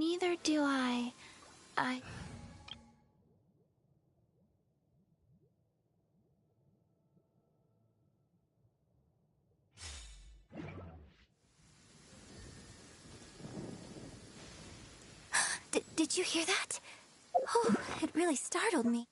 Neither do I. Did you hear that? Oh, it really startled me.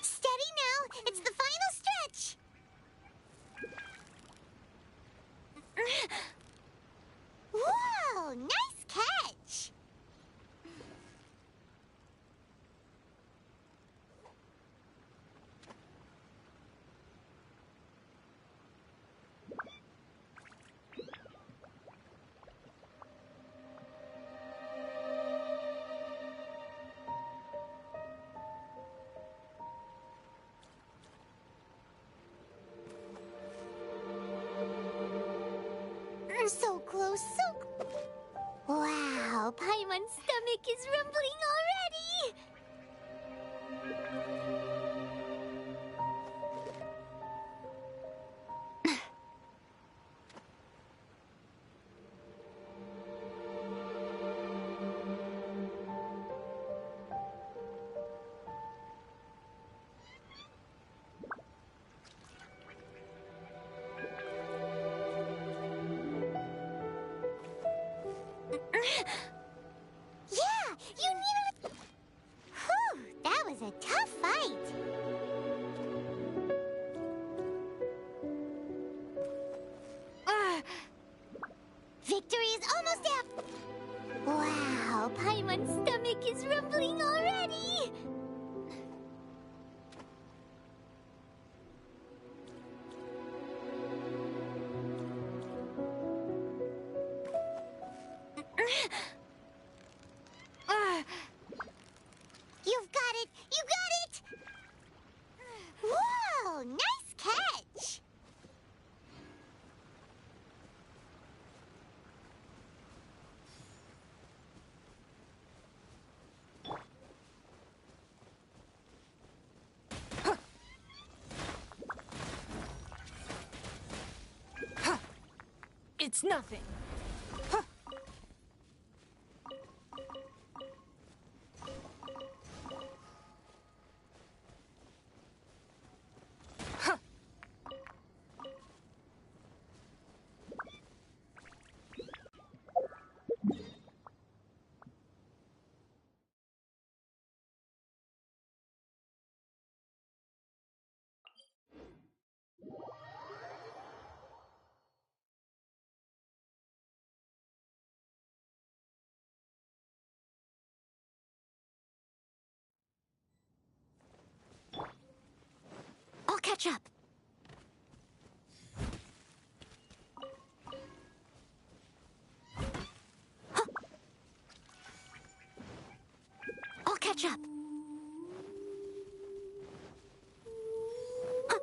Steady now! It's the final stretch! Whoa! Nice catch! So close, so... Wow, Paimon's stomach is rumbling already! Yeah, you need a... Whew, that was a tough fight. Victory is almost out. Wow, Paimon's stomach is rumbling already. You've got it! You got it! Whoa! Nice catch! It's nothing. I'll catch up. Huh. I'll catch up. Huh.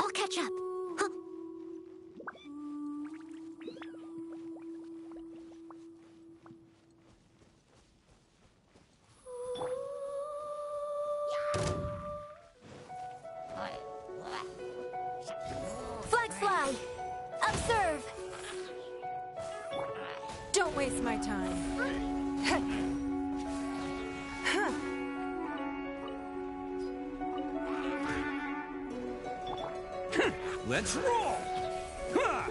I'll catch up. Huh. Flag fly! Observe! Don't waste my time. Let's roll! Huh.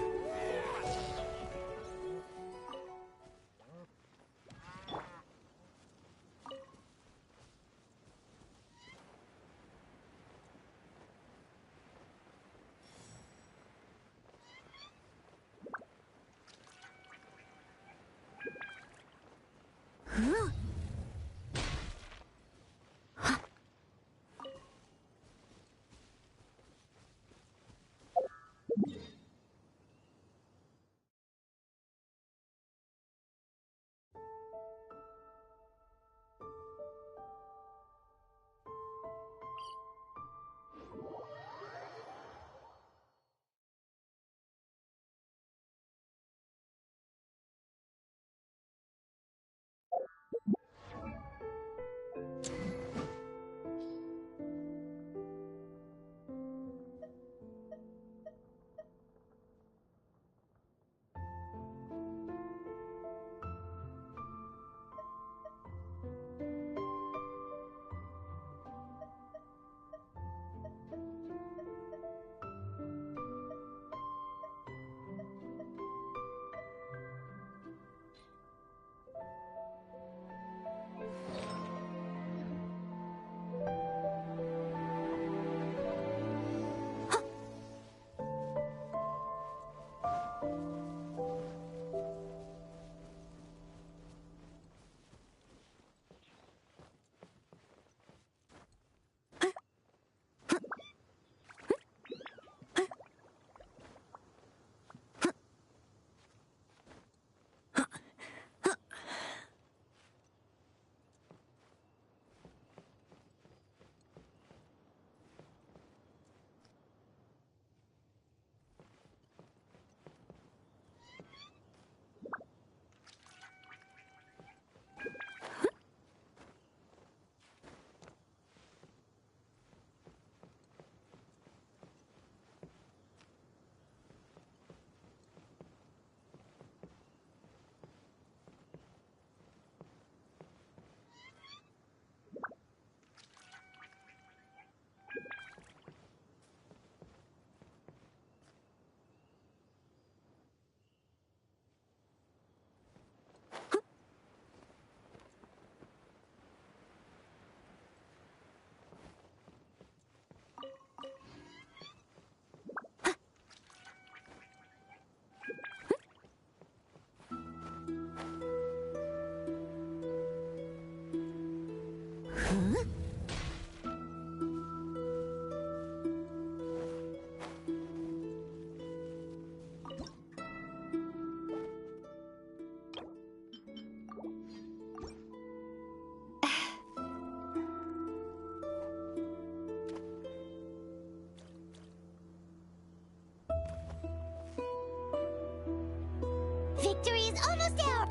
Victory is almost ours!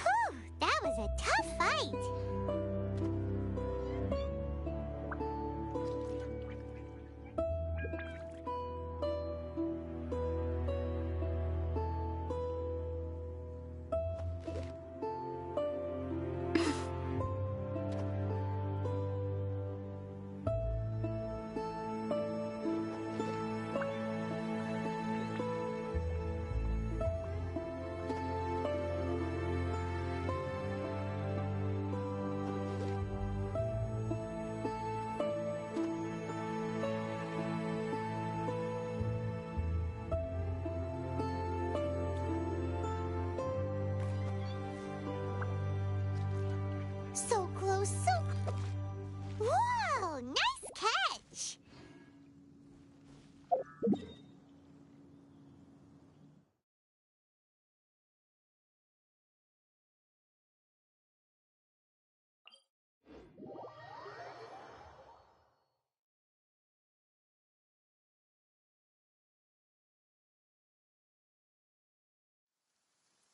Whew, that was a tough fight! So close, so... Whoa! Nice catch!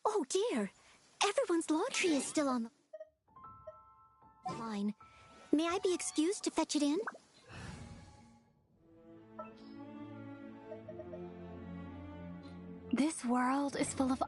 Oh dear! Everyone's laundry is still on the line. May I be excused to fetch it in? This world is full of...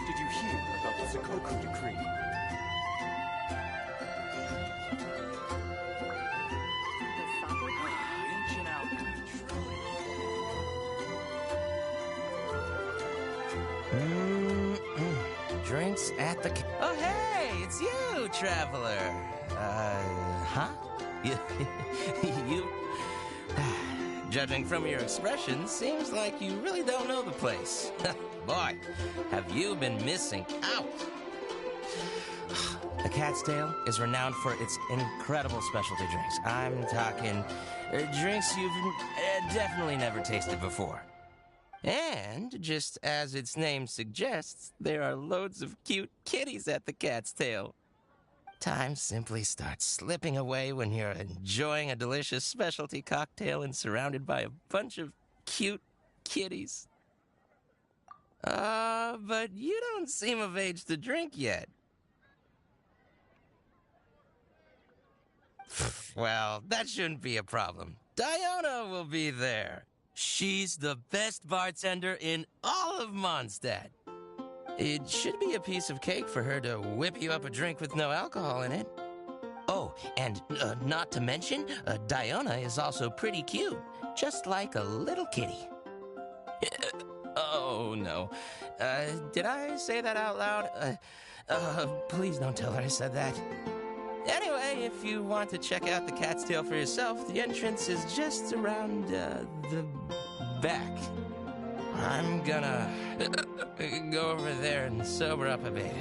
Did you hear about the Sakoku decree? Ancient outreach. Drinks at the... Oh, hey, it's you, traveler. Huh? You... Judging from your expression, seems like you really don't know the place. Boy, have you been missing out. The Cat's Tail is renowned for its incredible specialty drinks. I'm talking drinks you've definitely never tasted before. And, just as its name suggests, there are loads of cute kitties at the Cat's Tail. Time simply starts slipping away when you're enjoying a delicious specialty cocktail and surrounded by a bunch of cute kitties. But you don't seem of age to drink yet. Well, that shouldn't be a problem. Diona will be there. She's the best bartender in all of Mondstadt. It should be a piece of cake for her to whip you up a drink with no alcohol in it. Oh, and not to mention, Diona is also pretty cute, just like a little kitty. Oh, no. Did I say that out loud? Please don't tell her I said that. Anyway, if you want to check out the Cat's Tail for yourself, the entrance is just around, the back. I'm gonna go over there and sober up a bit.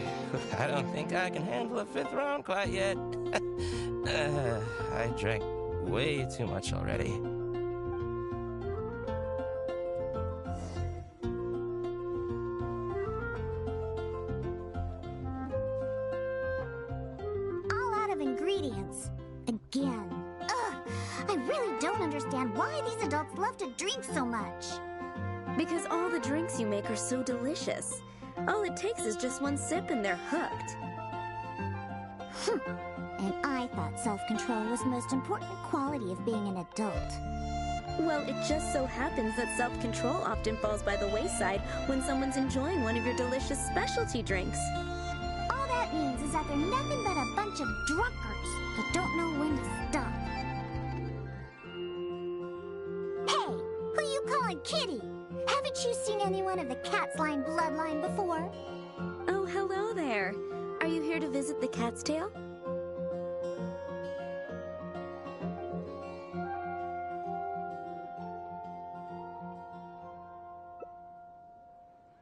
I don't think I can handle a fifth round quite yet. I drank way too much already. All out of ingredients. Again. Ugh! I really don't understand why these adults love to drink so much. Because all the drinks you make are so delicious. All it takes is just one sip and they're hooked. And I thought self-control was the most important quality of being an adult. Well, it just so happens that self-control often falls by the wayside when someone's enjoying one of your delicious specialty drinks. All that means is that they're nothing but a bunch of drunkards that don't know when to stop. Hey, who you calling Kitty? Haven't you seen anyone of the cat's line bloodline before? Oh, hello there. Are you here to visit the cat's tail?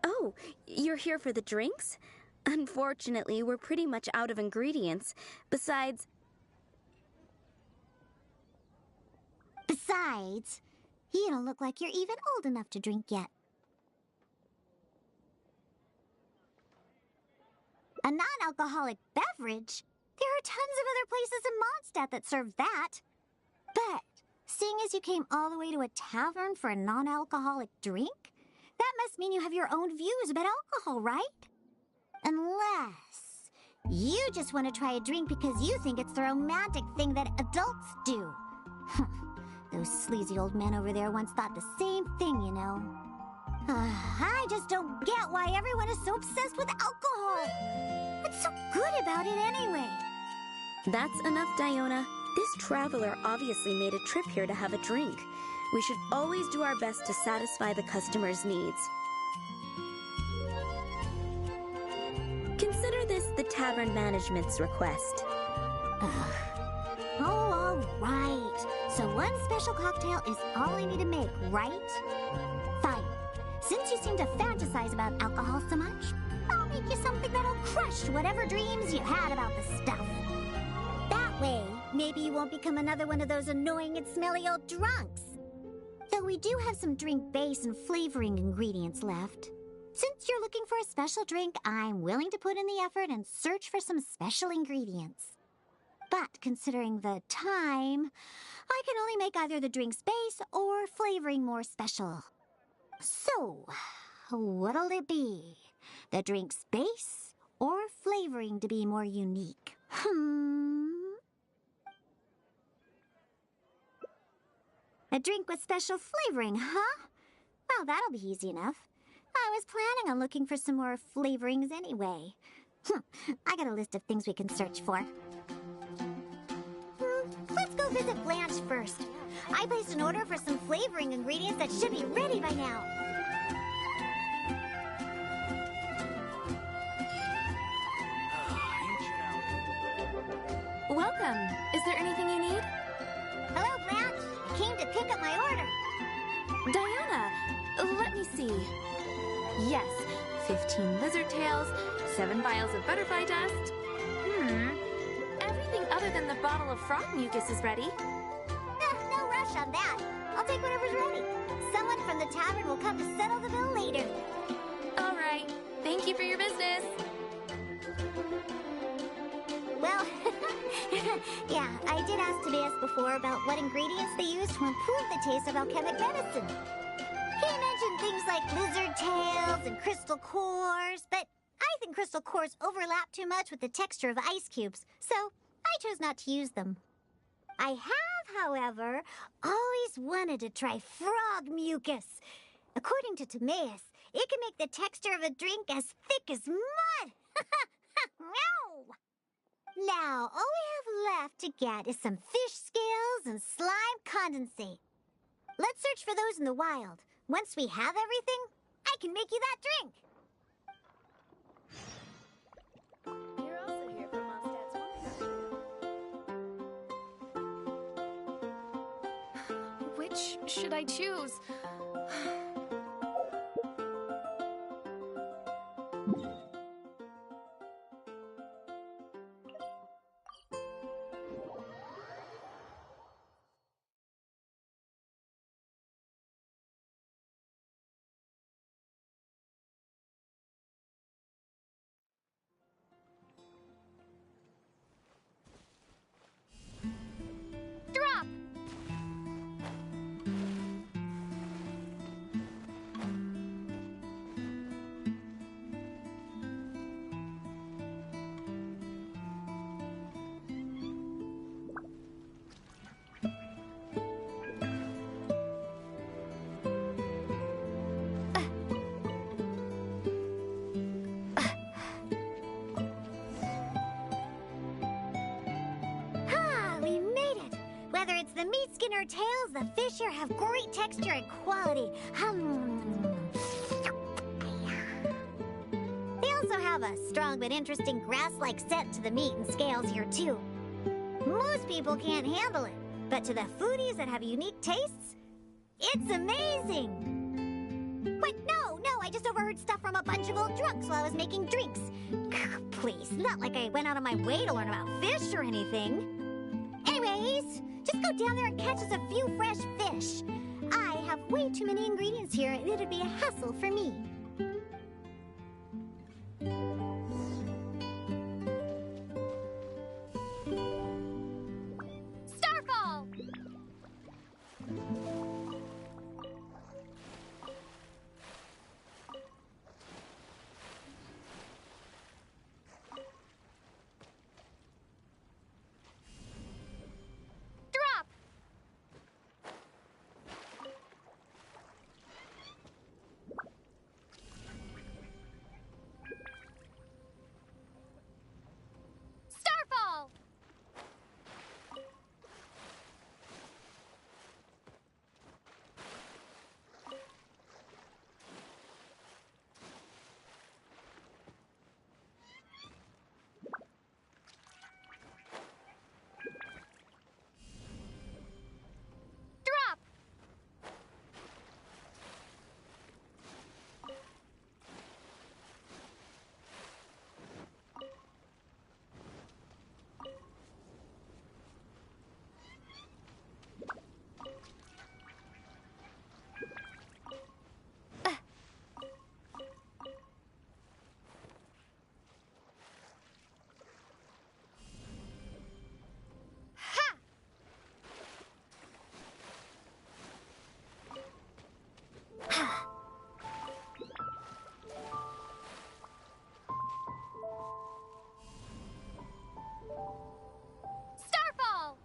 Oh, you're here for the drinks? Unfortunately, we're pretty much out of ingredients. Besides, you don't look like you're even old enough to drink yet. A non-alcoholic beverage? There are tons of other places in Mondstadt that serve that. But, seeing as you came all the way to a tavern for a non-alcoholic drink, that must mean you have your own views about alcohol, right? Unless you just want to try a drink because you think it's the romantic thing that adults do. Those sleazy old men over there once thought the same thing, you know. I just don't get why everyone is so obsessed with alcohol. What's so good about it anyway? that's enough, Diona. This traveler obviously made a trip here to have a drink. We should always do our best to satisfy the customer's needs. Consider this the tavern management's request. Oh, all right. So one special cocktail is all I need to make, right? Fine. Since you seem to fantasize about alcohol so much, I'll make you something that'll crush whatever dreams you had about the stuff. That way, maybe you won't become another one of those annoying and smelly old drunks. Though we do have some drink base and flavoring ingredients left. Since you're looking for a special drink, I'm willing to put in the effort and search for some special ingredients. But considering the time, I can only make either the drink's base or flavoring more special. So, what'll it be? The drink's base or flavoring to be more unique? A drink with special flavoring, huh? Well, that'll be easy enough. I was planning on looking for some more flavorings anyway. I got a list of things we can search for. Let's go visit Blanche first. I placed an order for some flavoring ingredients that should be ready by now. Welcome. Is there anything you need? Hello, Blanche. I came to pick up my order. Diana, let me see. Yes, 15 lizard tails, 7 vials of butterfly dust. Everything other than the bottle of frog mucus is ready. No rush on that. I'll take whatever's ready. Someone from the tavern will come to settle the bill later. All right. Thank you for your business. Well, yeah, I did ask Tobias before about what ingredients they use to improve the taste of alchemic medicine. He mentioned things like lizard tails and crystal cores, but I think crystal cores overlap too much with the texture of ice cubes, so I chose not to use them. I have, however, always wanted to try frog mucus. According to Timaeus, it can make the texture of a drink as thick as mud. No! Now, all we have left to get is some fish scales and slime condensate. Let's search for those in the wild. Once we have everything, I can make you that drink. You're also here for Mondstadt's. Which should I choose? Drop! their tails, the fish here have great texture and quality. They also have a strong but interesting grass-like scent to the meat and scales here, too. Most people can't handle it, but to the foodies that have unique tastes, it's amazing! Wait, no, I just overheard stuff from a bunch of old drunks while I was making drinks. Please, not like I went out of my way to learn about fish or anything. Anyways, just go down there and catch us a few fresh fish. I have way too many ingredients here, and it'd be a hassle for me. Starfall! Drop! Starfall! Drop! Ha! Starfall!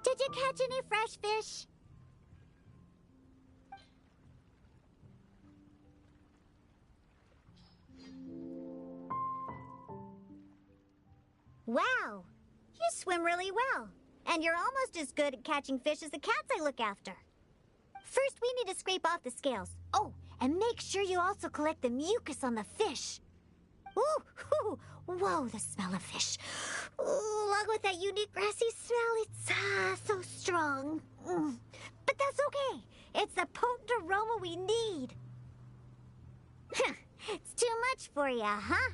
Did you catch any fresh fish? Wow, you swim really well. And you're almost as good at catching fish as the cats I look after. First, we need to scrape off the scales. Oh, and make sure you also collect the mucus on the fish. Ooh, whoa, the smell of fish. Ooh, along with that unique grassy smell, it's so strong. But that's okay. It's the potent aroma we need. It's too much for you, huh?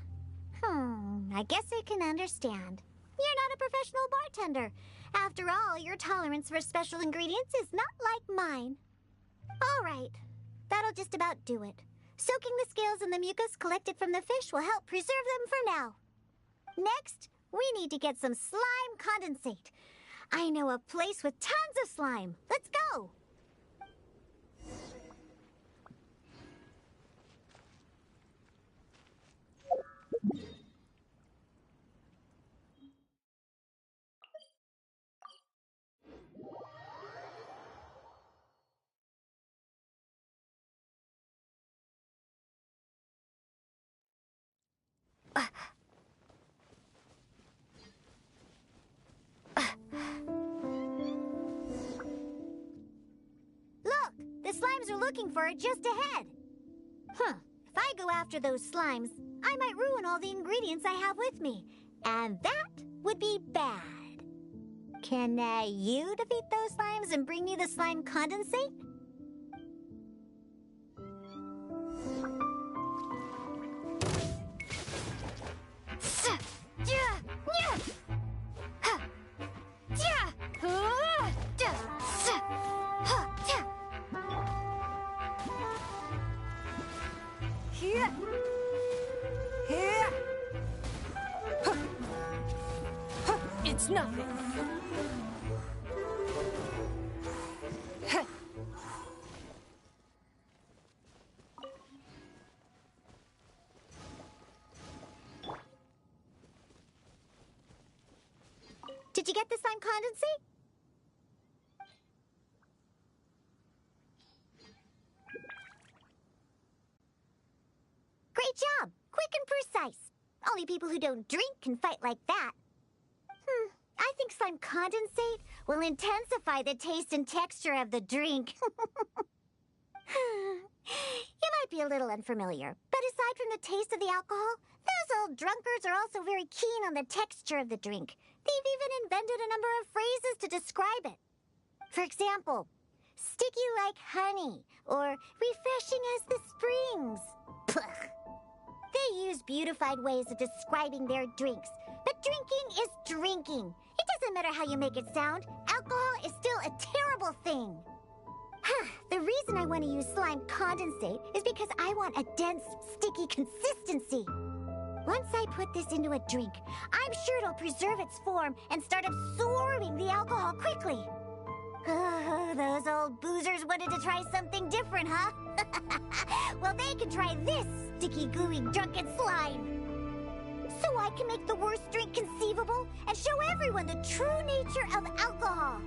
I guess I can understand. You're not a professional bartender. After all, your tolerance for special ingredients is not like mine. All right, that'll just about do it. Soaking the scales in the mucus collected from the fish will help preserve them for now. Next, we need to get some slime condensate. I know a place with tons of slime. Let's go! Look! The slimes are looking for it just ahead. If I go after those slimes, I might ruin all the ingredients I have with me. And that would be bad. Can you defeat those slimes and bring me the slime condensate? It's nothing. Did you get the slime condensate? Only people who don't drink can fight like that. I think slime condensate will intensify the taste and texture of the drink. You might be a little unfamiliar, but aside from the taste of the alcohol, those old drunkards are also very keen on the texture of the drink. They've even invented a number of phrases to describe it. For example, sticky like honey, or refreshing as the springs. Pugh. They use beautified ways of describing their drinks, but drinking is drinking. It doesn't matter how you make it sound. Alcohol is still a terrible thing. The reason I want to use slime condensate is because I want a dense, sticky consistency. Once I put this into a drink, I'm sure it'll preserve its form and start absorbing the alcohol quickly. Those old boozers wanted to try something different, huh? Well, they can try this sticky, gooey, drunken slime. So I can make the worst drink conceivable and show everyone the true nature of alcohol.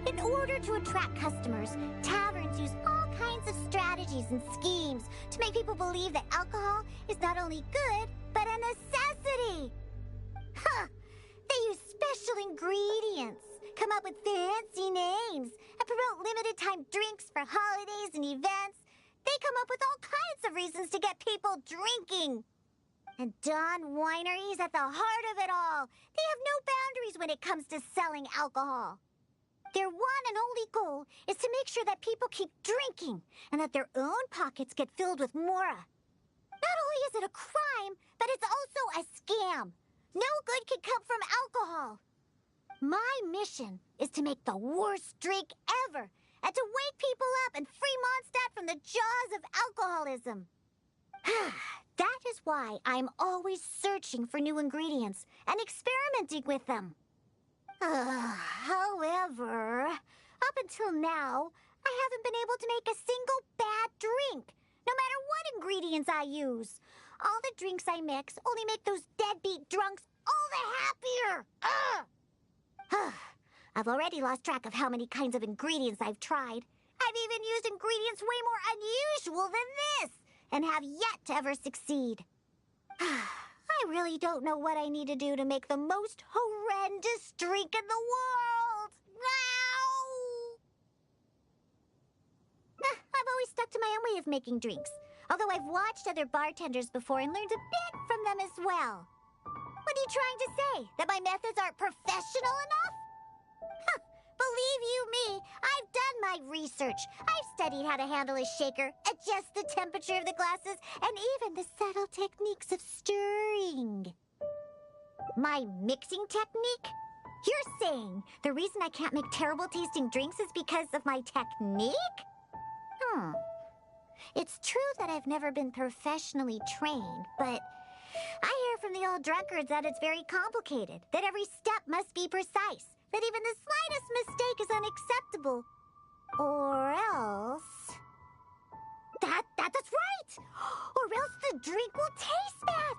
In order to attract customers, taverns use all kinds of strategies and schemes to make people believe that alcohol is not only good, but a necessity. They use special ingredients, come up with fancy names, and promote limited-time drinks for holidays and events. They come up with all kinds of reasons to get people drinking. And Dawn Winery is at the heart of it all. They have no boundaries when it comes to selling alcohol. Their one and only goal is to make sure that people keep drinking and that their own pockets get filled with more. Not only is it a crime, but it's also a scam. No good can come from alcohol. My mission is to make the worst drink ever and to wake people up and free Mondstadt from the jaws of alcoholism. That is why I'm always searching for new ingredients and experimenting with them. However, up until now, I haven't been able to make a single bad drink, no matter what ingredients I use. All the drinks I mix only make those deadbeat drunks all the happier. I've already lost track of how many kinds of ingredients I've tried. I've even used ingredients way more unusual than this, and have yet to ever succeed. I really don't know what I need to do to make the most horrendous drink in the world. I've always stuck to my own way of making drinks, although I've watched other bartenders before and learned a bit from them as well. What are you trying to say? That my methods aren't professional enough? Believe you me, I've done my research. I've studied how to handle a shaker, adjust the temperature of the glasses, and even the subtle techniques of stirring. My mixing technique? You're saying the reason I can't make terrible tasting drinks is because of my technique? It's true that I've never been professionally trained, but I hear from the old drunkards that it's very complicated, that every step must be precise, that even the slightest mistake is unacceptable. Or else... That's right! Or else the drink will taste bad!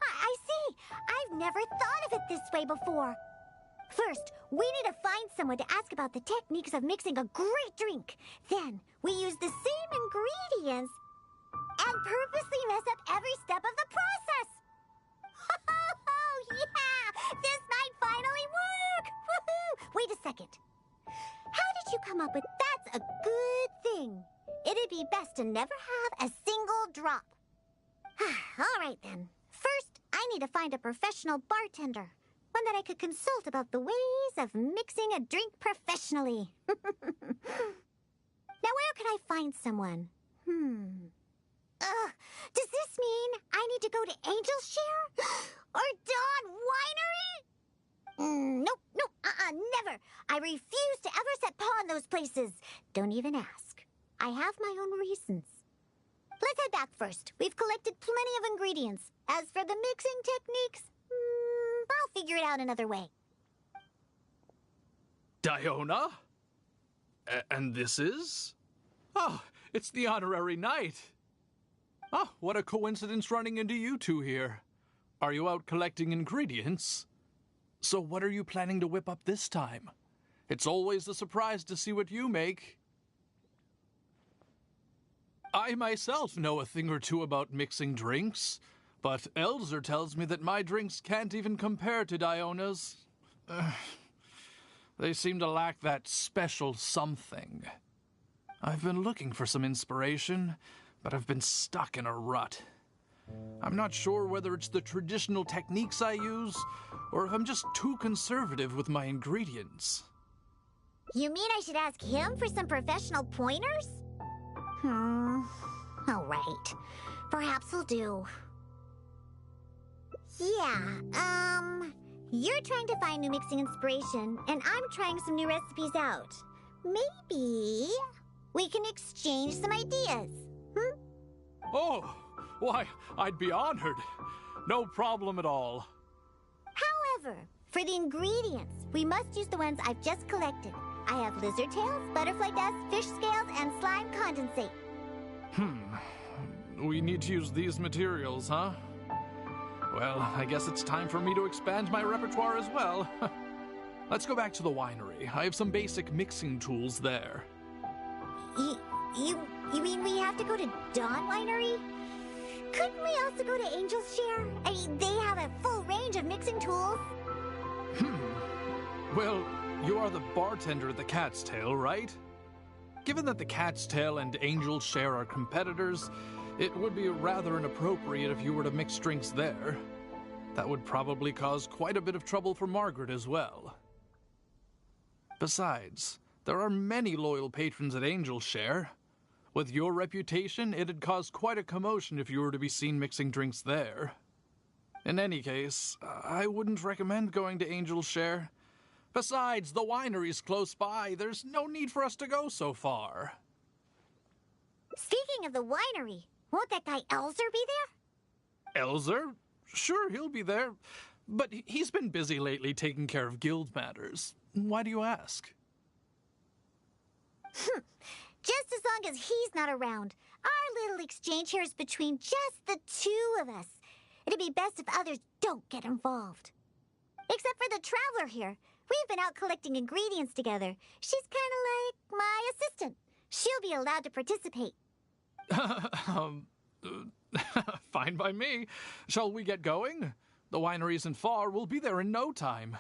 I see! I've never thought of it this way before. First, we need to find someone to ask about the techniques of mixing a great drink. Then, we use the same ingredients and purposely mess up every step of the process. Oh, yeah! This might finally work! Woohoo! Wait a second. How did you come up with that's a good thing? It'd be best to never have a single drop. All right, then. First, I need to find a professional bartender. One that I could consult about the ways of mixing a drink professionally. Now, where could I find someone? Does this mean I need to go to Angel Share? Or Dawn Winery? Nope, never. I refuse to ever set paw in those places. Don't even ask. I have my own reasons. Let's head back first. We've collected plenty of ingredients. As for the mixing techniques, I'll figure it out another way. Diona? And this is? Oh, it's the honorary knight. Oh, what a coincidence running into you two here. Are you out collecting ingredients? So what are you planning to whip up this time? It's always a surprise to see what you make. I myself know a thing or two about mixing drinks, but Elzer tells me that my drinks can't even compare to Diona's. They seem to lack that special something. I've been looking for some inspiration, but I've been stuck in a rut. I'm not sure whether it's the traditional techniques I use, or if I'm just too conservative with my ingredients. You mean I should ask him for some professional pointers? All right. Perhaps we'll do. Yeah, you're trying to find new mixing inspiration, and I'm trying some new recipes out. Maybe we can exchange some ideas, Oh, why, I'd be honored. No problem at all. However, for the ingredients, we must use the ones I've just collected. I have lizard tails, butterfly dust, fish scales, and slime condensate. We need to use these materials, huh? Well, I guess it's time for me to expand my repertoire as well. Let's go back to the winery. I have some basic mixing tools there. You mean we have to go to Dawn Winery? Couldn't we also go to Angel's Share? I mean, they have a full range of mixing tools. Well, you are the bartender at the Cat's Tail, right? Given that the Cat's Tail and Angel's Share are competitors, it would be rather inappropriate if you were to mix drinks there. That would probably cause quite a bit of trouble for Margaret as well. Besides, there are many loyal patrons at Angel's Share. With your reputation, it'd cause quite a commotion if you were to be seen mixing drinks there. In any case, I wouldn't recommend going to Angel's Share. Besides, the winery's close by. There's no need for us to go so far. Speaking of the winery, won't that guy Elzer be there? Elzer? Sure, he'll be there. But he's been busy lately taking care of guild matters. Why do you ask? Just as long as he's not around. Our little exchange here is between just the two of us. It'd be best if others don't get involved. Except for the traveler here. We've been out collecting ingredients together. She's kind of like my assistant. She'll be allowed to participate. Fine by me. Shall we get going? The winery isn't far. We'll be there in no time.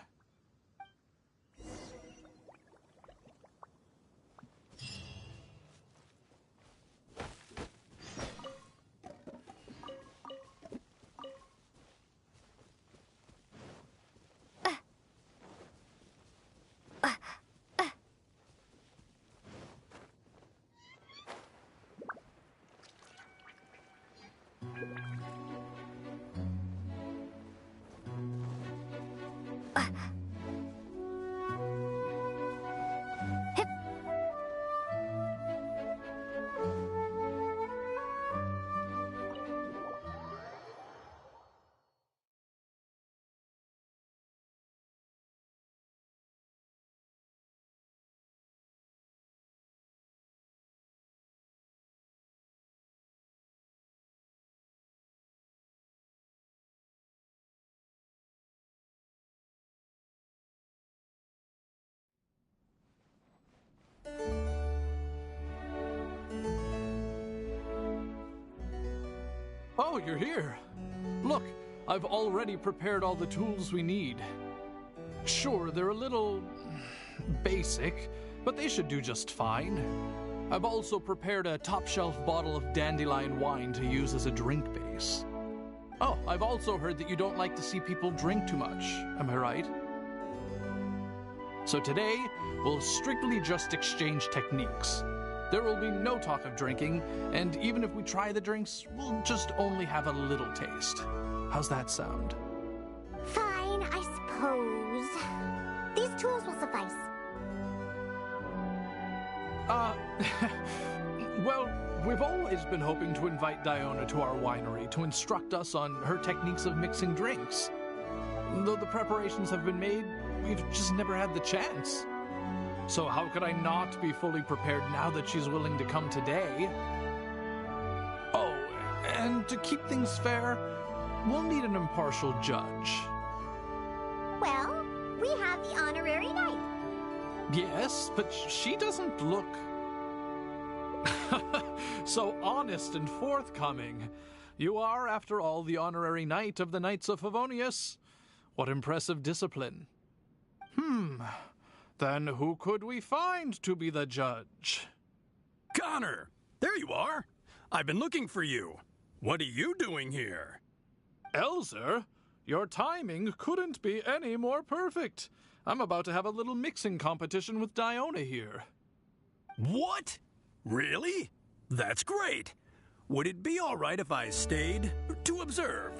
Oh, you're here. Look, I've already prepared all the tools we need. Sure, they're a little basic, but they should do just fine. I've also prepared a top-shelf bottle of dandelion wine to use as a drink base. Oh, I've also heard that you don't like to see people drink too much. Am I right? So today, we'll strictly just exchange techniques. There will be no talk of drinking, and even if we try the drinks, we'll just only have a little taste. How's that sound? Fine, I suppose. These tools will suffice. Well, we've always been hoping to invite Diona to our winery to instruct us on her techniques of mixing drinks. Though the preparations have been made, we've just never had the chance. So how could I not be fully prepared now that she's willing to come today? Oh, and to keep things fair, we'll need an impartial judge. Well, we have the honorary knight. Yes, but she doesn't look... So honest and forthcoming. You are, after all, the honorary knight of the Knights of Favonius. What impressive discipline. Then who could we find to be the judge? Connor! There you are! I've been looking for you. What are you doing here? Elzer, your timing couldn't be any more perfect. I'm about to have a little mixing competition with Diona here. What? Really? That's great. Would it be all right if I stayed to observe?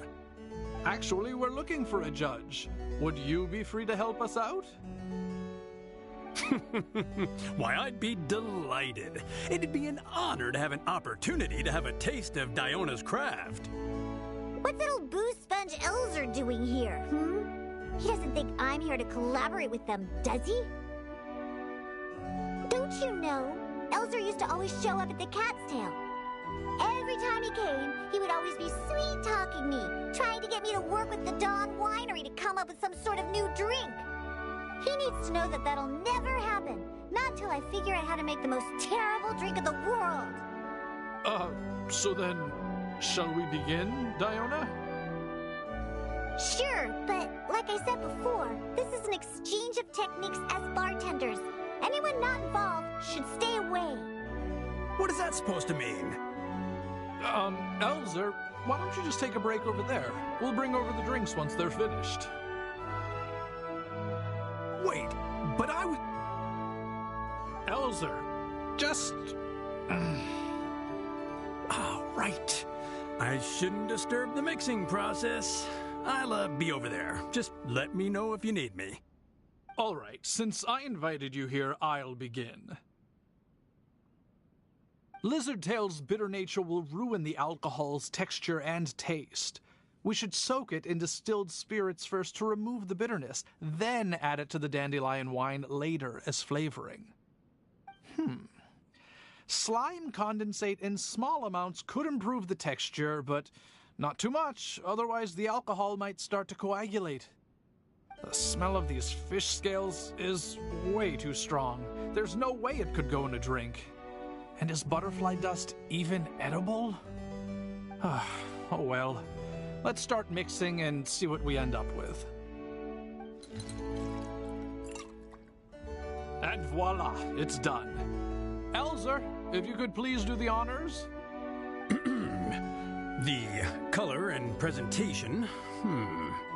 Actually, we're looking for a judge. Would you be free to help us out? Why, I'd be delighted. It'd be an honor to have an opportunity to have a taste of Diona's craft. What's that old booze sponge Elzer doing here, He doesn't think I'm here to collaborate with them, does he? Don't you know, Elzer used to always show up at the Cat's Tail. Every time he came, he would always be sweet-talking me, trying to get me to work with the Dawn Winery to come up with some sort of new drink. He needs to know that that'll never happen, not until I figure out how to make the most terrible drink in the world. So then, shall we begin, Diona? Sure, but like I said before, this is an exchange of techniques as bartenders. Anyone not involved should stay away. What is that supposed to mean? Elzer, why don't you just take a break over there? We'll bring over the drinks once they're finished. Wait, but I was... Elzer, just... Oh, right. I shouldn't disturb the mixing process. I'll be over there. Just let me know if you need me. All right, since I invited you here, I'll begin. Lizardtail's bitter nature will ruin the alcohol's texture and taste. We should soak it in distilled spirits first to remove the bitterness, then add it to the dandelion wine later as flavoring. Slime condensate in small amounts could improve the texture, but not too much, otherwise the alcohol might start to coagulate. The smell of these fish scales is way too strong. There's no way it could go in a drink. And is butterfly dust even edible? Oh well. Let's start mixing and see what we end up with. And voila, it's done. Elzer, if you could please do the honors. The color and presentation,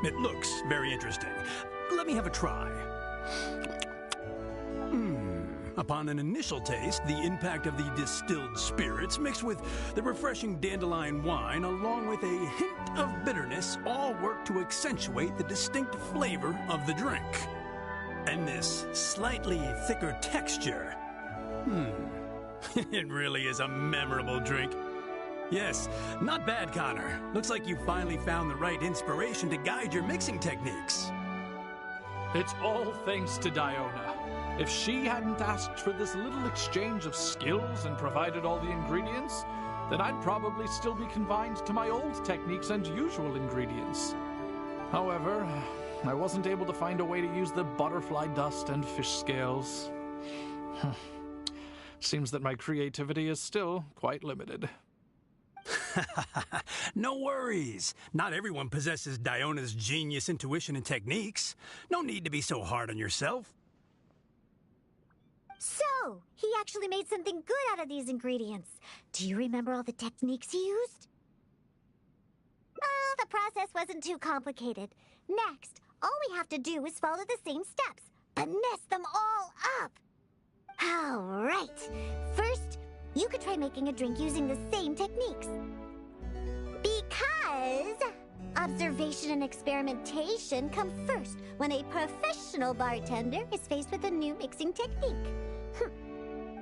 it looks very interesting. Let me have a try. Upon an initial taste, the impact of the distilled spirits mixed with the refreshing dandelion wine along with a hint of bitterness all work to accentuate the distinct flavor of the drink. And this slightly thicker texture, it really is a memorable drink. Yes, not bad, Connor. Looks like you finally found the right inspiration to guide your mixing techniques. It's all thanks to Diona. If she hadn't asked for this little exchange of skills and provided all the ingredients, then I'd probably still be confined to my old techniques and usual ingredients. However, I wasn't able to find a way to use the butterfly dust and fish scales. Seems that my creativity is still quite limited. No worries. Not everyone possesses Diona's genius intuition and techniques. No need to be so hard on yourself. So, he actually made something good out of these ingredients. Do you remember all the techniques he used? Well, the process wasn't too complicated. Next, all we have to do is follow the same steps, but mess them all up. All right. First, you could try making a drink using the same techniques. Because observation and experimentation come first when a professional bartender is faced with a new mixing technique.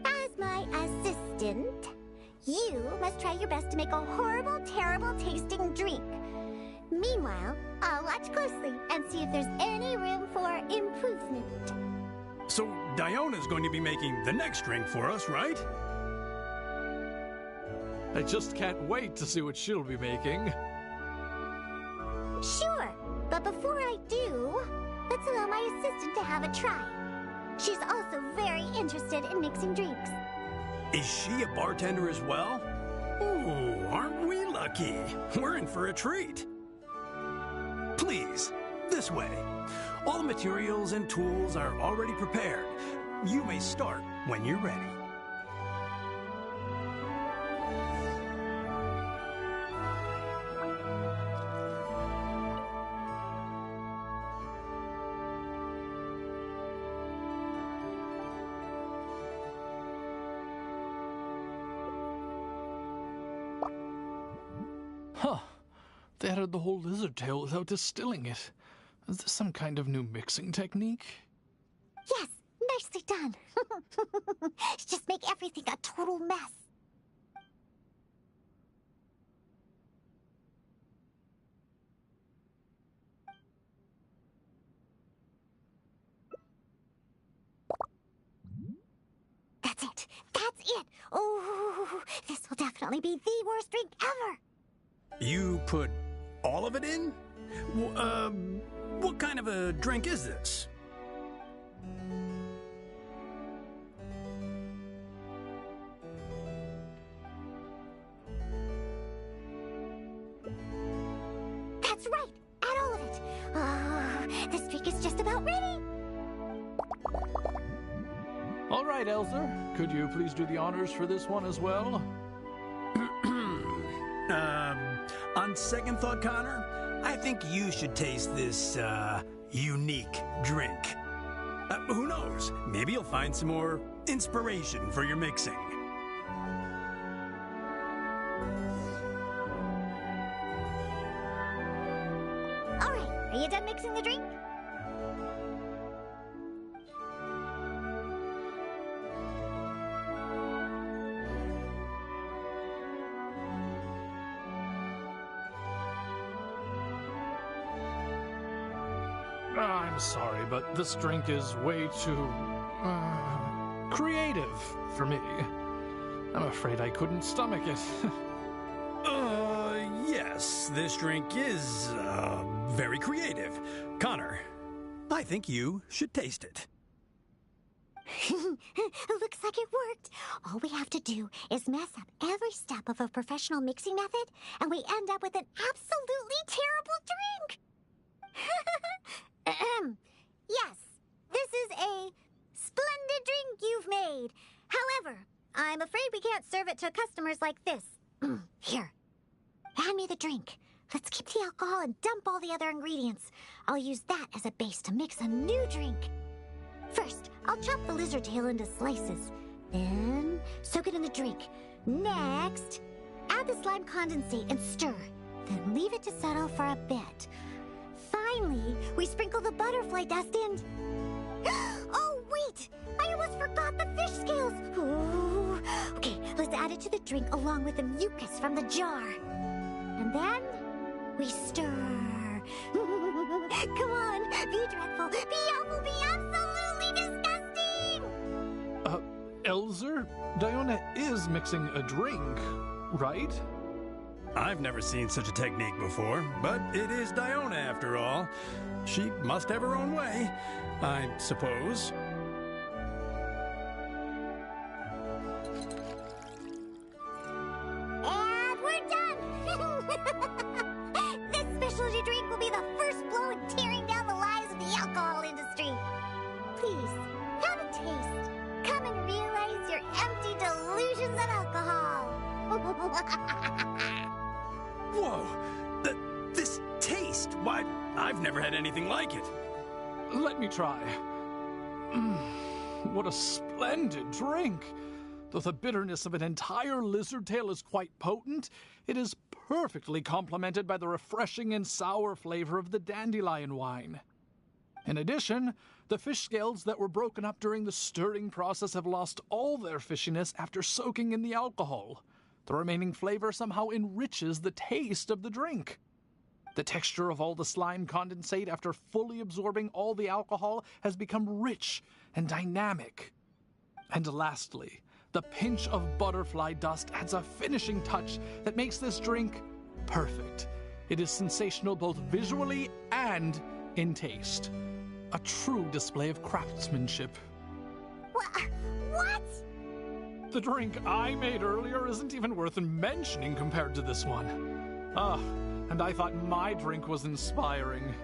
As my assistant, you must try your best to make a horrible, terrible tasting drink. Meanwhile, I'll watch closely and see if there's any room for improvement. So, Diona's going to be making the next drink for us, right? I just can't wait to see what she'll be making. Sure, but before I do, let's allow my assistant to have a try. She's also very interested in mixing drinks. Is she a bartender as well? Ooh, aren't we lucky? We're in for a treat. Please, this way. All the materials and tools are already prepared. You may start when you're ready. Huh. They added the whole lizard tail without distilling it. Is this some kind of new mixing technique? Yes, nicely done. Just make everything a total mess. That's it. That's it. Oh, this will definitely be the worst drink ever. You put all of it in? What kind of a drink is this? That's right. Add all of it. Oh, this drink is just about ready. All right, Elzer. Could you please do the honors for this one as well? On second thought, Connor, I think you should taste this, unique drink. Who knows? Maybe you'll find some more inspiration for your mixing. All right, are you done mixing the drink? I'm sorry, but this drink is way too, creative for me. I'm afraid I couldn't stomach it. Yes, this drink is, very creative. Connor, I think you should taste it. Looks like it worked. All we have to do is mess up every step of a professional mixing method, and we end up with an absolutely terrible drink. Yes, this is a splendid drink you've made. However, I'm afraid we can't serve it to customers like this. Here, hand me the drink. Let's keep the alcohol and dump all the other ingredients. I'll use that as a base to mix a new drink. First, I'll chop the lizard tail into slices. Then, soak it in the drink. Next, add the slime condensate and stir. Then leave it to settle for a bit. Finally, we sprinkle the butterfly dust in. Oh, wait! I almost forgot the fish scales! Ooh. Okay, let's add it to the drink along with the mucus from the jar. And then, we stir. Come on, be dreadful, be awful, be absolutely disgusting! Elzer, Diona is mixing a drink, right? I've never seen such a technique before, but it is Diona after all. She must have her own way, I suppose. And we're done! This specialty drink will be the first blow in tearing down the lives of the alcohol industry. Please, have a taste. Come and realize your empty delusions of alcohol. Whoa! This taste! Why, I've never had anything like it. Let me try. What a splendid drink! Though the bitterness of an entire lizard tail is quite potent, it is perfectly complemented by the refreshing and sour flavor of the dandelion wine. In addition, the fish scales that were broken up during the stirring process have lost all their fishiness after soaking in the alcohol. The remaining flavor somehow enriches the taste of the drink. The texture of all the slime condensate after fully absorbing all the alcohol has become rich and dynamic. And lastly, the pinch of butterfly dust adds a finishing touch that makes this drink perfect. It is sensational both visually and in taste. A true display of craftsmanship. What? The drink I made earlier isn't even worth mentioning compared to this one. Ah, and I thought my drink was inspiring.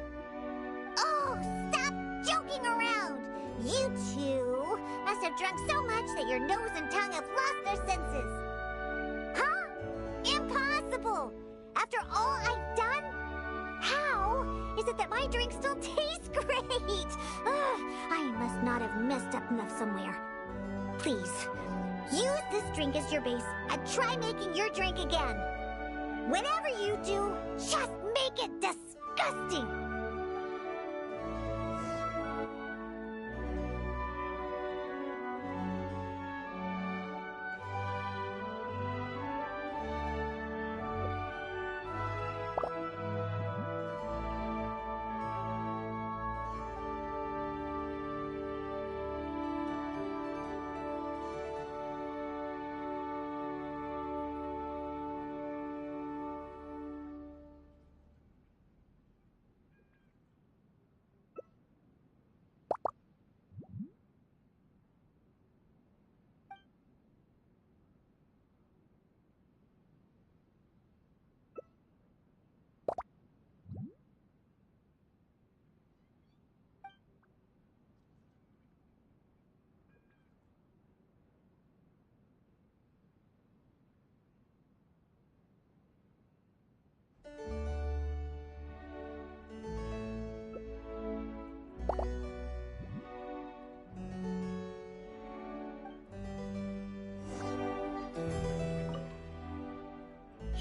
Oh, stop joking around! You two must have drunk so much that your nose and tongue have lost their senses. Huh? Impossible! After all I've done? How is it that my drink still tastes great? I must not have messed up enough somewhere. Please, use this drink as your base and try making your drink again. Whenever you do, just make it disgusting!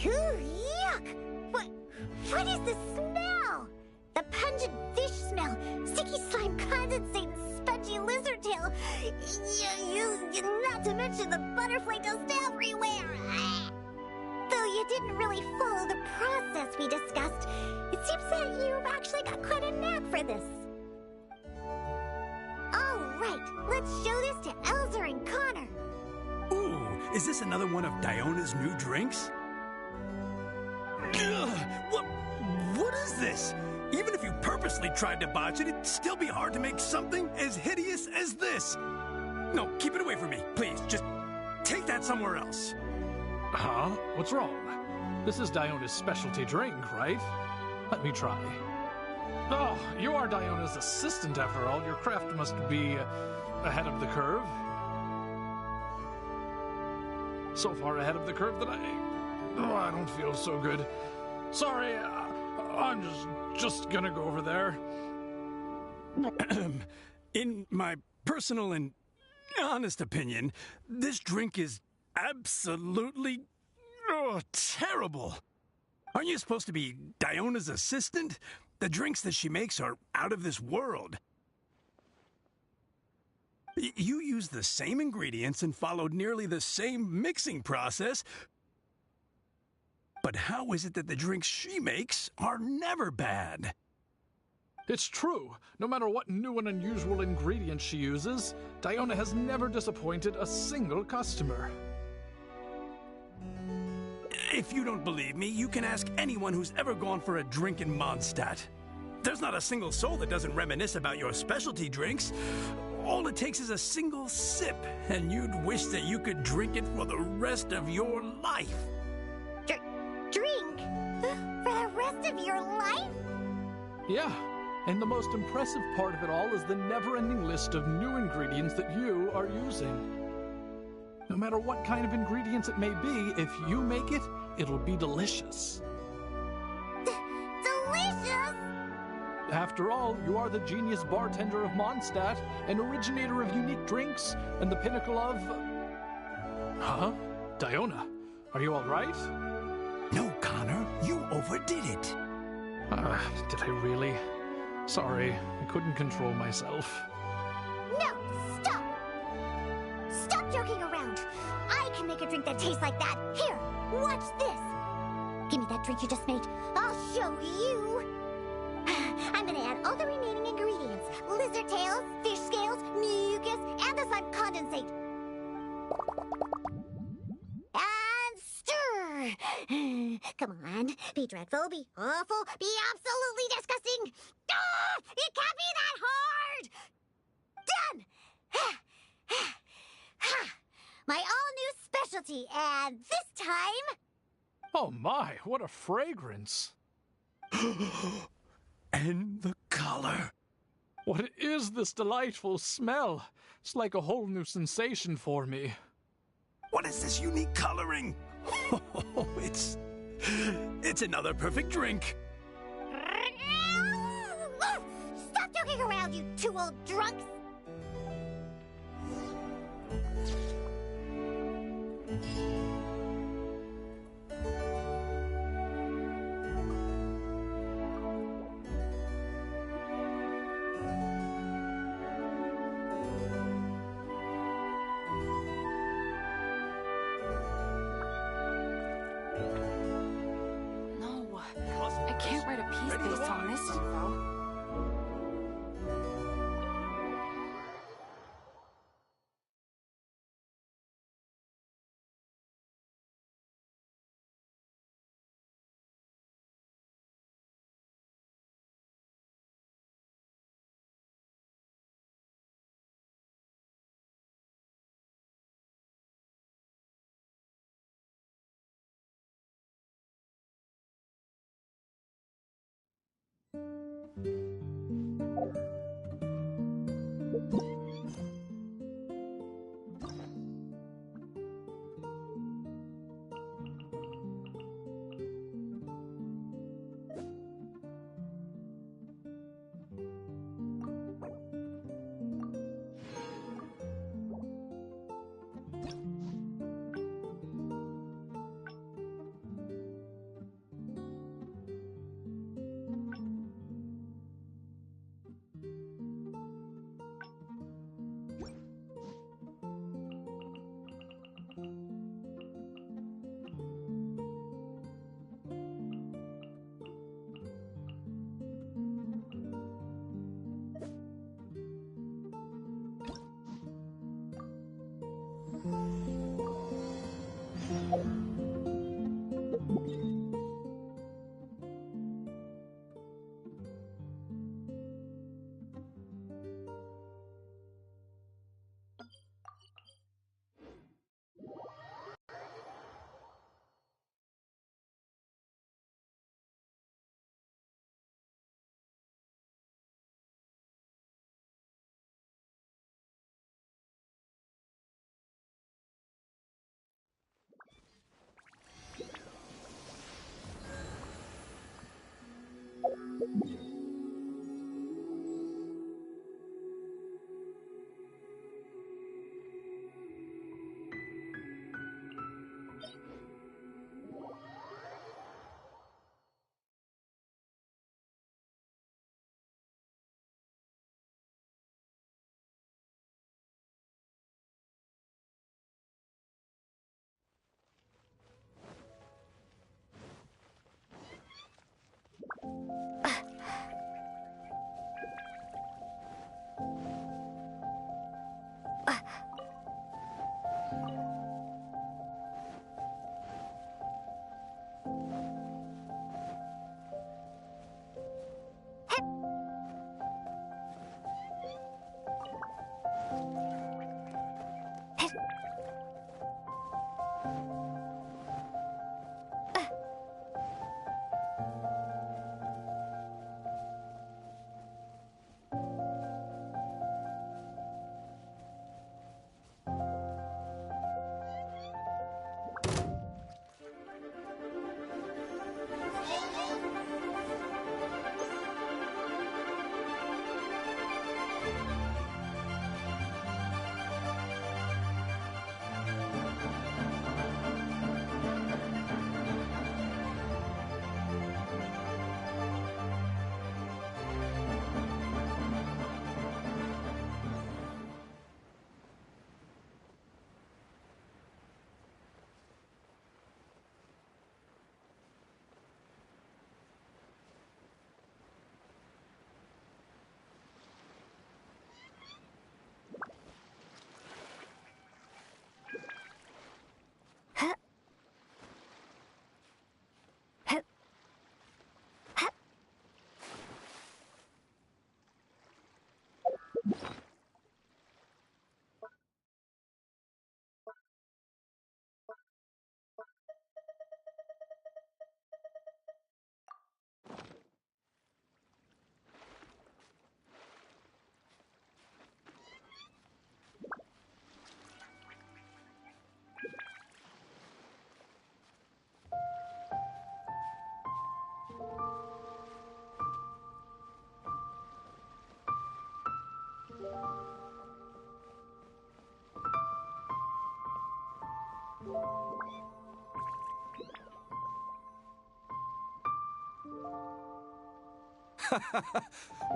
Yuck! What is the smell? The pungent fish smell, sticky slime condensate, and spongy lizard tail. Not to mention the butterfly dust everywhere. Though you didn't really follow the process we discussed, it seems that you've actually got quite a knack for this. All right, let's show this to Elzer and Connor. Ooh, is this another one of Diona's new drinks? Ugh, what is this? Even if you purposely tried to botch it, it'd still be hard to make something as hideous as this. No, keep it away from me, please. Just take that somewhere else. Huh? What's wrong? This is Diona's specialty drink, right? Let me try. Oh, you are Diona's assistant after all. Your craft must be ahead of the curve. So far ahead of the curve that I don't feel so good. Sorry, I'm just gonna go over there. In my personal and honest opinion, this drink is absolutely terrible. Aren't you supposed to be Diona's assistant? The drinks that she makes are out of this world. You used the same ingredients and followed nearly the same mixing process. But how is it that the drinks she makes are never bad? It's true. No matter what new and unusual ingredients she uses, Diona has never disappointed a single customer. If you don't believe me, you can ask anyone who's ever gone for a drink in Mondstadt. There's not a single soul that doesn't reminisce about your specialty drinks. All it takes is a single sip, and you'd wish that you could drink it for the rest of your life. Drink? For the rest of your life? Yeah, and the most impressive part of it all is the never-ending list of new ingredients that you are using. No matter what kind of ingredients it may be, if you make it, it'll be delicious. Delicious? After all, you are the genius bartender of Mondstadt, an originator of unique drinks, and the pinnacle of... Huh? Diona, are you all right? No, Connor, you overdid it. Did I really? Sorry, I couldn't control myself. No, stop! Stop joking around! I can make a drink that tastes like that. Here, watch this! Give me that drink you just made. I'll show you! I'm gonna add all the remaining ingredients. Lizard tails, fish scales, mucus, and the slime condensate. And stir! Come on, be dreadful, be awful, be absolutely disgusting! It can't be that hard! Done! My all-new specialty, and this time... Oh my, what a fragrance. And the color. What is this delightful smell? It's like a whole new sensation for me. What is this unique coloring? Oh, it's another perfect drink. Stop joking around, you two old drunks! No, I can't write a piece based on this info.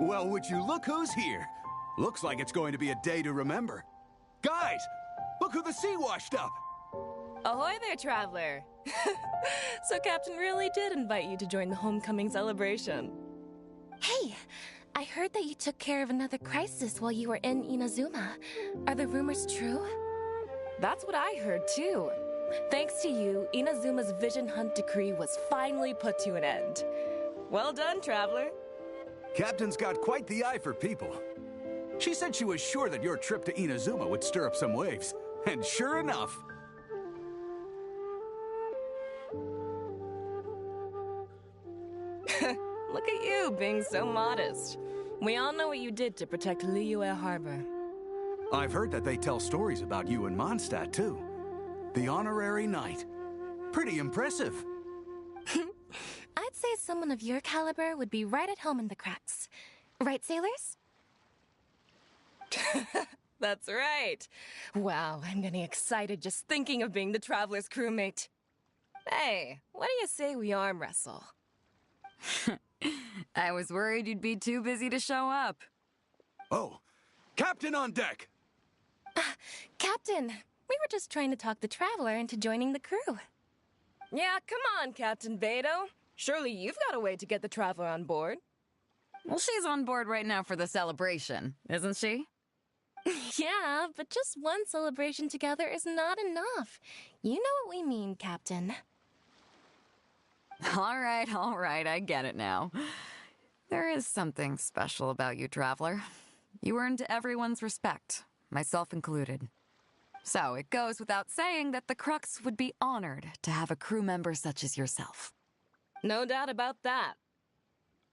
Well, would you look who's here? Looks like it's going to be a day to remember. Guys, look who the sea washed up! Ahoy there, traveler! So Captain really did invite you to join the homecoming celebration. Hey, I heard that you took care of another crisis while you were in Inazuma. Are the rumors true? That's what I heard, too. Thanks to you, Inazuma's Vision Hunt decree was finally put to an end. Well done, traveler. Captain's got quite the eye for people. She said she was sure that your trip to Inazuma would stir up some waves. And sure enough... Look at you, being so modest. We all know what you did to protect Liyue Harbor. I've heard that they tell stories about you in Mondstadt, too. The Honorary Knight. Pretty impressive. I'd say someone of your caliber would be right at home in the cracks. Right, sailors? That's right. Wow, I'm getting excited just thinking of being the Traveler's crewmate. Hey, what do you say we arm wrestle? I was worried you'd be too busy to show up. Oh, Captain on deck! Captain, we were just trying to talk the Traveler into joining the crew. Yeah, come on, Captain Beto. Surely you've got a way to get the Traveler on board. Well, she's on board right now for the celebration, isn't she? Yeah, but just one celebration together is not enough. You know what we mean, Captain. All right, I get it now. There is something special about you, Traveler. You earned everyone's respect, myself included. So it goes without saying that the Crux would be honored to have a crew member such as yourself. No doubt about that.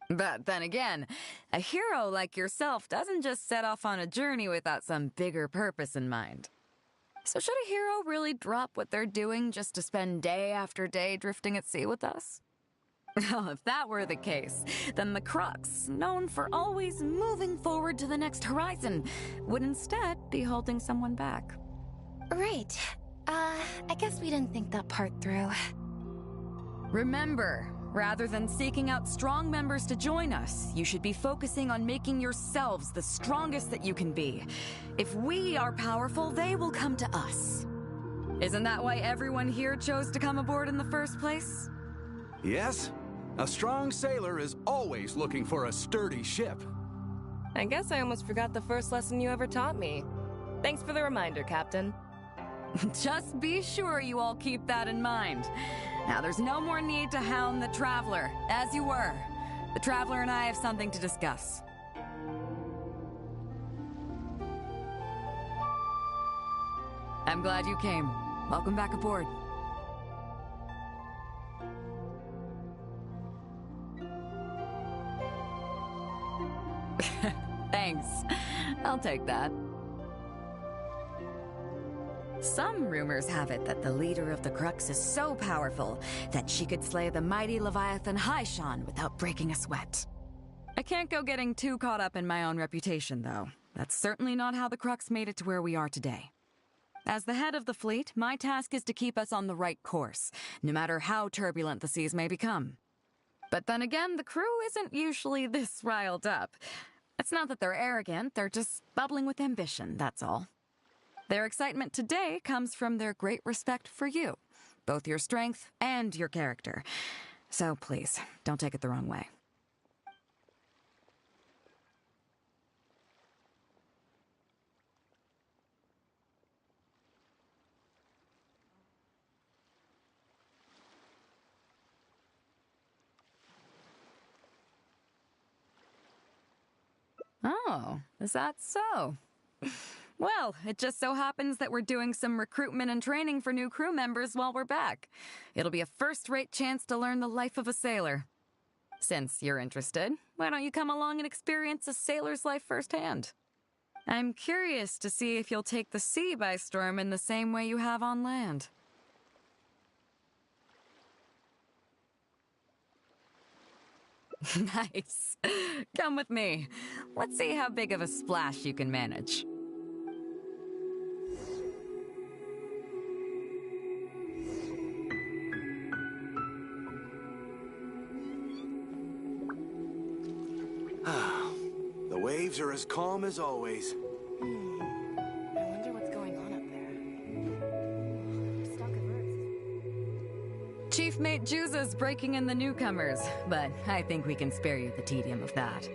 But then again, a hero like yourself doesn't just set off on a journey without some bigger purpose in mind. So should a hero really drop what they're doing just to spend day after day drifting at sea with us? Well, if that were the case, then the Crux, known for always moving forward to the next horizon, would instead be holding someone back. Right. I guess we didn't think that part through. Remember, rather than seeking out strong members to join us, you should be focusing on making yourselves the strongest that you can be. If we are powerful, they will come to us. Isn't that why everyone here chose to come aboard in the first place? Yes. A strong sailor is always looking for a sturdy ship. I guess I almost forgot the first lesson you ever taught me. Thanks for the reminder, Captain. Just be sure you all keep that in mind. Now, there's no more need to hound the Traveler, as you were. The Traveler and I have something to discuss. I'm glad you came. Welcome back aboard. Thanks. I'll take that. Some rumors have it that the leader of the Crux is so powerful that she could slay the mighty Leviathan Haishan without breaking a sweat. I can't go getting too caught up in my own reputation, though. That's certainly not how the Crux made it to where we are today. As the head of the fleet, my task is to keep us on the right course, no matter how turbulent the seas may become. But then again, the crew isn't usually this riled up. It's not that they're arrogant, they're just bubbling with ambition, that's all. Their excitement today comes from their great respect for you, both your strength and your character. So please, don't take it the wrong way. Oh, is that so? Well, it just so happens that we're doing some recruitment and training for new crew members while we're back. It'll be a first-rate chance to learn the life of a sailor. Since you're interested, why don't you come along and experience a sailor's life firsthand? I'm curious to see if you'll take the sea by storm in the same way you have on land. Nice. Come with me. Let's see how big of a splash you can manage. waves are as calm as always. I wonder what's going on up there. Stock averts. Chief Mate Juza's breaking in the newcomers, but I think we can spare you the tedium of that.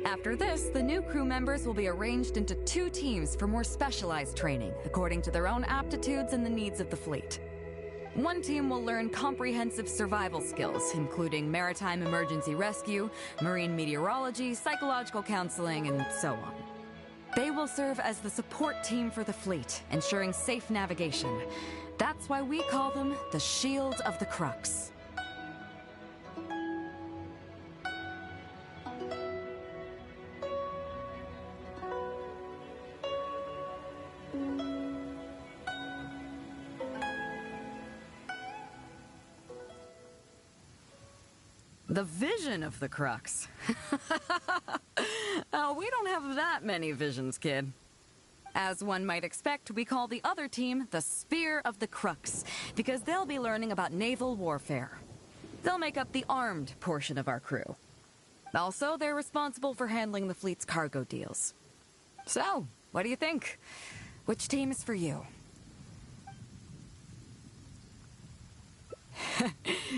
After this, the new crew members will be arranged into 2 teams for more specialized training, according to their own aptitudes and the needs of the fleet. One team will learn comprehensive survival skills, including maritime emergency rescue, marine meteorology, psychological counseling, and so on. They will serve as the support team for the fleet, ensuring safe navigation. That's why we call them the Shield of the Crux. The vision of the Crux. Oh, we don't have that many visions, kid. As one might expect, we call the other team the Spear of the Crux, because they'll be learning about naval warfare. They'll make up the armed portion of our crew. Also, they're responsible for handling the fleet's cargo deals. So, what do you think? Which team is for you?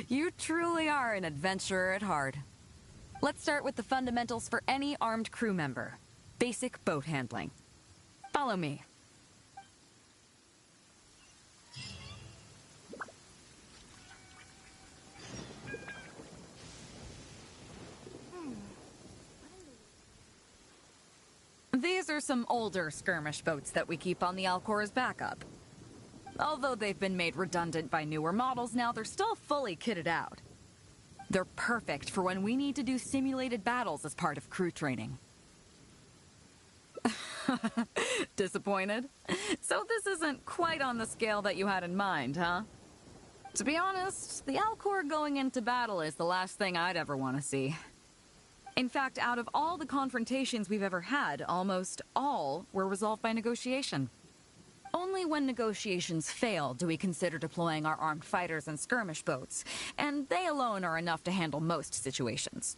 You truly are an adventurer at heart. Let's start with the fundamentals for any armed crew member. Basic boat handling. Follow me. These are some older skirmish boats that we keep on the Alcor as backup. Although they've been made redundant by newer models now, they're still fully kitted out. They're perfect for when we need to do simulated battles as part of crew training. Disappointed? So this isn't quite on the scale that you had in mind, huh? To be honest, the Alcor going into battle is the last thing I'd ever want to see. In fact, out of all the confrontations we've ever had, almost all were resolved by negotiation. Only when negotiations fail do we consider deploying our armed fighters and skirmish boats, and they alone are enough to handle most situations.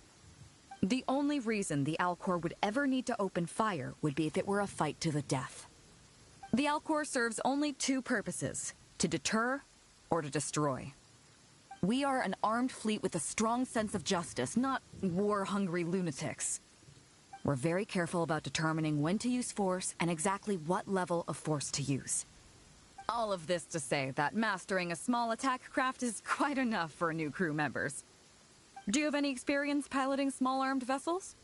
The only reason the Alcor would ever need to open fire would be if it were a fight to the death. The Alcor serves only 2 purposes: to deter or to destroy. We are an armed fleet with a strong sense of justice, not war-hungry lunatics. We're very careful about determining when to use force and exactly what level of force to use. All of this to say that mastering a small attack craft is quite enough for new crew members. Do you have any experience piloting small armed vessels?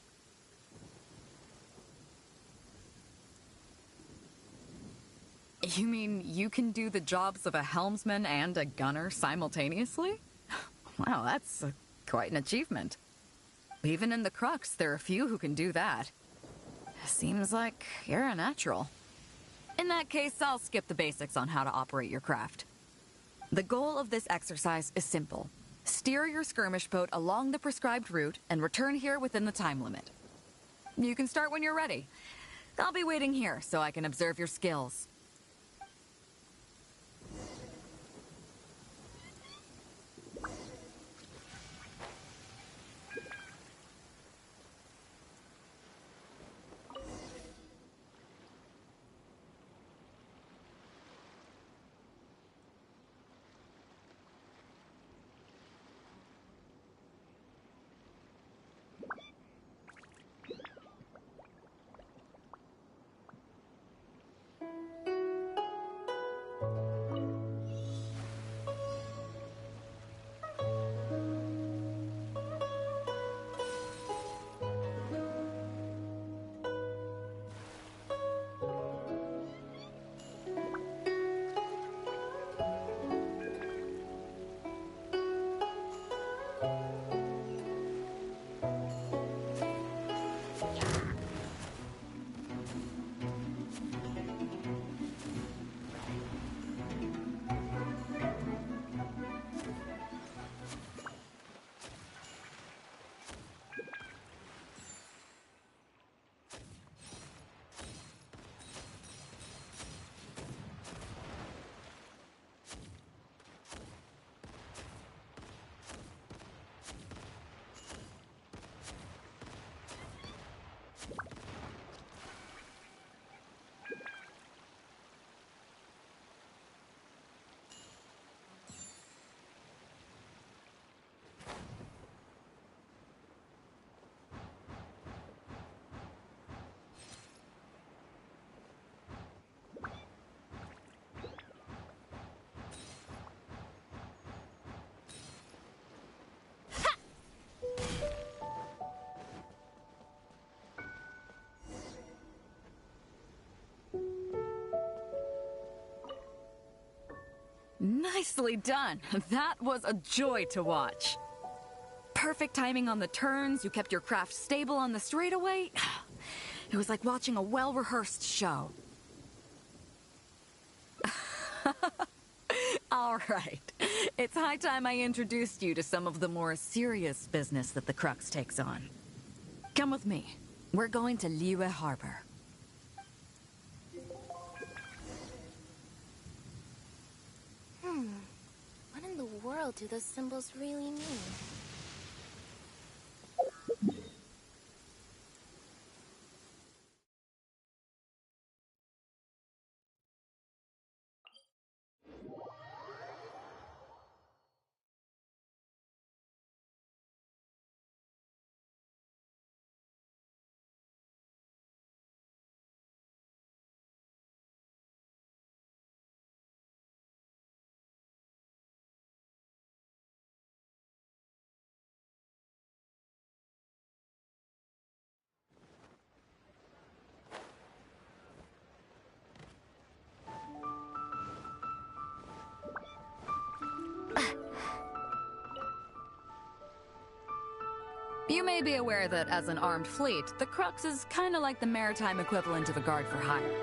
You mean you can do the jobs of a helmsman and a gunner simultaneously? Wow, that's quite an achievement. Even in the Crux, there are a few who can do that. Seems like you're a natural. In that case, I'll skip the basics on how to operate your craft. The goal of this exercise is simple. Steer your skirmish boat along the prescribed route and return here within the time limit. You can start when you're ready. I'll be waiting here so I can observe your skills. Nicely done. That was a joy to watch. Perfect timing on the turns, you kept your craft stable on the straightaway. It was like watching a well-rehearsed show. All right. It's high time I introduced you to some of the more serious business that the Crux takes on. Come with me. We're going to Liyue Harbor. What in the world do those symbols really mean? You may be aware that as an armed fleet, the Crux is kinda like the maritime equivalent of a guard for hire.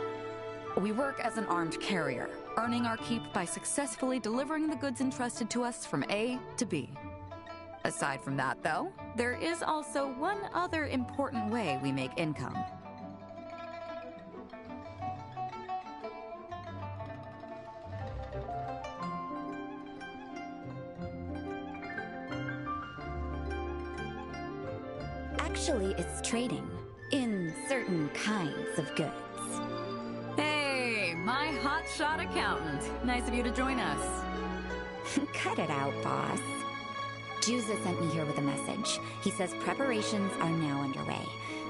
We work as an armed carrier, earning our keep by successfully delivering the goods entrusted to us from A to B. Aside from that, though, there is also one other important way we make income. Actually, it's trading in certain kinds of goods. Hey, my hotshot accountant. Nice of you to join us. Cut it out, boss. Juza sent me here with a message. He says preparations are now underway.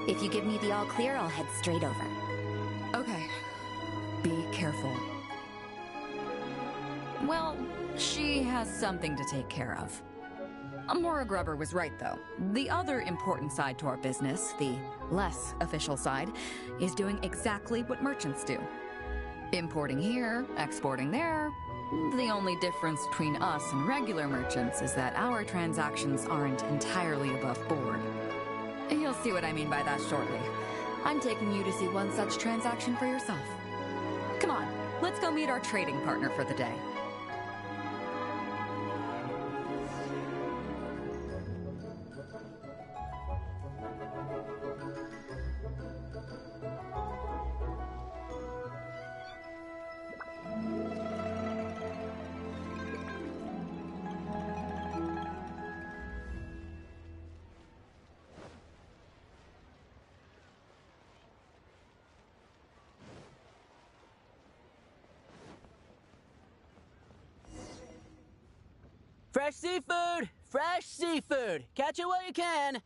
If you give me the all clear, I'll head straight over. Okay. Be careful. Well, she has something to take care of. Amora Grubber was right, though. The other important side to our business, the less official side, is doing exactly what merchants do. Importing here, exporting there. The only difference between us and regular merchants is that our transactions aren't entirely above board. You'll see what I mean by that shortly. I'm taking you to see one such transaction for yourself. Come on, let's go meet our trading partner for the day. Fresh seafood! Fresh seafood! Catch it while you can!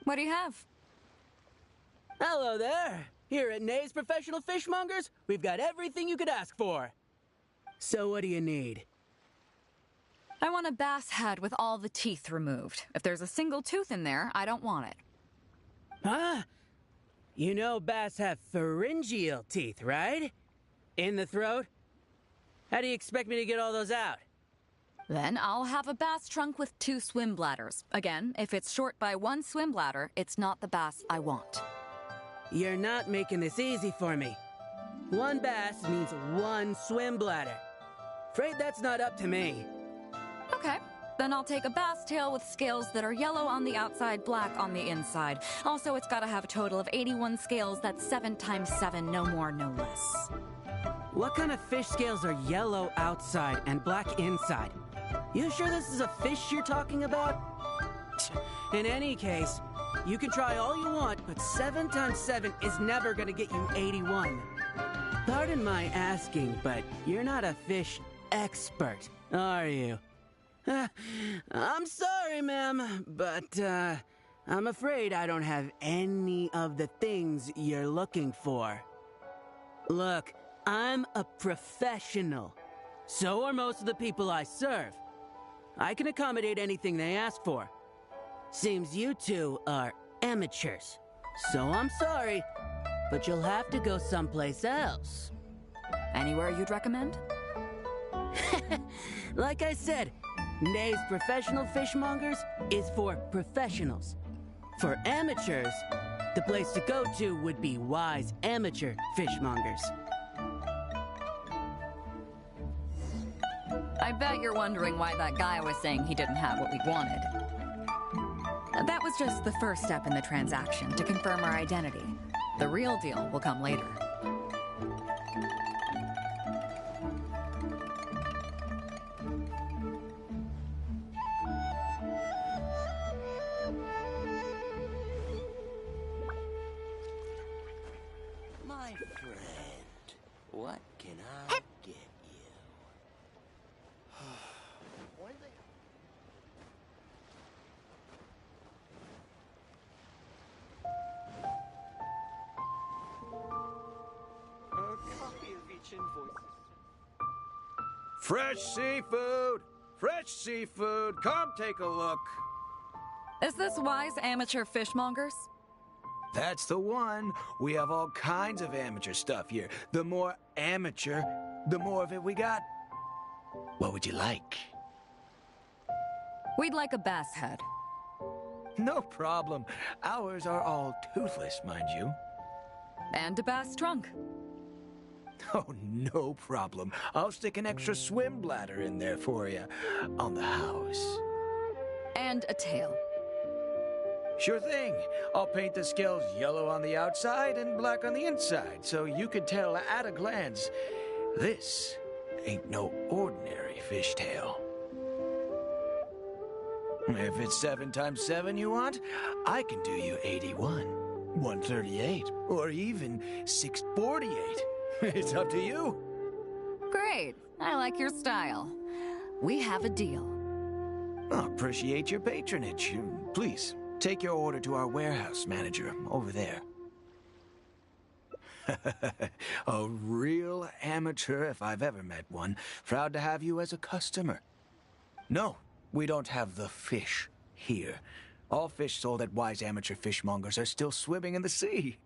What do you have? Hello there! Here at Nay's Professional Fishmongers, we've got everything you could ask for. So what do you need? I want a bass head with all the teeth removed. If there's a single tooth in there, I don't want it. Huh? You know bass have pharyngeal teeth, right? In the throat? How do you expect me to get all those out? Then I'll have a bass trunk with 2 swim bladders. Again, if it's short by 1 swim bladder, it's not the bass I want. You're not making this easy for me. 1 bass means 1 swim bladder. Afraid that's not up to me. Okay. Then I'll take a bass tail with scales that are yellow on the outside, black on the inside. Also, it's gotta have a total of 81 scales. That's 7 times 7, no more, no less. What kind of fish scales are yellow outside and black inside? You sure this is a fish you're talking about? In any case, you can try all you want, but 7 times 7 is never gonna get you 81. Pardon my asking, but you're not a fish expert, are you? I'm sorry, ma'am, but I'm afraid I don't have any of the things you're looking for. Look, I'm a professional. So are most of the people I serve. I can accommodate anything they ask for. Seems you two are amateurs. So I'm sorry, but you'll have to go someplace else. Anywhere you'd recommend? Like I said, Nay's Professional Fishmongers is for professionals. For amateurs, the place to go to would be Wise Amateur Fishmongers. I bet you're wondering why that guy was saying he didn't have what we wanted. That was just the first step in the transaction to confirm our identity. The real deal will come later. My friend, what can I get you? Fresh seafood! Fresh seafood! Come take a look! Is this Wise Amateur Fishmongers? That's the one. We have all kinds of amateur stuff here. The more amateur, the more of it we got. What would you like? We'd like a bass head. No problem. Ours are all toothless, mind you. And a bass trunk. Oh, no problem. I'll stick an extra swim bladder in there for you. On the house. And a tail. Sure thing. I'll paint the scales yellow on the outside and black on the inside, so you can tell at a glance, this ain't no ordinary fishtail. If it's 7 times 7 you want, I can do you 81, 138, or even 648. It's up to you. Great. I like your style. We have a deal. I appreciate your patronage. Please, take your order to our warehouse manager over there. A real amateur if I've ever met one. Proud to have you as a customer. No, we don't have the fish here. All fish sold at Wise Amateur Fishmongers are still swimming in the sea.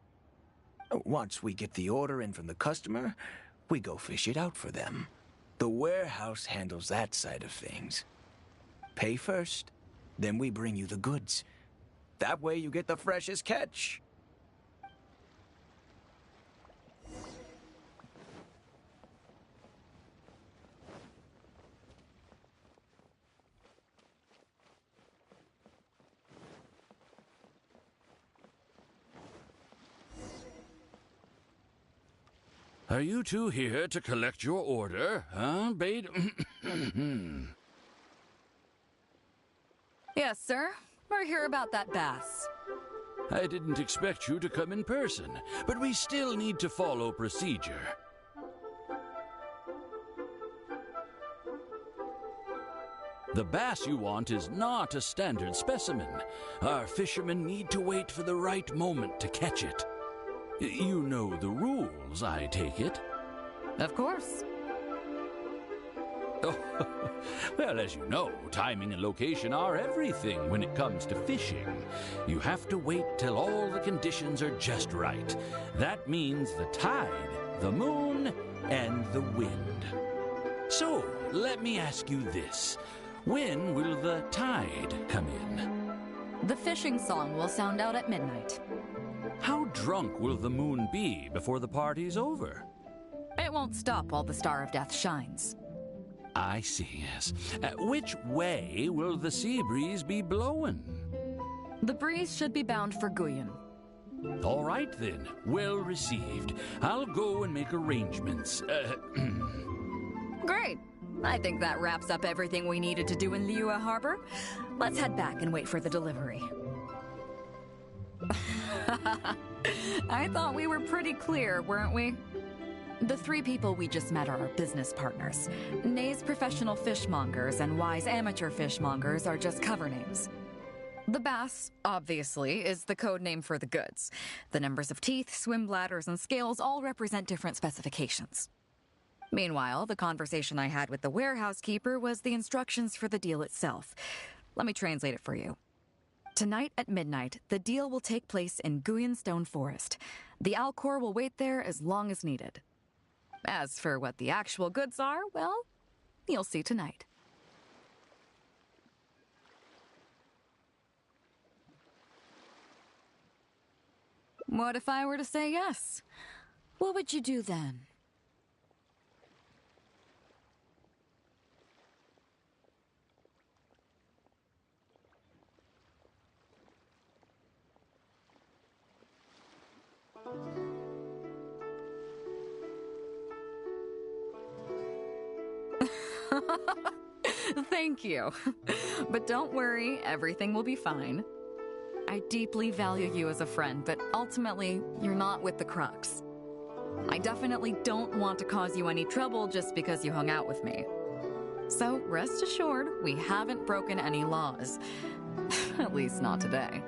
Once we get the order in from the customer, we go fish it out for them. The warehouse handles that side of things. Pay first, then we bring you the goods. That way you get the freshest catch. Are you two here to collect your order, huh, Maiden? Yes, sir. We're here about that bass. I didn't expect you to come in person, but we still need to follow procedure. The bass you want is not a standard specimen. Our fishermen need to wait for the right moment to catch it. You know the rules, I take it? Of course. Oh, well, as you know, timing and location are everything when it comes to fishing. You have to wait till all the conditions are just right. That means the tide, the moon, and the wind. So, let me ask you this. When will the tide come in? The fishing song will sound out at midnight. How drunk will the moon be before the party's over? It won't stop while the Star of Death shines. I see, yes. Which way will the sea breeze be blowing? The breeze should be bound for Guyan. All right, then. Well received. I'll go and make arrangements. Great. I think that wraps up everything we needed to do in Liyue Harbor. Let's head back and wait for the delivery. I thought we were pretty clear, weren't we? The 3 people we just met are our business partners. Nay's Professional Fishmongers and Wise Amateur Fishmongers are just cover names. The bass, obviously, is the code name for the goods. The numbers of teeth, swim bladders, and scales all represent different specifications. Meanwhile, the conversation I had with the warehouse keeper was the instructions for the deal itself. Let me translate it for you. Tonight at midnight, the deal will take place in Guyan Stone Forest. The Alcor will wait there as long as needed. As for what the actual goods are, well, You'll see tonight. What if I were to say yes? What would you do then? Thank you. But don't worry, everything will be fine. I deeply value you as a friend, but ultimately, you're not with the Crux. I definitely don't want to cause you any trouble just because you hung out with me. So rest assured, we haven't broken any laws. At least not today.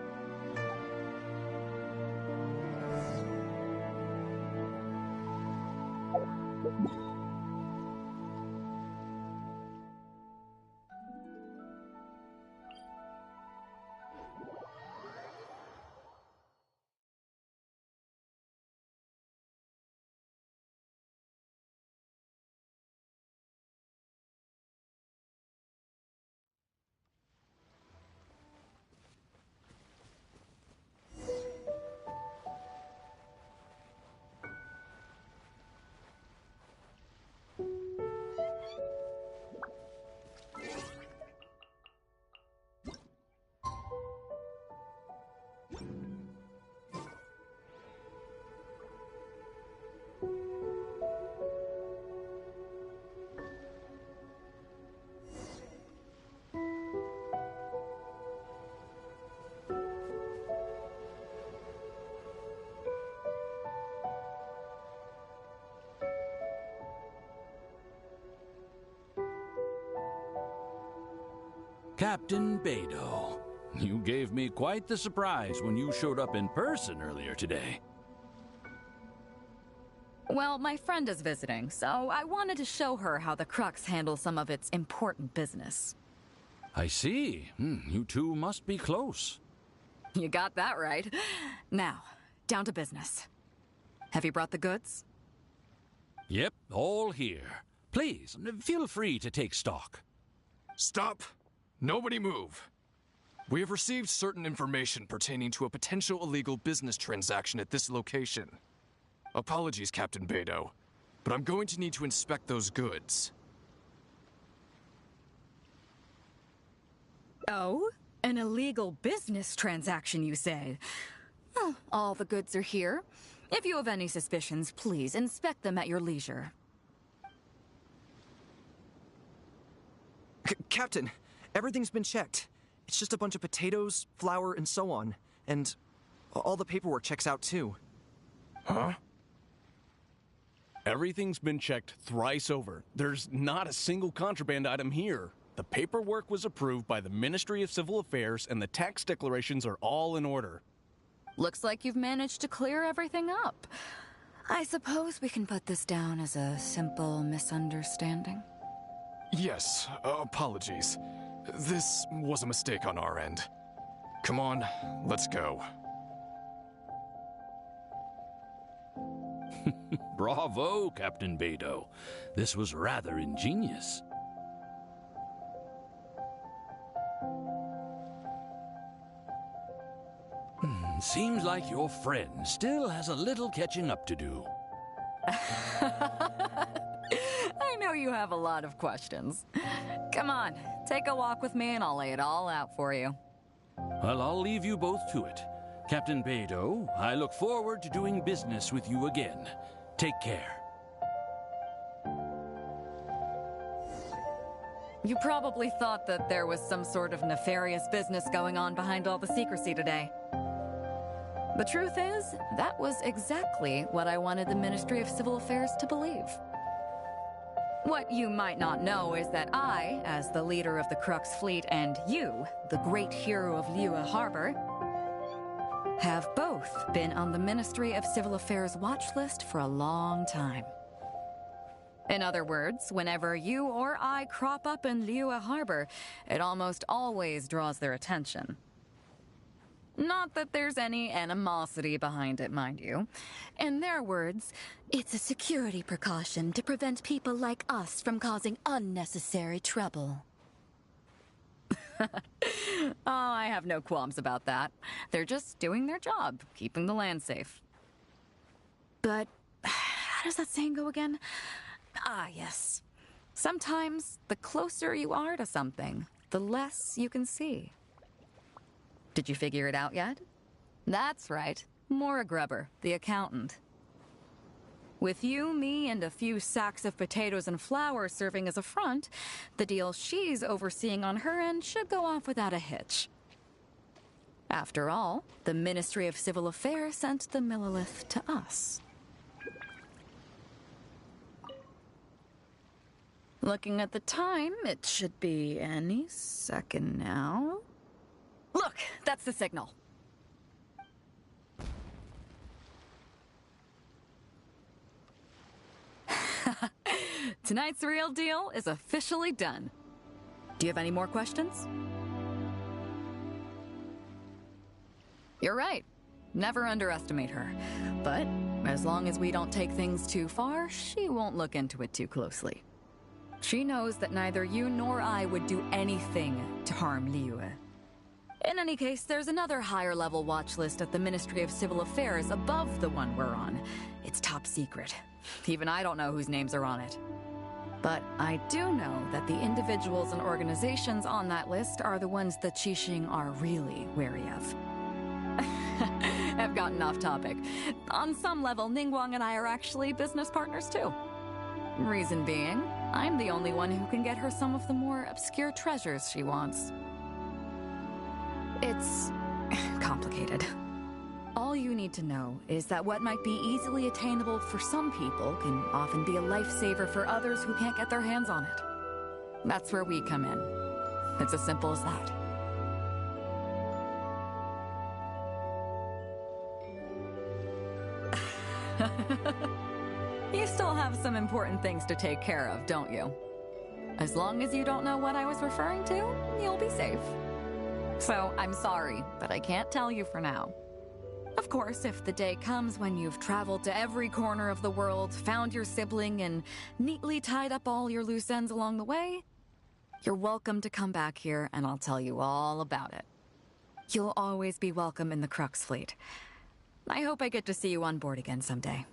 Captain Beidou, you gave me quite the surprise when you showed up in person earlier today. Well, my friend is visiting, so I wanted to show her how the Crux handles some of its important business. I see. You two must be close. You got that right. Now, down to business. Have you brought the goods? Yep, all here. Please, feel free to take stock. Stop! Nobody move! We have received certain information pertaining to a potential illegal business transaction at this location. Apologies, Captain Beidou, but I'm going to need to inspect those goods. Oh? An illegal business transaction, you say? Well, all the goods are here. If you have any suspicions, please inspect them at your leisure. Captain, everything's been checked. It's just a bunch of potatoes, flour, and so on. And all the paperwork checks out, too. Huh? Everything's been checked thrice over. There's not a single contraband item here. The paperwork was approved by the Ministry of Civil Affairs, and the tax declarations are all in order. Looks like you've managed to clear everything up. I suppose we can put this down as a simple misunderstanding. Yes, apologies. This was a mistake on our end. Come on, let's go. Bravo, Captain Beidou. This was rather ingenious. Seems like your friend still has a little catching up to do. I know you have a lot of questions. Come on, take a walk with me and I'll lay it all out for you. Well, I'll leave you both to it. Captain Beidou, I look forward to doing business with you again. Take care. You probably thought that there was some sort of nefarious business going on behind all the secrecy today. The truth is, that was exactly what I wanted the Ministry of Civil Affairs to believe. What you might not know is that I, as the leader of the Crux fleet, and you, the great hero of Liyue Harbor, have both been on the Ministry of Civil Affairs watch list for a long time. In other words, whenever you or I crop up in Liyue Harbor, it almost always draws their attention. Not that there's any animosity behind it, mind you. In their words, It's a security precaution to prevent people like us from causing unnecessary trouble. oh, I have no qualms about that. They're just doing their job, keeping the land safe. But how does that saying go again? Ah, yes. Sometimes the closer you are to something, the less you can see. Did you figure it out yet? That's right. Maura Grubber, the accountant. With you, me, and a few sacks of potatoes and flour serving as a front, the deal she's overseeing on her end should go off without a hitch. After all, the Ministry of Civil Affairs sent the Millilith to us. Looking at the time, it should be any second now. Look, that's the signal. Tonight's real deal is officially done. Do you have any more questions? You're right. Never underestimate her. But as long as we don't take things too far, she won't look into it too closely. She knows that neither you nor I would do anything to harm Liyue. In any case, there's another higher-level watch list at the Ministry of Civil Affairs above the one we're on. It's top secret. Even I don't know whose names are on it. But I do know that the individuals and organizations on that list are the ones that Qixing are really wary of. I've gotten off topic. On some level, Ningguang and I are actually business partners too. Reason being, I'm the only one who can get her some of the more obscure treasures she wants. It's complicated. All you need to know is that what might be easily attainable for some people can often be a lifesaver for others who can't get their hands on it. That's where we come in. It's as simple as that. You still have some important things to take care of, don't you? As long as you don't know what I was referring to, you'll be safe. So, I'm sorry, but I can't tell you for now. Of course, if the day comes when you've traveled to every corner of the world, found your sibling, and neatly tied up all your loose ends along the way, you're welcome to come back here and I'll tell you all about it. You'll always be welcome in the Crux fleet. I hope I get to see you on board again someday.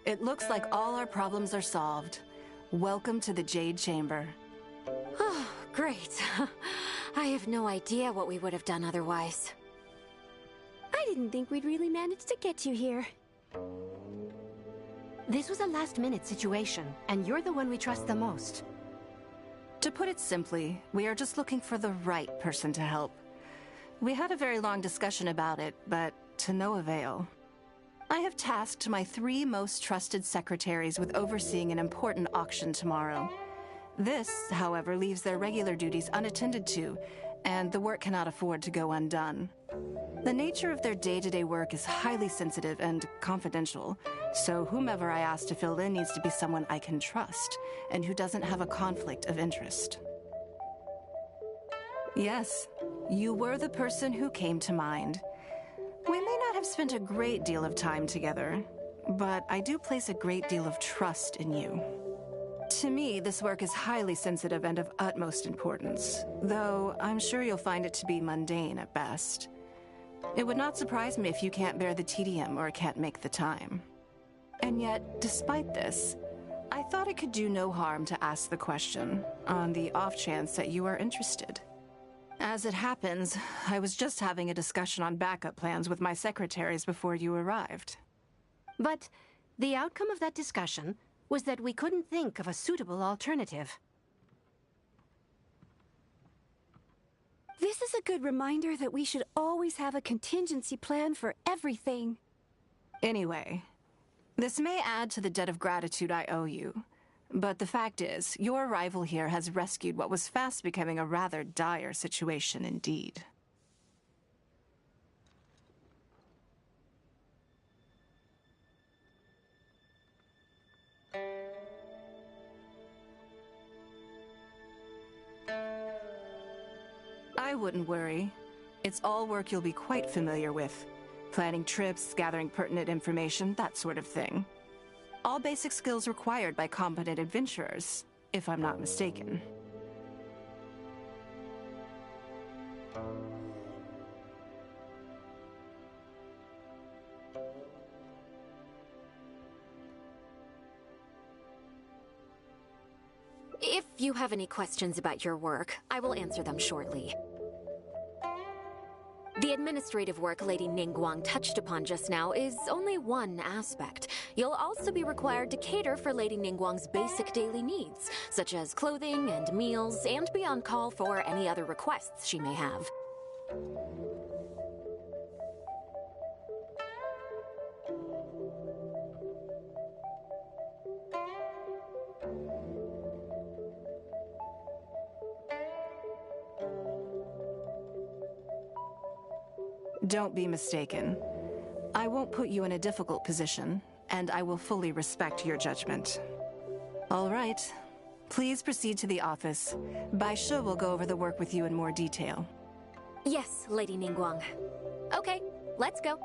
It looks like all our problems are solved. Welcome to the Jade Chamber. Oh, great. I have no idea what we would have done otherwise. I didn't think we'd really manage to get you here. This was a last-minute situation, and you're the one we trust the most. To put it simply, we are just looking for the right person to help. We had a very long discussion about it, but to no avail. I have tasked my 3 most trusted secretaries with overseeing an important auction tomorrow. This, however, leaves their regular duties unattended to, and the work cannot afford to go undone. The nature of their day-to-day work is highly sensitive and confidential, so whomever I ask to fill in needs to be someone I can trust, and who doesn't have a conflict of interest. Yes, you were the person who came to mind. We may not have spent a great deal of time together, but I do place a great deal of trust in you. To me, this work is highly sensitive and of utmost importance, though I'm sure you'll find it to be mundane at best. It would not surprise me if you can't bear the tedium or can't make the time. And yet, despite this, I thought it could do no harm to ask the question, on the off chance that you are interested. As it happens, I was just having a discussion on backup plans with my secretaries before you arrived. But the outcome of that discussion was that we couldn't think of a suitable alternative. This is a good reminder that we should always have a contingency plan for everything. Anyway, this may add to the debt of gratitude I owe you, but the fact is, your arrival here has rescued what was fast becoming a rather dire situation indeed. I wouldn't worry. It's all work you'll be quite familiar with. Planning trips, gathering pertinent information, that sort of thing. All basic skills required by competent adventurers, if I'm not mistaken. If you have any questions about your work, I will answer them shortly. The administrative work Lady Ningguang touched upon just now is only one aspect. You'll also be required to cater for Lady Ningguang's basic daily needs, such as clothing and meals, and be on call for any other requests she may have. Don't be mistaken. I won't put you in a difficult position, and I will fully respect your judgment. All right. Please proceed to the office. Bai Shi will go over the work with you in more detail. Yes, Lady Ningguang. Okay, let's go.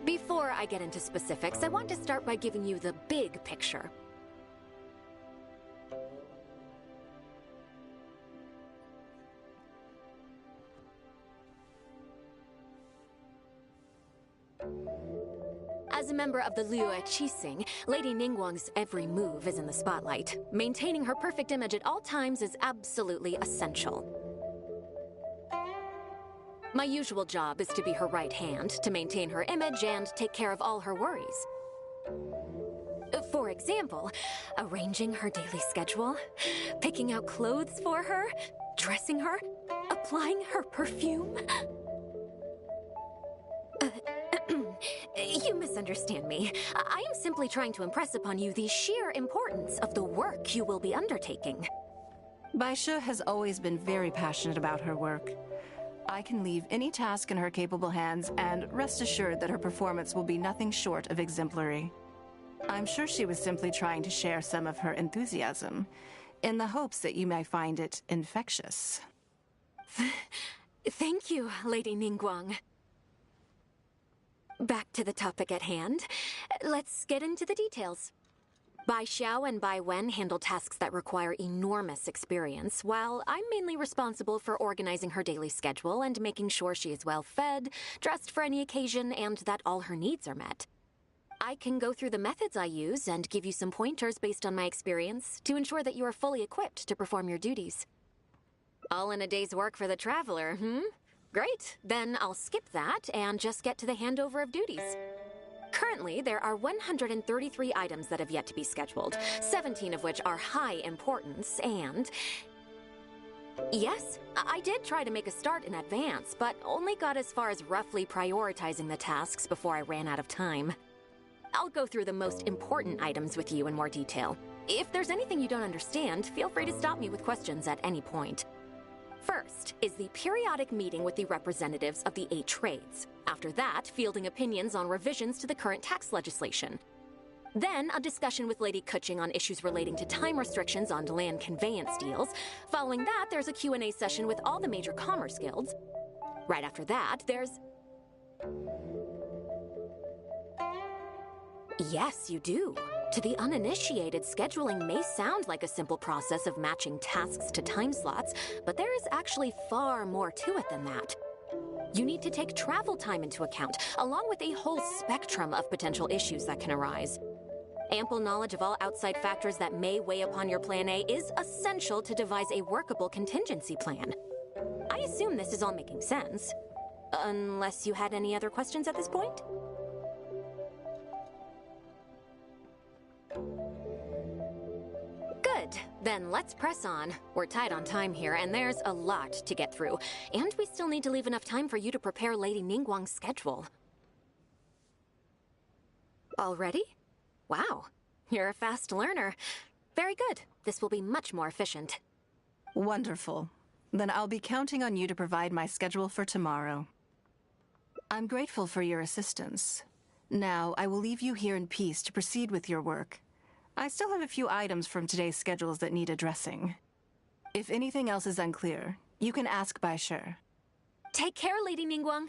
Before I get into specifics, I want to start by giving you the big picture. As a member of the Liyue Qixing, Lady Ningguang's every move is in the spotlight. Maintaining her perfect image at all times is absolutely essential. My usual job is to be her right hand, to maintain her image and take care of all her worries. For example, arranging her daily schedule, picking out clothes for her, dressing her, applying her perfume. You misunderstand me. I am simply trying to impress upon you the sheer importance of the work you will be undertaking. Baisha has always been very passionate about her work. I can leave any task in her capable hands and rest assured that her performance will be nothing short of exemplary. I'm sure she was simply trying to share some of her enthusiasm, in the hopes that you may find it infectious. Thank you, Lady Ningguang. Back to the topic at hand. Let's get into the details. Bai Xiao and Bai Wen handle tasks that require enormous experience, while I'm mainly responsible for organizing her daily schedule and making sure she is well fed, dressed for any occasion, and that all her needs are met. I can go through the methods I use and give you some pointers based on my experience to ensure that you are fully equipped to perform your duties. All in a day's work for the traveler, Great, then I'll skip that and just get to the handover of duties. Currently, there are 133 items that have yet to be scheduled, 17 of which are high importance, and... Yes, I did try to make a start in advance, but only got as far as roughly prioritizing the tasks before I ran out of time. I'll go through the most important items with you in more detail. If there's anything you don't understand, feel free to stop me with questions at any point. First is the periodic meeting with the representatives of the 8 trades. After that, fielding opinions on revisions to the current tax legislation. Then, a discussion with Lady Kuching on issues relating to time restrictions on land conveyance deals. Following that, there's a Q&A session with all the major commerce guilds. Right after that, there's... Yes, you do. To the uninitiated, scheduling may sound like a simple process of matching tasks to time slots, but there is actually far more to it than that. You need to take travel time into account, along with a whole spectrum of potential issues that can arise. Ample knowledge of all outside factors that may weigh upon your Plan A is essential to devise a workable contingency plan. I assume this is all making sense. Unless you had any other questions at this point? Good. Then let's press on. We're tight on time here, and there's a lot to get through. And we still need to leave enough time for you to prepare Lady Ningguang's schedule. Already? Wow. You're a fast learner. Very good. This will be much more efficient. Wonderful. Then I'll be counting on you to provide my schedule for tomorrow. I'm grateful for your assistance. Now, I will leave you here in peace to proceed with your work. I still have a few items from today's schedules that need addressing. If anything else is unclear, you can ask Bai Shi. Take care, Lady Ningguang.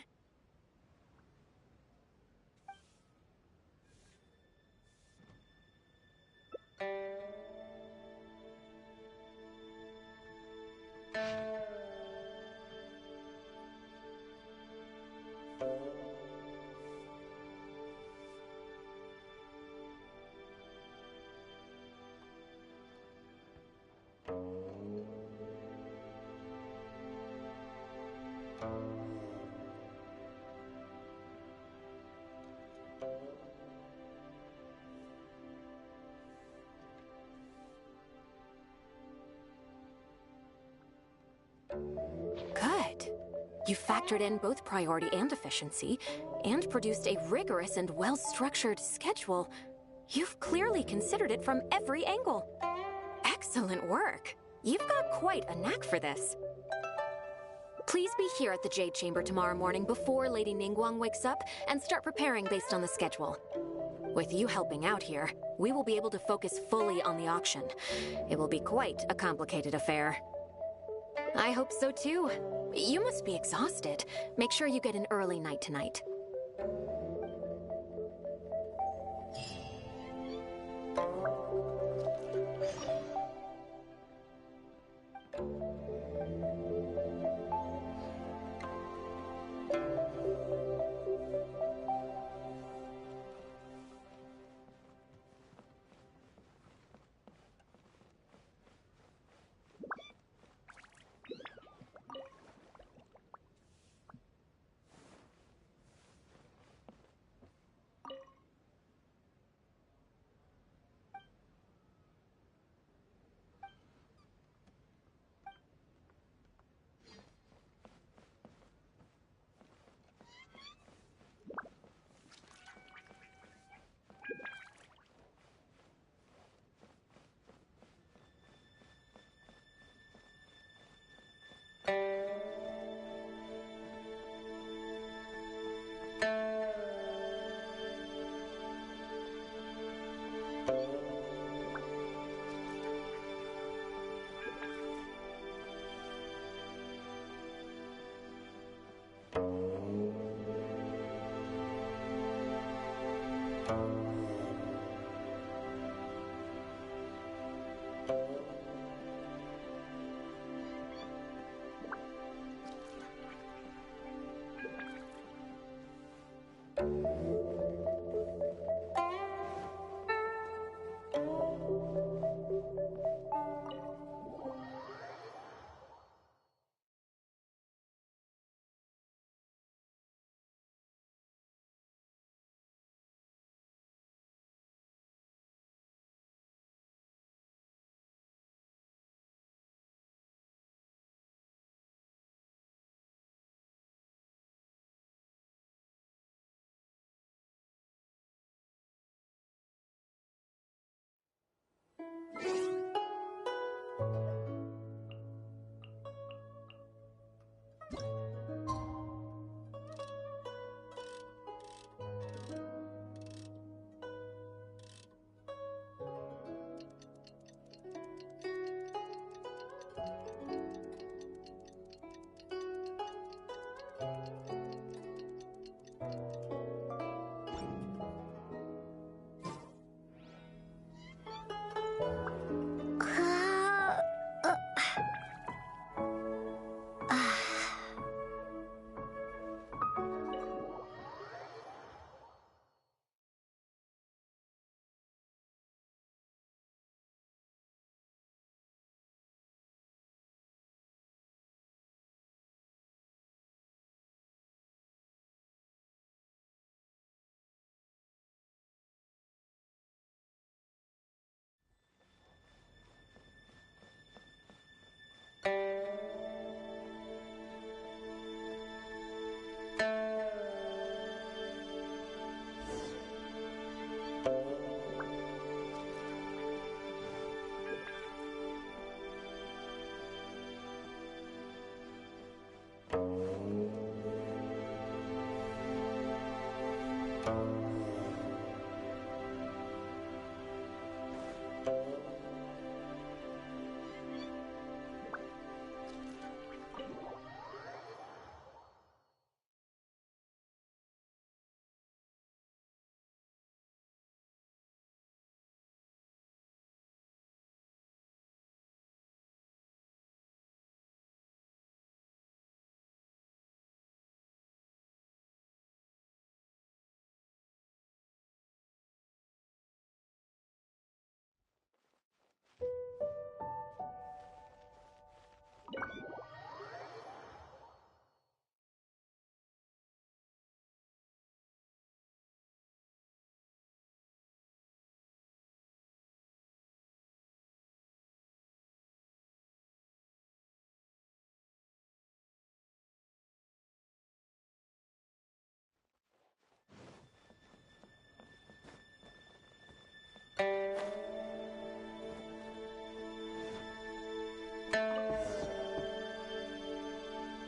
Good. You factored in both priority and efficiency, and produced a rigorous and well-structured schedule. You've clearly considered it from every angle. Excellent work. You've got quite a knack for this. Please be here at the Jade Chamber tomorrow morning before Lady Ningguang wakes up and start preparing based on the schedule. With you helping out here, we will be able to focus fully on the auction. It will be quite a complicated affair. I hope so too. You must be exhausted. Make sure you get an early night tonight.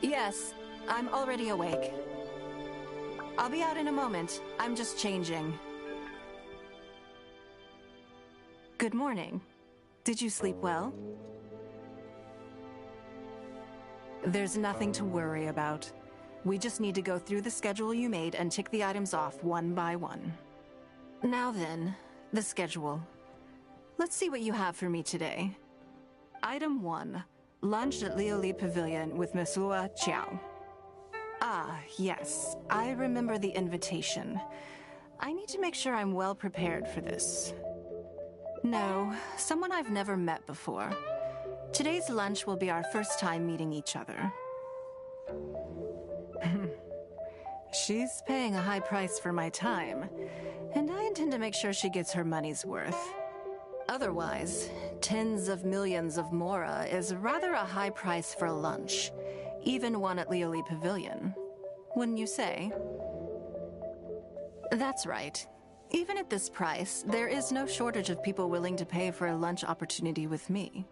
Yes, I'm already awake. I'll be out in a moment. I'm just changing. Good morning. Did you sleep well? There's nothing to worry about. We just need to go through the schedule you made and tick the items off one by one. Now then, the schedule. Let's see what you have for me today. Item 1. Lunch at Lioli Pavilion with Mesua Chiao. Ah, yes. I remember the invitation. I need to make sure I'm well prepared for this. No, someone I've never met before. Today's lunch will be our first time meeting each other. She's paying a high price for my time, and I intend to make sure she gets her money's worth. Otherwise, tens of millions of Mora is rather a high price for lunch, even one at Lioli Pavilion. Wouldn't you say? That's right. Even at this price, there is no shortage of people willing to pay for a lunch opportunity with me.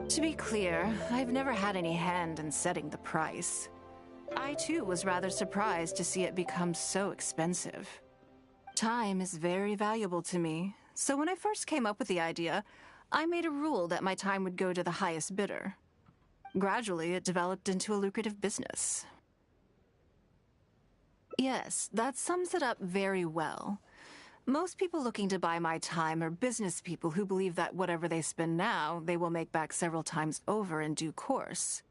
To be clear, I've never had any hand in setting the price. I too was rather surprised to see it become so expensive. Time is very valuable to me, so when I first came up with the idea, I made a rule that my time would go to the highest bidder. Gradually, it developed into a lucrative business. Yes, that sums it up very well. Most people looking to buy my time are business people who believe that whatever they spend now, they will make back several times over in due course.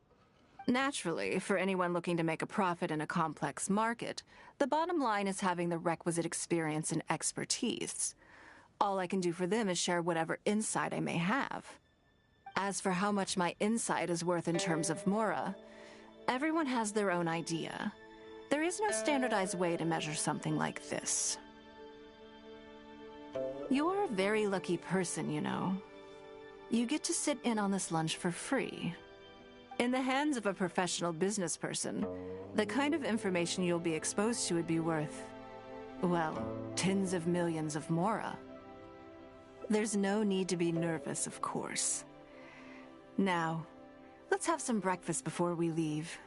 Naturally, for anyone looking to make a profit in a complex market, the bottom line is having the requisite experience and expertise. All I can do for them is share whatever insight I may have. As for how much my insight is worth in terms of Mora, everyone has their own idea. There is no standardized way to measure something like this. You're a very lucky person, you know. You get to sit in on this lunch for free. In the hands of a professional business person, the kind of information you'll be exposed to would be worth, well, tens of millions of Mora. There's no need to be nervous, of course. Now, let's have some breakfast before we leave.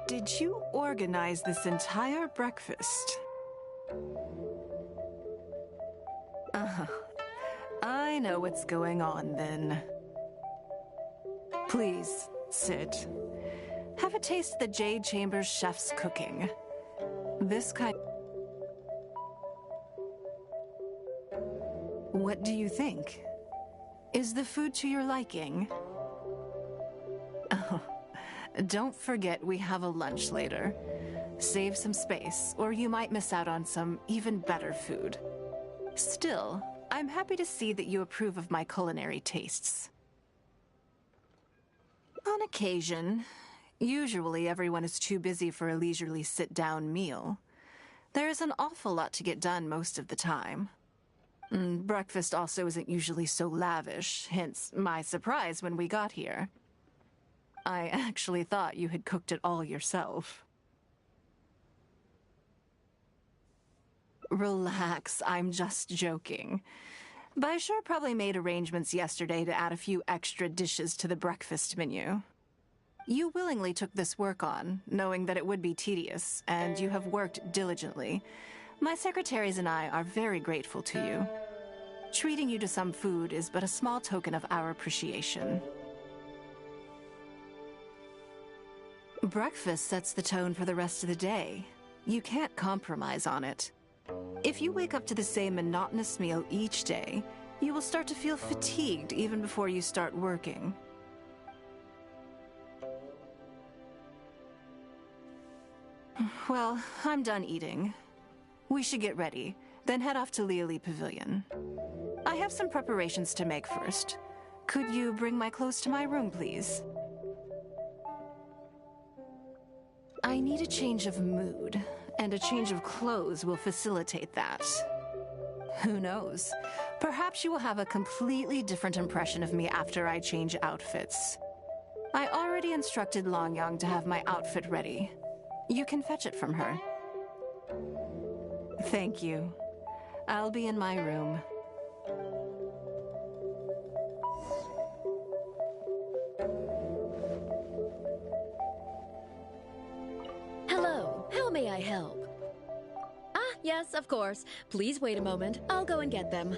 Did you organize this entire breakfast? I know what's going on then. Please, sit. Have a taste of the Jade Chamber chef's cooking. This kind... What do you think? Is the food to your liking? Oh, don't forget we have a lunch later. Save some space, or you might miss out on some even better food. Still, I'm happy to see that you approve of my culinary tastes. On occasion, usually everyone is too busy for a leisurely sit-down meal. There is an awful lot to get done most of the time. Breakfast also isn't usually so lavish, hence my surprise when we got here. I actually thought you had cooked it all yourself. Relax, I'm just joking. Baishar probably made arrangements yesterday to add a few extra dishes to the breakfast menu. You willingly took this work on, knowing that it would be tedious, and you have worked diligently. My secretaries and I are very grateful to you. Treating you to some food is but a small token of our appreciation. Breakfast sets the tone for the rest of the day. You can't compromise on it. If you wake up to the same monotonous meal each day, you will start to feel fatigued even before you start working. Well, I'm done eating. We should get ready, then head off to Liali Pavilion. I have some preparations to make first. Could you bring my clothes to my room, please? I need a change of mood, and a change of clothes will facilitate that. Who knows? Perhaps you will have a completely different impression of me after I change outfits. I already instructed Longyang to have my outfit ready. You can fetch it from her. Thank you. I'll be in my room. Hello, how may I help? Ah, yes, of course. Please wait a moment. I'll go and get them.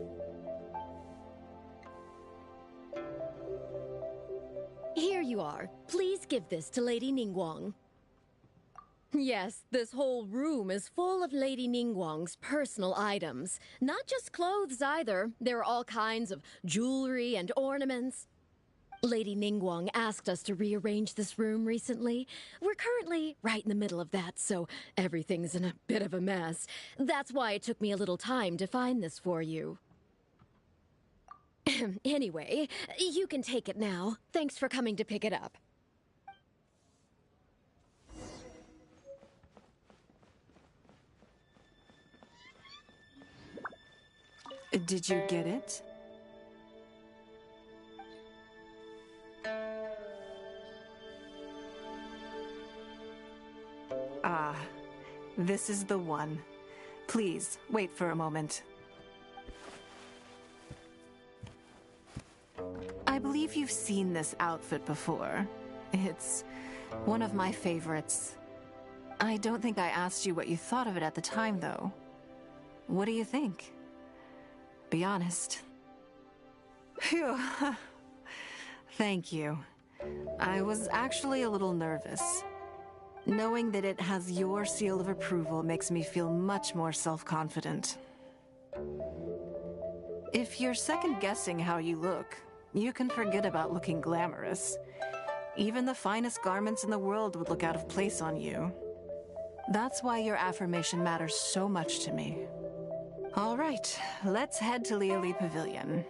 Here you are. Please give this to Lady Ningguang. Yes, this whole room is full of Lady Ningguang's personal items. Not just clothes either. There are all kinds of jewelry and ornaments. Lady Ningguang asked us to rearrange this room recently. We're currently right in the middle of that, so everything's in a bit of a mess. That's why it took me a little time to find this for you. Anyway, you can take it now. Thanks for coming to pick it up. Did you get it? Ah, this is the one. Please, wait for a moment. I believe you've seen this outfit before. It's one of my favorites. I don't think I asked you what you thought of it at the time, though. What do you think? Be honest. Phew. Thank you. I was actually a little nervous. Knowing that it has your seal of approval makes me feel much more self-confident. If you're second-guessing how you look, you can forget about looking glamorous. Even the finest garments in the world would look out of place on you. That's why your affirmation matters so much to me. All right, let's head to Lioli Pavilion.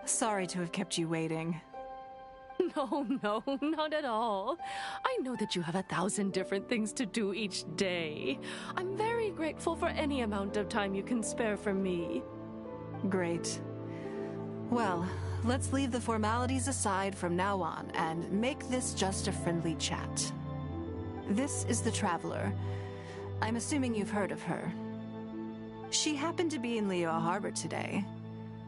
Sorry to have kept you waiting. No, not at all. I know that you have 1,000 different things to do each day. I'm very grateful for any amount of time you can spare for me. Great. Well, let's leave the formalities aside from now on and make this just a friendly chat. This is the Traveler. I'm assuming you've heard of her. She happened to be in Liyue Harbor today,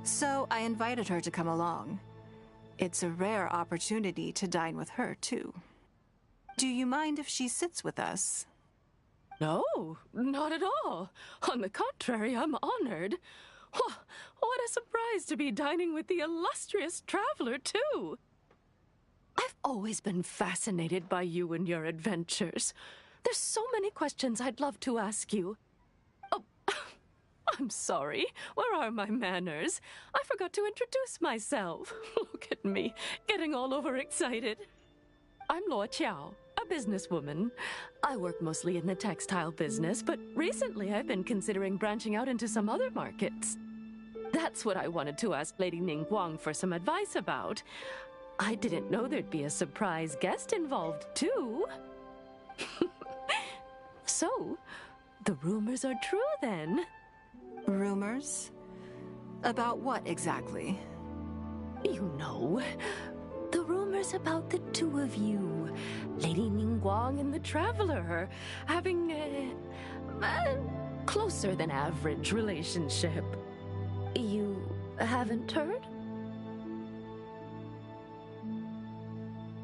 so I invited her to come along. It's a rare opportunity to dine with her, too. Do you mind if she sits with us? No, not at all. On the contrary, I'm honored. What a surprise to be dining with the illustrious Traveler, too. I've always been fascinated by you and your adventures. There's so many questions I'd love to ask you. Oh, I'm sorry. Where are my manners? I forgot to introduce myself. Look at me, getting all overexcited. I'm Luo Qiao, a businesswoman. I work mostly in the textile business, but recently I've been considering branching out into some other markets. That's what I wanted to ask Lady Ningguang for some advice about. I didn't know there'd be a surprise guest involved, too. So, the rumors are true, then? Rumors? About what, exactly? You know, the rumors about the two of you, Lady Ningguang and the Traveler, having a closer than average relationship. You haven't heard?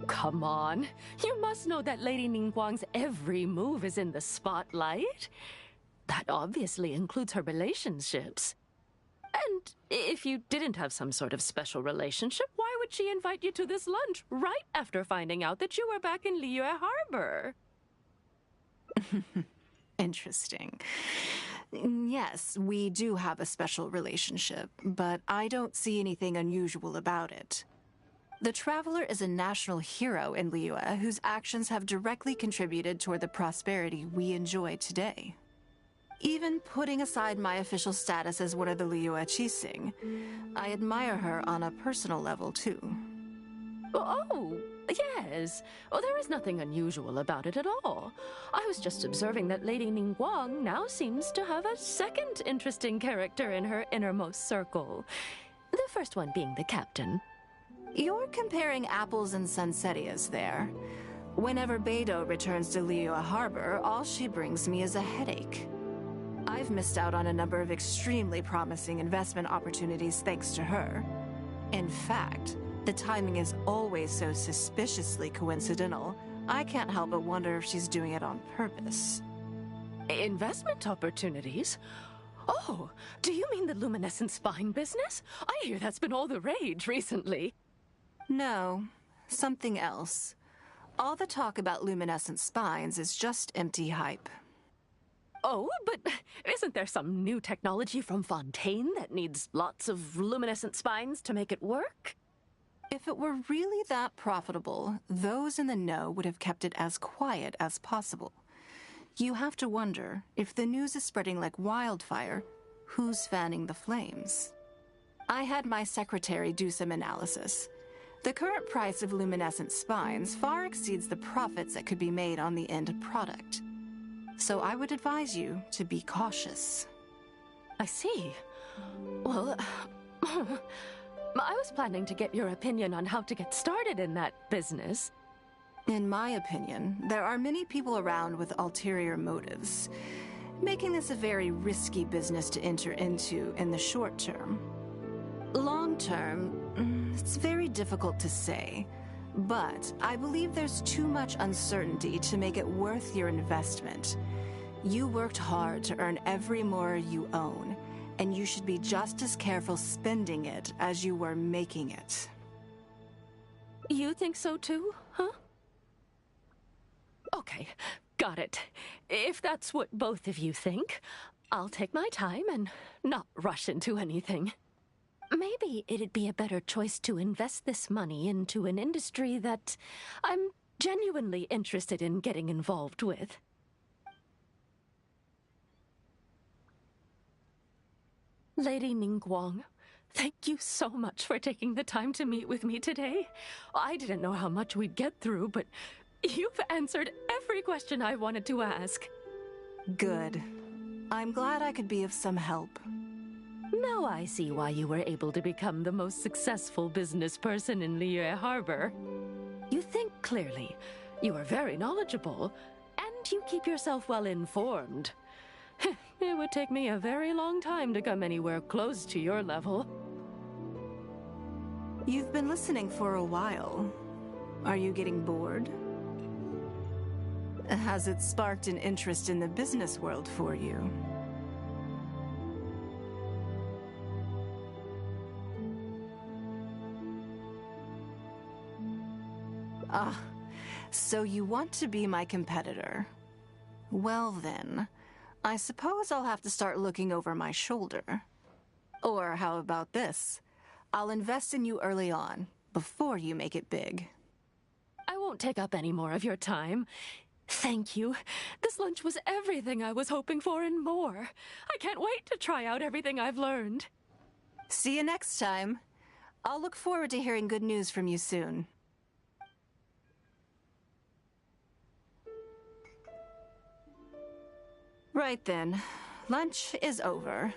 Come on, you must know that Lady Ningguang's every move is in the spotlight. That obviously includes her relationships. And if you didn't have some sort of special relationship, why would she invite you to this lunch right after finding out that you were back in Liyue Harbor? Interesting. Yes, we do have a special relationship, but I don't see anything unusual about it. The Traveler is a national hero in Liyue whose actions have directly contributed toward the prosperity we enjoy today. Even putting aside my official status as one of the Liyue Qixing, I admire her on a personal level, too. Oh, yes. Oh, there is nothing unusual about it at all. I was just observing that Lady Ningguang now seems to have a second interesting character in her innermost circle. The first one being the captain. You're comparing apples and sunsettias there. Whenever Beidou returns to Liyue Harbor, all she brings me is a headache. I've missed out on a number of extremely promising investment opportunities thanks to her. In fact, the timing is always so suspiciously coincidental, I can't help but wonder if she's doing it on purpose. Investment opportunities? Oh, do you mean the luminescent spine business? I hear that's been all the rage recently. No, something else. All the talk about luminescent spines is just empty hype. Oh, but isn't there some new technology from Fontaine that needs lots of luminescent spines to make it work? If it were really that profitable, those in the know would have kept it as quiet as possible. You have to wonder, if the news is spreading like wildfire, who's fanning the flames? I had my secretary do some analysis. The current price of luminescent spines far exceeds the profits that could be made on the end product. So I would advise you to be cautious. I see. Well, I was planning to get your opinion on how to get started in that business. In my opinion, there are many people around with ulterior motives, making this a very risky business to enter into in the short term. Long term, it's very difficult to say, but I believe there's too much uncertainty to make it worth your investment. You worked hard to earn every mora you own, and you should be just as careful spending it as you were making it. You think so too, huh? Okay, got it. If that's what both of you think, I'll take my time and not rush into anything. Maybe it'd be a better choice to invest this money into an industry that I'm genuinely interested in getting involved with. Lady Ningguang, thank you so much for taking the time to meet with me today. I didn't know how much we'd get through, but you've answered every question I wanted to ask. Good. I'm glad I could be of some help. Now I see why you were able to become the most successful business person in Liyue Harbor. You think clearly, you are very knowledgeable, and you keep yourself well informed. It would take me a very long time to come anywhere close to your level. You've been listening for a while. Are you getting bored? Has it sparked an interest in the business world for you? Ah, so you want to be my competitor. Well then, I suppose I'll have to start looking over my shoulder. Or how about this? I'll invest in you early on, before you make it big. I won't take up any more of your time. Thank you. This lunch was everything I was hoping for and more. I can't wait to try out everything I've learned. See you next time. I'll look forward to hearing good news from you soon. Right then. Lunch is over.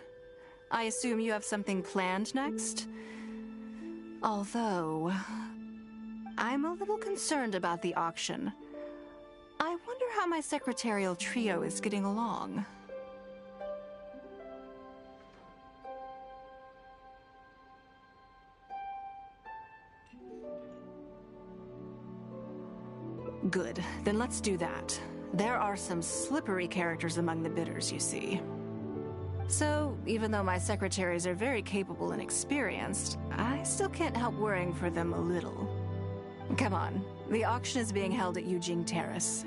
I assume you have something planned next? Although, I'm a little concerned about the auction. I wonder how my secretarial trio is getting along. Good, then let's do that. There are some slippery characters among the bidders, you see. So, even though my secretaries are very capable and experienced, I still can't help worrying for them a little. Come on, the auction is being held at Yujing Terrace.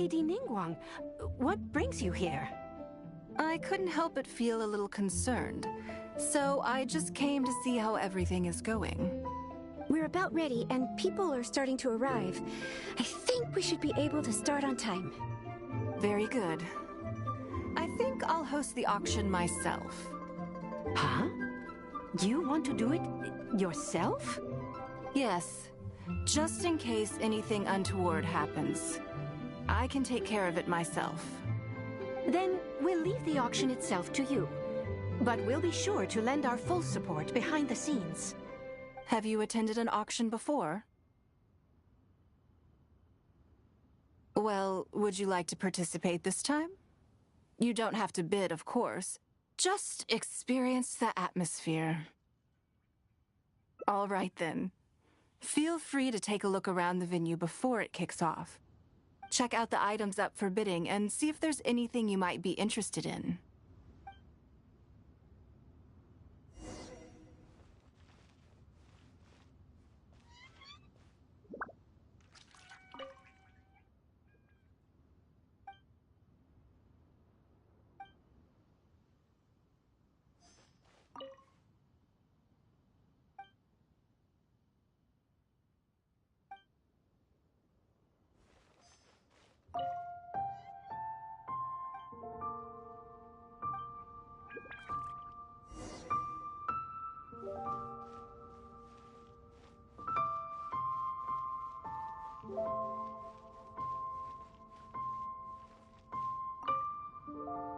Lady Ningguang, what brings you here? I couldn't help but feel a little concerned, so I just came to see how everything is going. We're about ready, and people are starting to arrive. I think we should be able to start on time. Very good. I think I'll host the auction myself. Huh? You want to do it yourself? Yes, just in case anything untoward happens. I can take care of it myself. Then we'll leave the auction itself to you. But we'll be sure to lend our full support behind the scenes. Have you attended an auction before? Well, would you like to participate this time? You don't have to bid, of course. Just experience the atmosphere. All right, then. Feel free to take a look around the venue before it kicks off. Check out the items up for bidding and see if there's anything you might be interested in.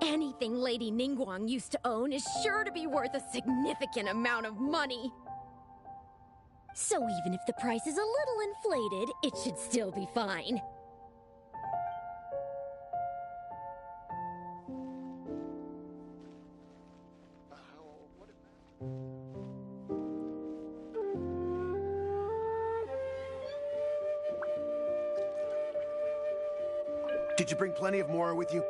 Anything Lady Ningguang used to own is sure to be worth a significant amount of money. So even if the price is a little inflated, it should still be fine. Did you bring plenty of Mora with you?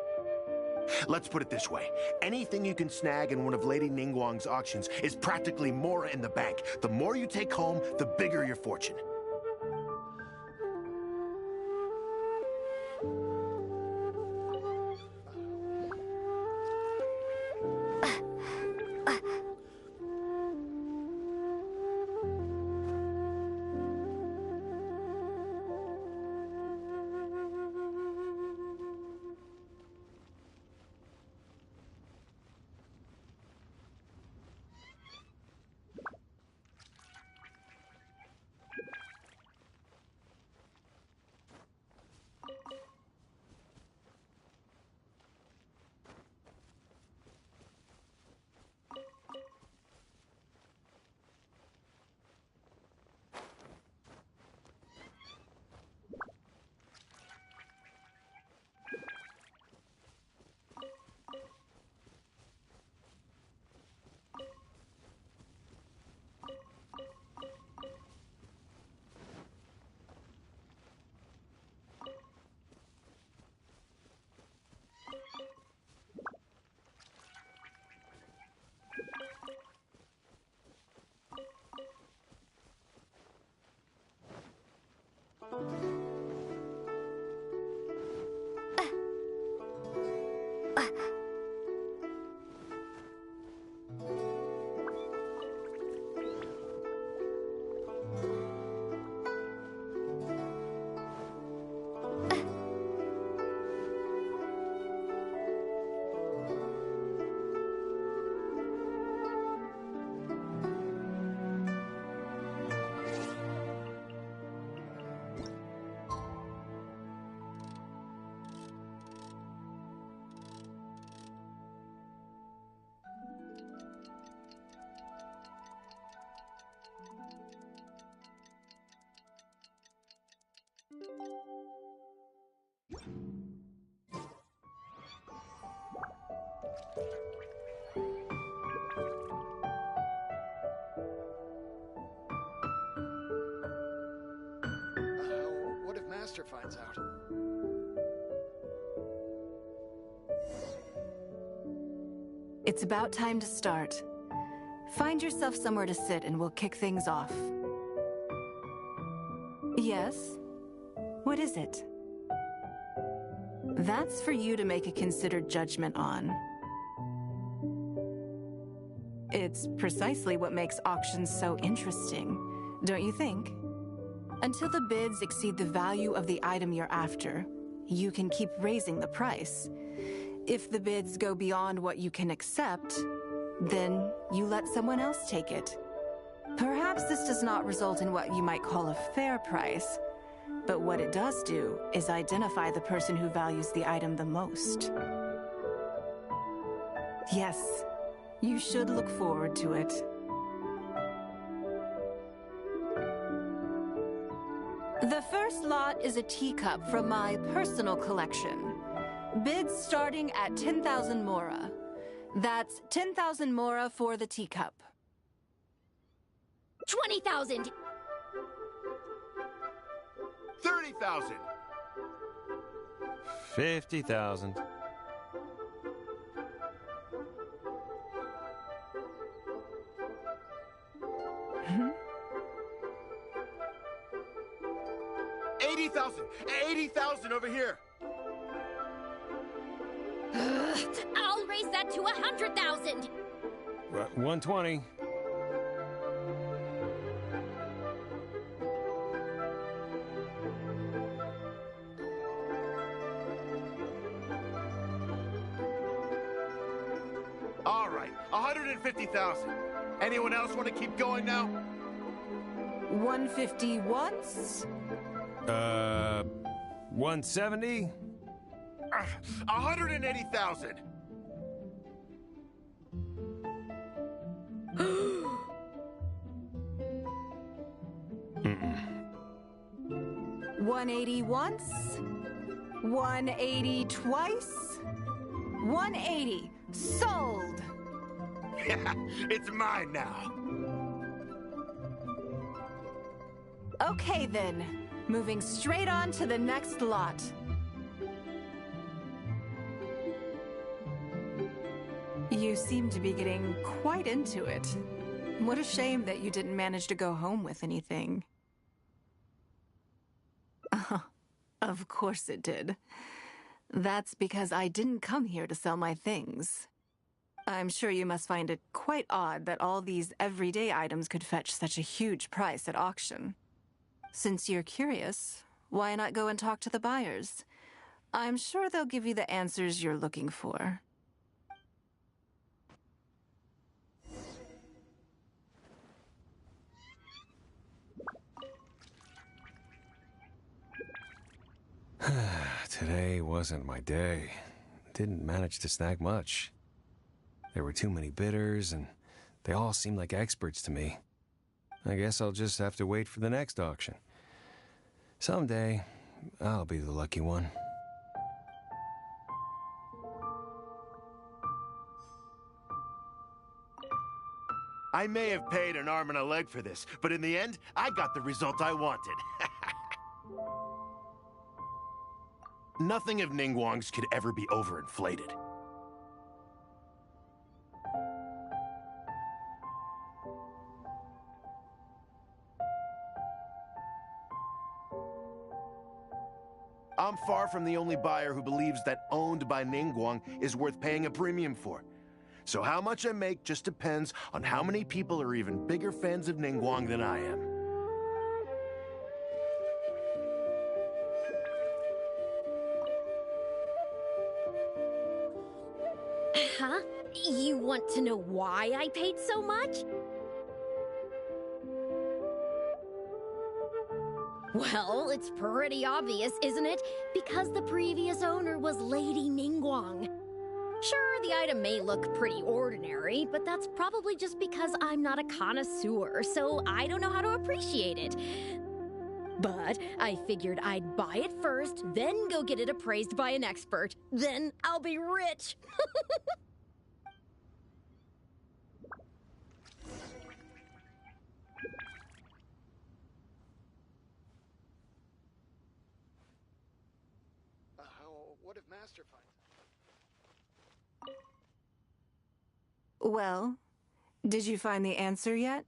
Let's put it this way. Anything you can snag in one of Lady Ningguang's auctions is practically Mora in the bank. The more you take home, the bigger your fortune. What if Master finds out? It's about time to start. Find yourself somewhere to sit and we'll kick things off. Yes? What is it? That's for you to make a considered judgment on. It's precisely what makes auctions so interesting, don't you think? Until the bids exceed the value of the item you're after, you can keep raising the price. If the bids go beyond what you can accept, then you let someone else take it. Perhaps this does not result in what you might call a fair price, but what it does do is identify the person who values the item the most. Yes, you should look forward to it. The first lot is a teacup from my personal collection. Bids starting at 10,000 mora. That's 10,000 mora for the teacup. 20,000! 30,000! 50,000. Hmm? 80,000! 80,000 over here! I'll raise that to 100,000! 120. All right, 150,000. Anyone else want to keep going now? 150 once? 170? 180,000. Mm-mm. 180 once? 180 twice? 180. Sold! Yeah, it's mine now. Okay then, moving straight on to the next lot. You seem to be getting quite into it. What a shame that you didn't manage to go home with anything. Of course it did. That's because I didn't come here to sell my things. I'm sure you must find it quite odd that all these everyday items could fetch such a huge price at auction. Since you're curious, why not go and talk to the buyers? I'm sure they'll give you the answers you're looking for. Today wasn't my day. Didn't manage to snag much. There were too many bidders, and they all seemed like experts to me. I guess I'll just have to wait for the next auction. Someday, I'll be the lucky one. I may have paid an arm and a leg for this, but in the end, I got the result I wanted. Nothing of Ningguang's could ever be overinflated. I'm far from the only buyer who believes that owned by Ningguang is worth paying a premium for. So how much I make just depends on how many people are even bigger fans of Ningguang than I am. Huh? You want to know why I paid so much? Well, it's pretty obvious, isn't it? Because the previous owner was Lady Ningguang. Sure, the item may look pretty ordinary, but that's probably just because I'm not a connoisseur, so I don't know how to appreciate it. But I figured I'd buy it first, then go get it appraised by an expert. Then I'll be rich. What if Master finds out? Well, did you find the answer yet?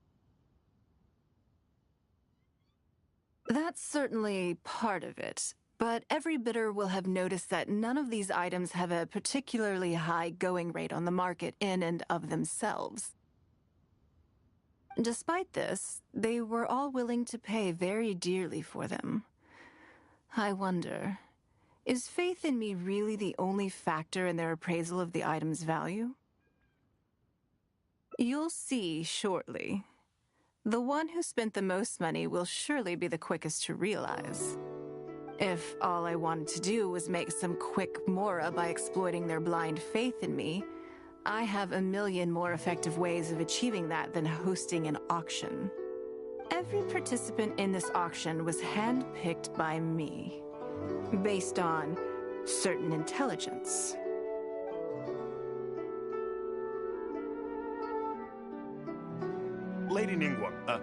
That's certainly part of it, But every bidder will have noticed that none of these items have a particularly high going rate on the market in and of themselves. Despite this, they were all willing to pay very dearly for them. I wonder, is faith in me really the only factor in their appraisal of the item's value? You'll see shortly. The one who spent the most money will surely be the quickest to realize. If all I wanted to do was make some quick mora by exploiting their blind faith in me, I have a million more effective ways of achieving that than hosting an auction. Every participant in this auction was handpicked by me, based on certain intelligence. Lady Ningguang,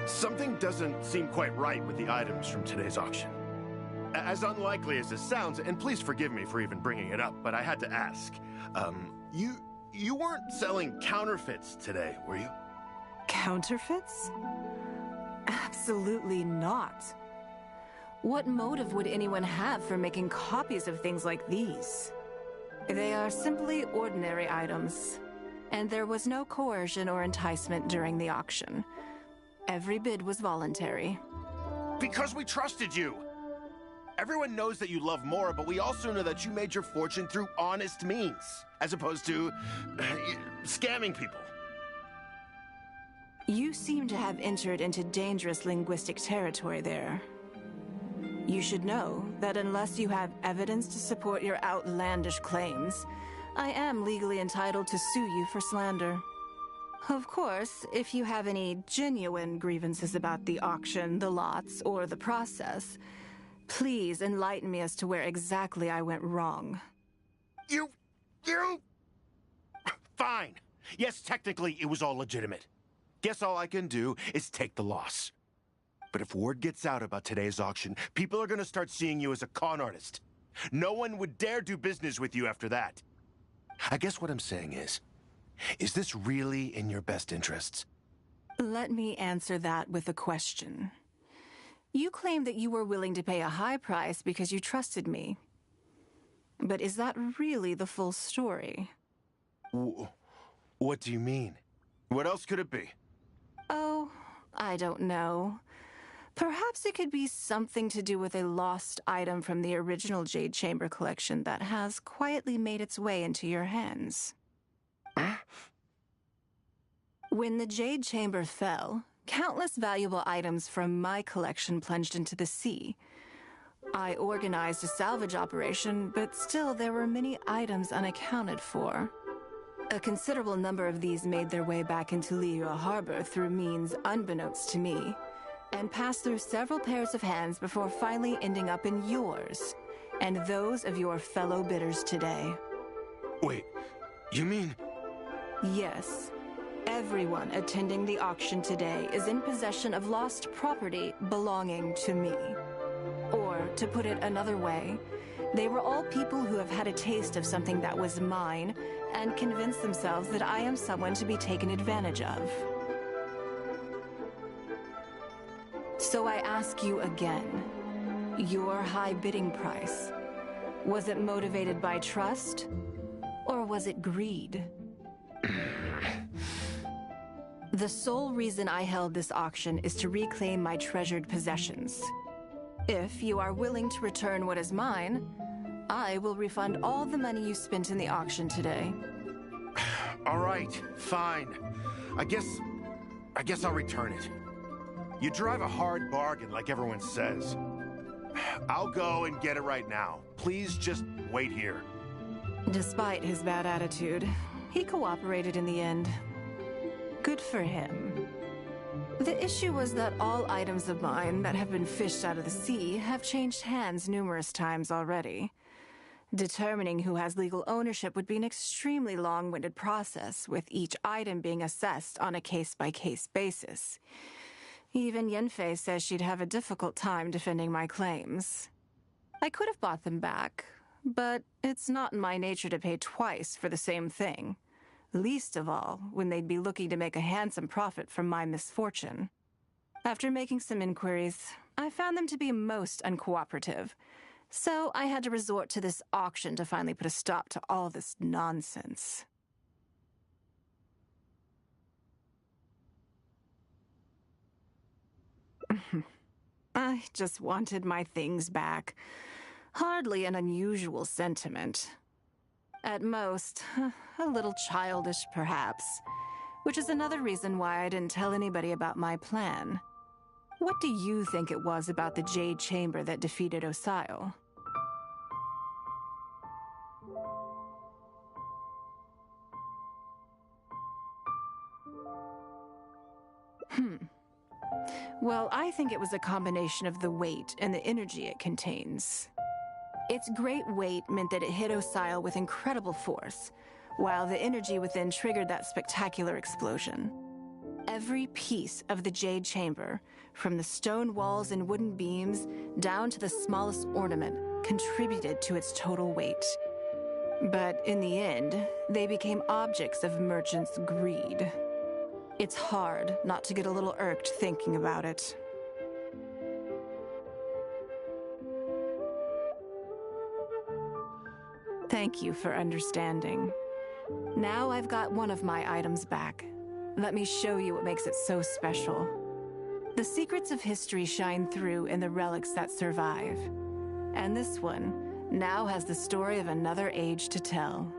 something doesn't seem quite right with the items from today's auction. As unlikely as this sounds, and please forgive me for even bringing it up, but I had to ask. You weren't selling counterfeits today, were you? Counterfeits? Absolutely not. What motive would anyone have for making copies of things like these? They are simply ordinary items, and there was no coercion or enticement during the auction. Every bid was voluntary. Because we trusted you! Everyone knows that you love Mora, but we also know that you made your fortune through honest means, as opposed to scamming people. You seem to have entered into dangerous linguistic territory there. You should know that unless you have evidence to support your outlandish claims, I am legally entitled to sue you for slander. Of course, if you have any genuine grievances about the auction, the lots, or the process, please enlighten me as to where exactly I went wrong. You... Fine. Yes, technically it was all legitimate. Guess all I can do is take the loss. But if word gets out about today's auction, people are gonna start seeing you as a con artist. No one would dare do business with you after that. I guess what I'm saying is this really in your best interests? Let me answer that with a question. You claim that you were willing to pay a high price because you trusted me. But is that really the full story? What do you mean? What else could it be? Oh, I don't know. Perhaps it could be something to do with a lost item from the original Jade Chamber collection that has quietly made its way into your hands. When the Jade Chamber fell, countless valuable items from my collection plunged into the sea. I organized a salvage operation, but still there were many items unaccounted for. A considerable number of these made their way back into Liyue Harbor through means unbeknownst to me, and passed through several pairs of hands before finally ending up in yours, and those of your fellow bidders today. Wait, you mean... Yes. Everyone attending the auction today is in possession of lost property belonging to me. Or, to put it another way, they were all people who have had a taste of something that was mine and convinced themselves that I am someone to be taken advantage of. So I ask you again, your high bidding price, was it motivated by trust, or was it greed? The sole reason I held this auction is to reclaim my treasured possessions. If you are willing to return what is mine, I will refund all the money you spent in the auction today. All right, fine. I guess I'll return it. You drive a hard bargain like everyone says. I'll go and get it right now. Please just wait here. Despite his bad attitude, he cooperated in the end. Good for him. The issue was that all items of mine that have been fished out of the sea have changed hands numerous times already. Determining who has legal ownership would be an extremely long-winded process, with each item being assessed on a case-by-case basis. Even Yanfei says she'd have a difficult time defending my claims. I could have bought them back, but it's not in my nature to pay twice for the same thing. Least of all, when they'd be looking to make a handsome profit from my misfortune. After making some inquiries, I found them to be most uncooperative, So I had to resort to this auction to finally put a stop to all of this nonsense. I just wanted my things back. Hardly an unusual sentiment. At most, a little childish, perhaps. Which is another reason why I didn't tell anybody about my plan. What do you think it was about the Jade Chamber that defeated Osile? Well, I think it was a combination of the weight and the energy it contains. Its great weight meant that it hit Osile with incredible force, while the energy within triggered that spectacular explosion. Every piece of the Jade Chamber, from the stone walls and wooden beams down to the smallest ornament, contributed to its total weight. But in the end, they became objects of merchants' greed. It's hard not to get a little irked thinking about it. Thank you for understanding. Now I've got one of my items back. Let me show you what makes it so special. The secrets of history shine through in the relics that survive. And this one now has the story of another age to tell.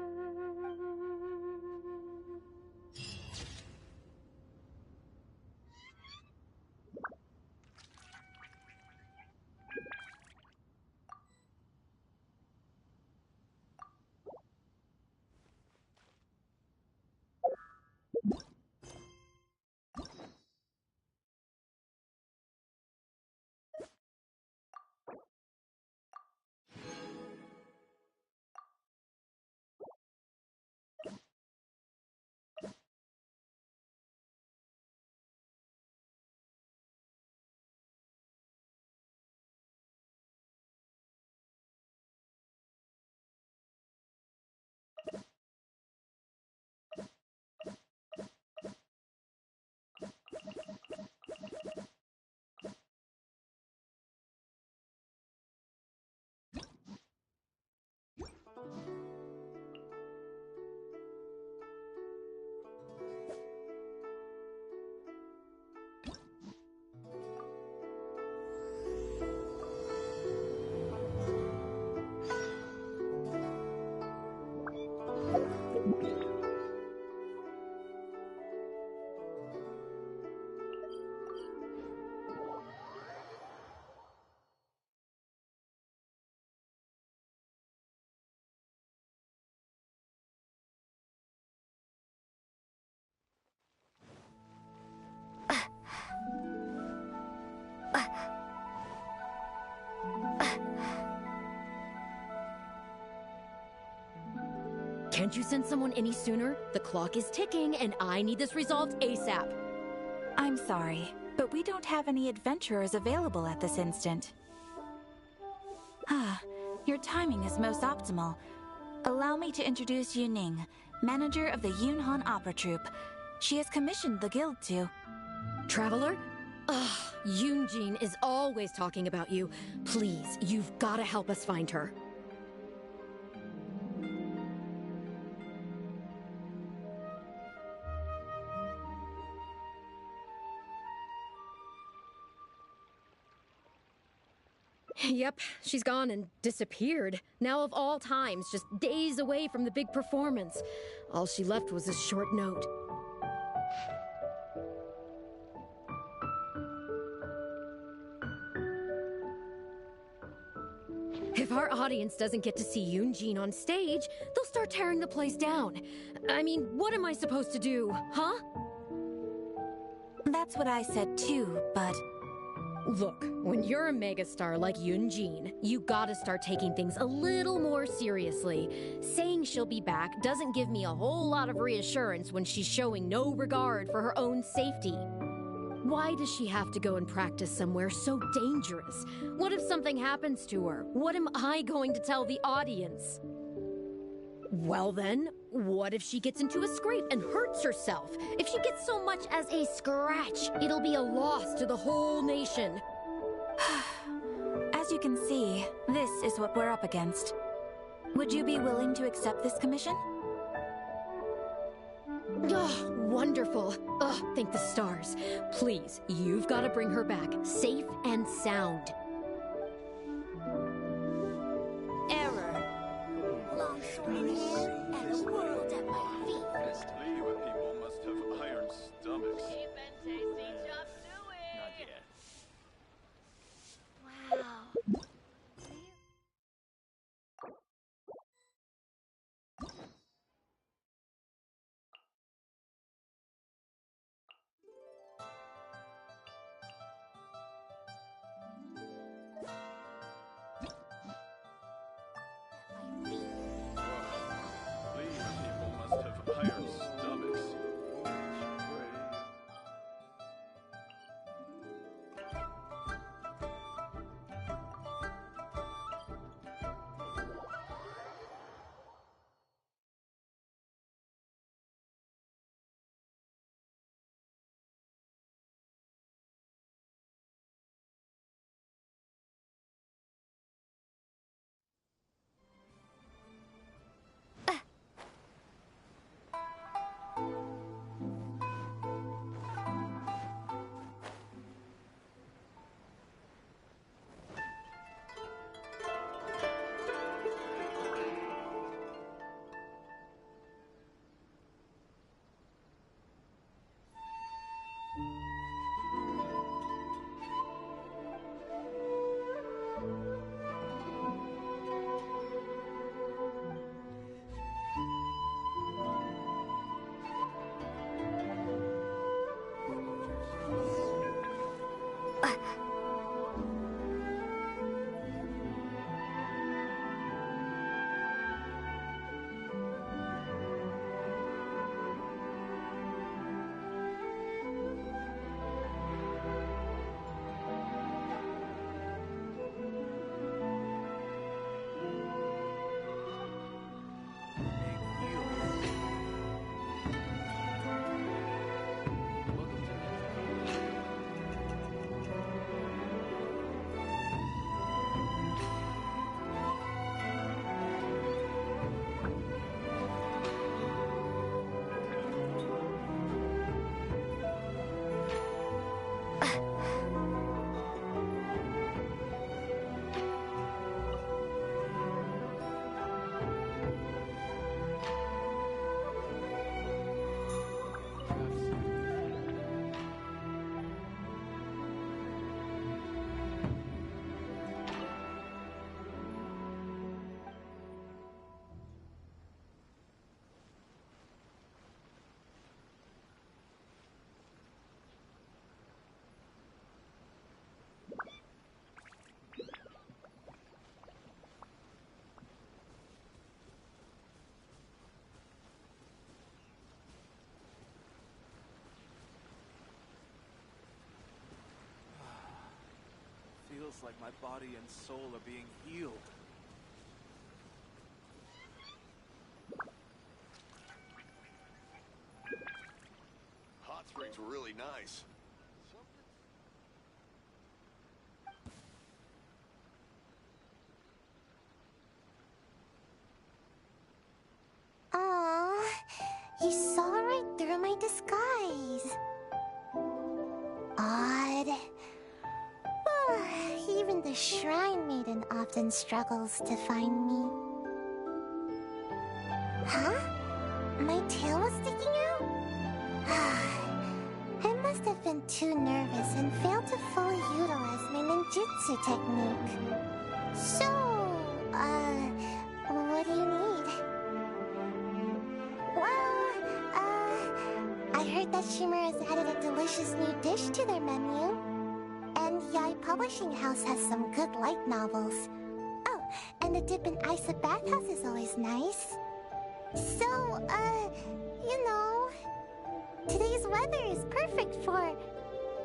Can't you send someone any sooner? The clock is ticking, and I need this resolved ASAP. I'm sorry, but we don't have any adventurers available at this instant. Your timing is most optimal. Allow me to introduce Yuning, manager of the Yunhan Opera Troupe. She has commissioned the guild to... Traveler? Ugh, Yunjin is always talking about you. Please, you've got to help us find her. Yep, she's gone and disappeared. Now of all times, just days away from the big performance. All she left was a short note. If our audience doesn't get to see Yunjin on stage, they'll start tearing the place down. I mean, what am I supposed to do, huh? That's what I said too, but... Look, when you're a megastar like Yunjin, you gotta start taking things a little more seriously. Saying she'll be back doesn't give me a whole lot of reassurance when she's showing no regard for her own safety. Why does she have to go and practice somewhere so dangerous? What if something happens to her? What am I going to tell the audience? Well then, what if she gets into a scrape and hurts herself? If she gets so much as a scratch, it'll be a loss to the whole nation. As you can see, this is what we're up against. Would you be willing to accept this commission? Oh, wonderful. Oh, thank the stars. Please, you've got to bring her back, safe and sound. Error. Longshoreman and the world at my feet. You people must have iron stomachs. Cheap and tasty chop suey. Not yet. Wow. Iron stomachs. Feels like my body and soul are being healed. Hot springs were really nice. Aww, you saw right through my disguise. Odd. Even the Shrine Maiden often struggles to find me. Huh? My tail was sticking out? I must have been too nervous and failed to fully utilize my ninjutsu technique. So, what do you need? Well, I heard that Shimmer has added a delicious new dish to their menu. And Yai Publishing House has some good light novels. Oh, and a dip in ice at bathhouse is always nice. So, you know, today's weather is perfect for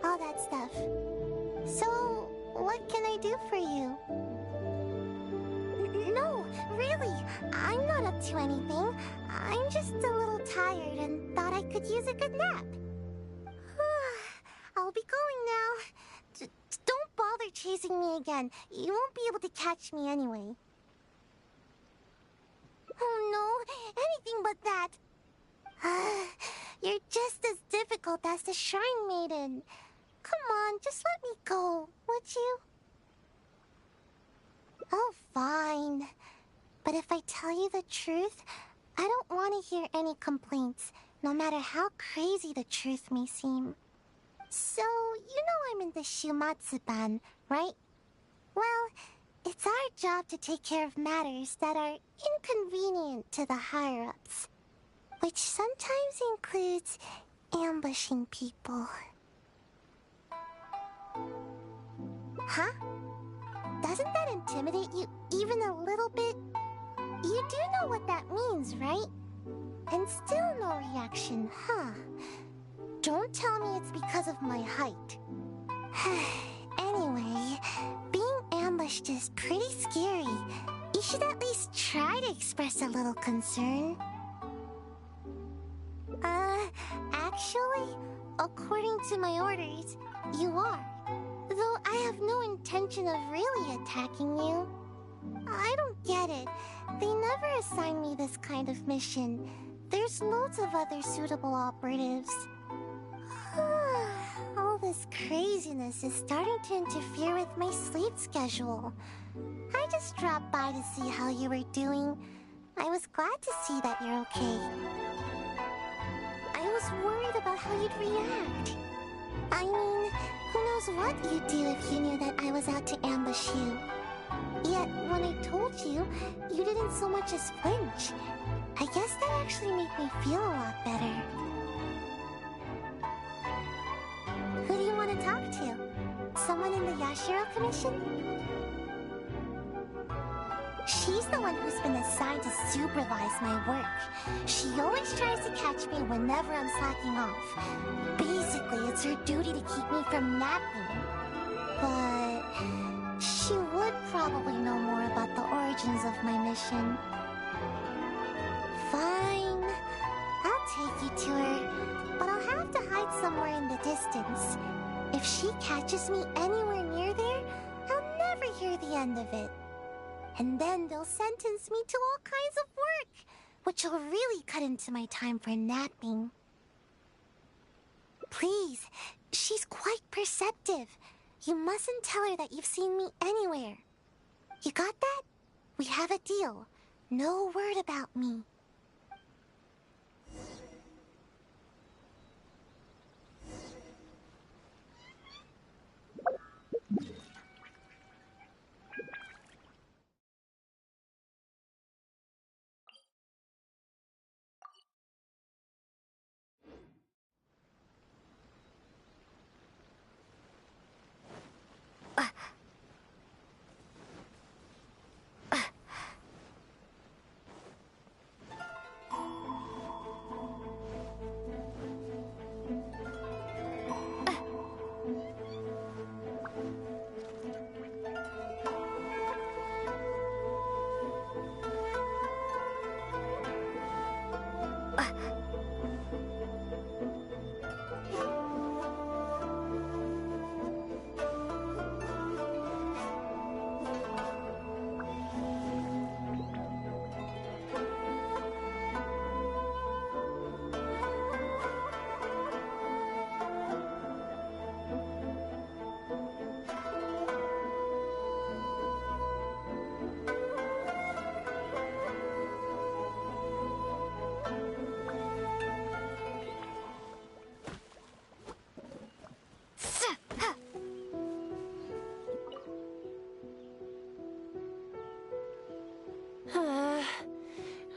all that stuff. So, what can I do for you? No, really, I'm not up to anything. I'm just a little tired and thought I could use a good nap. I'll be going now. Don't bother bother chasing me again. You won't be able to catch me anyway. Oh no, anything but that. You're just as difficult as the Shrine Maiden. Come on, just let me go, would you? Oh, fine. But if I tell you the truth, I don't want to hear any complaints, no matter how crazy the truth may seem. So, you know I'm in the Shumatsu-ban, right? Well, it's our job to take care of matters that are inconvenient to the higher-ups, which sometimes includes ambushing people. Huh? Doesn't that intimidate you even a little bit? You do know what that means, right? And still no reaction, huh? Don't tell me it's because of my height. Anyway, being ambushed is pretty scary. You should at least try to express a little concern. Actually, according to my orders, you are. Though I have no intention of really attacking you. I don't get it. They never assign me this kind of mission. There's loads of other suitable operatives. All this craziness is starting to interfere with my sleep schedule. I just dropped by to see how you were doing. I was glad to see that you're okay. I was worried about how you'd react. I mean, who knows what you'd do if you knew that I was out to ambush you. Yet, when I told you, you didn't so much as flinch. I guess that actually made me feel a lot better. Who do you want to talk to? Someone in the Yashiro Commission? She's the one who's been assigned to supervise my work. She always tries to catch me whenever I'm slacking off. Basically, it's her duty to keep me from napping. But she would probably know more about the origins of my mission. Fine. I'll take you to her, but I'll have to hide somewhere in the distance. If she catches me anywhere near there, I'll never hear the end of it. And then they'll sentence me to all kinds of work, which will really cut into my time for napping. Please, she's quite perceptive. You mustn't tell her that you've seen me anywhere. You got that? We have a deal. No word about me.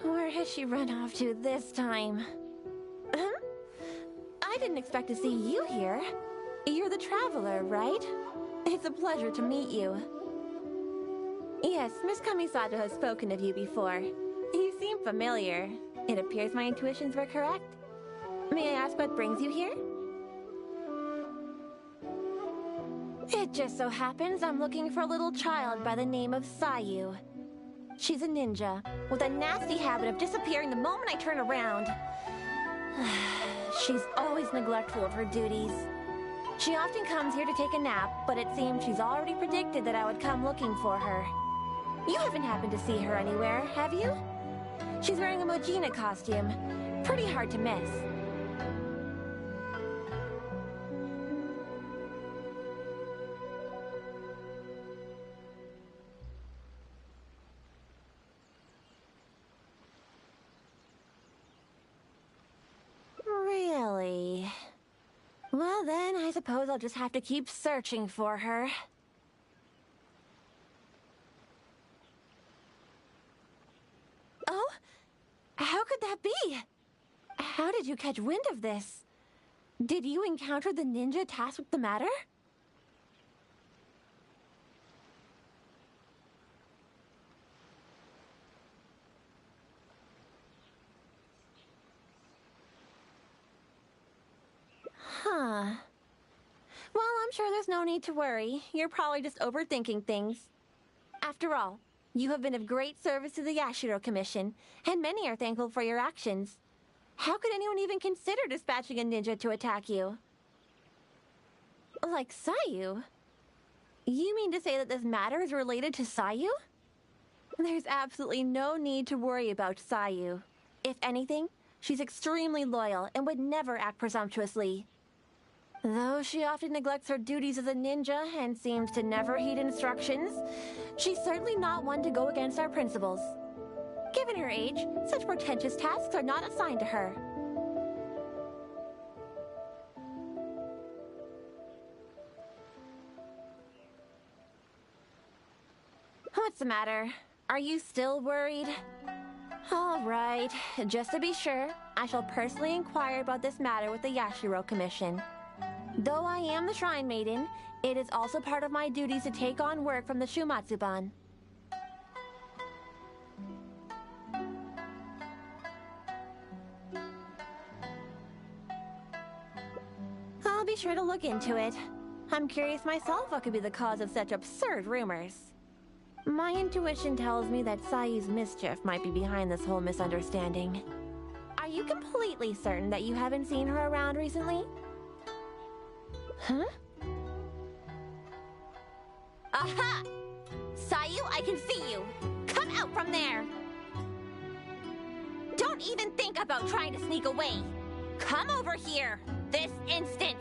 Where has she run off to this time? Huh? I didn't expect to see you here. You're the traveler, right? It's a pleasure to meet you. Yes, Miss Kamisato has spoken of you before. You seem familiar. It appears my intuitions were correct. May I ask what brings you here? It just so happens I'm looking for a little child by the name of Sayu. She's a ninja, with a nasty habit of disappearing the moment I turn around. She's always neglectful of her duties. She often comes here to take a nap, but it seems she's already predicted that I would come looking for her. You haven't happened to see her anywhere, have you? She's wearing a Mojina costume. Pretty hard to miss. Really? Well then, I suppose I'll just have to keep searching for her. Oh? How could that be? How did you catch wind of this? Did you encounter the ninja tasked with the matter? Huh. Well, I'm sure there's no need to worry. You're probably just overthinking things. After all, you have been of great service to the Yashiro Commission, and many are thankful for your actions. How could anyone even consider dispatching a ninja to attack you? Like Sayu? You mean to say that this matter is related to Sayu? There's absolutely no need to worry about Sayu. If anything, she's extremely loyal and would never act presumptuously. Though she often neglects her duties as a ninja and seems to never heed instructions, she's certainly not one to go against our principles. Given her age, such portentous tasks are not assigned to her. What's the matter? Are you still worried? All right, just to be sure, I shall personally inquire about this matter with the Yashiro Commission. Though I am the Shrine Maiden, it is also part of my duties to take on work from the Shumatsuban. I'll be sure to look into it. I'm curious myself what could be the cause of such absurd rumors. My intuition tells me that Sayu's mischief might be behind this whole misunderstanding. Are you completely certain that you haven't seen her around recently? Huh? Aha! Sayu, I can see you! Come out from there! Don't even think about trying to sneak away! Come over here! This instant!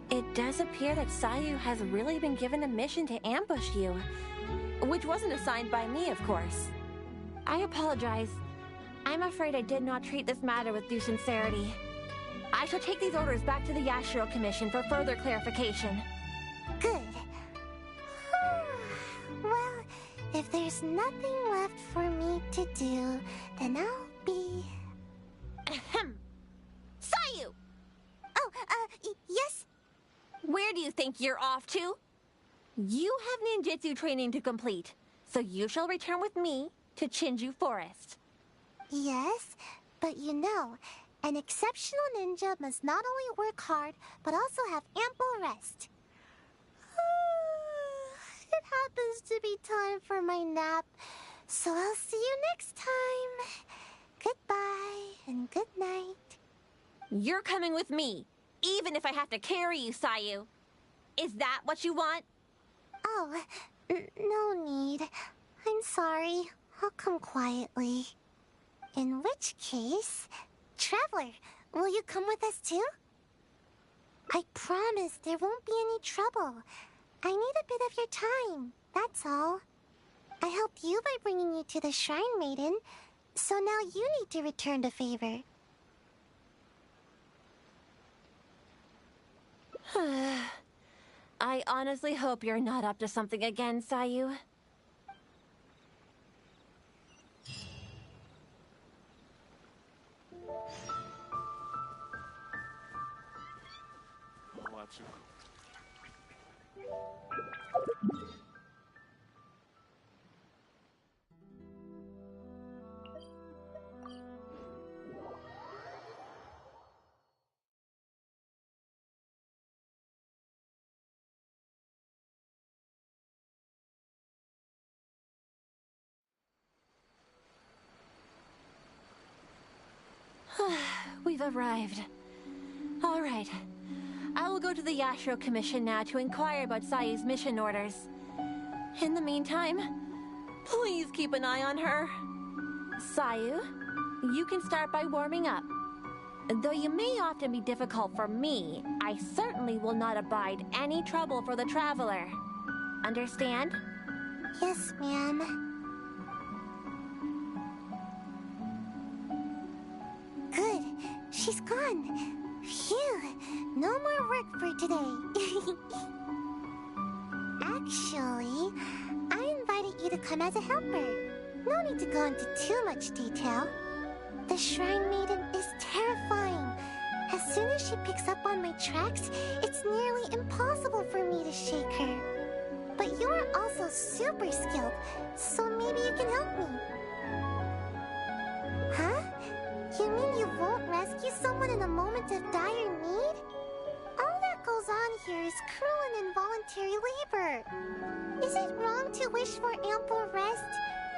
It does appear that Sayu has really been given a mission to ambush you. Which wasn't assigned by me, of course. I apologize. I'm afraid I did not treat this matter with due sincerity. I shall take these orders back to the Yashiro Commission for further clarification. Good. Well, if there's nothing left for me to do, then I'll be... Ahem. Sayu! Oh, yes? Where do you think you're off to? You have ninjutsu training to complete, so you shall return with me to Chinju Forest. Yes, but you know, an exceptional ninja must not only work hard, but also have ample rest. It happens to be time for my nap, so I'll see you next time. Goodbye and good night. You're coming with me, even if I have to carry you, Sayu. Is that what you want? Oh, no need. I'm sorry. I'll come quietly. In which case, Traveler, will you come with us too? I promise there won't be any trouble. I need a bit of your time, that's all. I helped you by bringing you to the Shrine Maiden, so now you need to return the favor. I honestly hope you're not up to something again, Sayu. arrived. All right. I will go to the Yashiro Commission now to inquire about Sayu's mission orders. In the meantime, please keep an eye on her. Sayu, you can start by warming up. Though you may often be difficult for me, I certainly will not abide any trouble for the traveler. Understand? Yes, ma'am. Good. She's gone. Phew. No more work for today. Actually, I invited you to come as a helper. No need to go into too much detail. The Shrine Maiden is terrifying. As soon as she picks up on my tracks, it's nearly impossible for me to shake her. But you are also super skilled, so maybe you can help me. Huh? You mean you won't rescue someone in a moment of dire need? All that goes on here is cruel and involuntary labor. Is it wrong to wish for ample rest?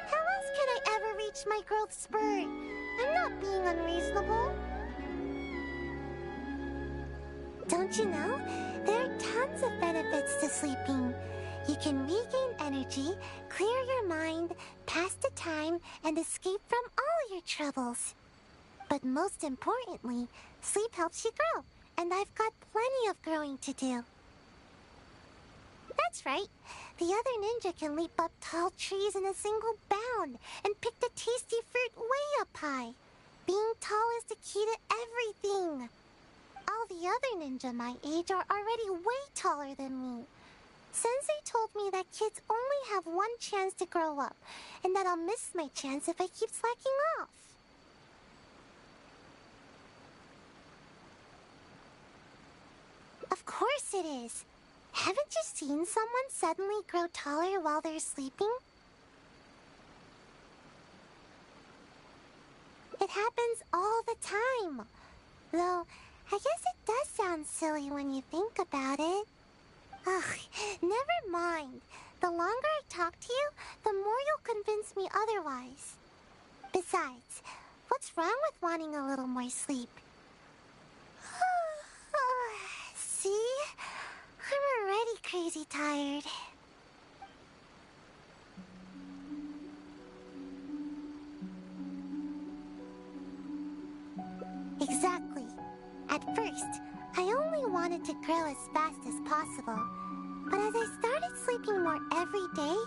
How else can I ever reach my growth spurt? I'm not being unreasonable. Don't you know? There are tons of benefits to sleeping. You can regain energy, clear your mind, pass the time, and escape from all your troubles. But most importantly, sleep helps you grow, and I've got plenty of growing to do. That's right. The other ninja can leap up tall trees in a single bound and pick the tasty fruit way up high. Being tall is the key to everything. All the other ninja my age are already way taller than me. Sensei told me that kids only have one chance to grow up, and that I'll miss my chance if I keep slacking off. Of course it is. Haven't you seen someone suddenly grow taller while they're sleeping? It happens all the time. Though, I guess it does sound silly when you think about it. Ugh, never mind. The longer I talk to you, the more you'll convince me otherwise. Besides, what's wrong with wanting a little more sleep? See? I'm already crazy tired. Exactly. At first, I only wanted to grow as fast as possible. But as I started sleeping more every day,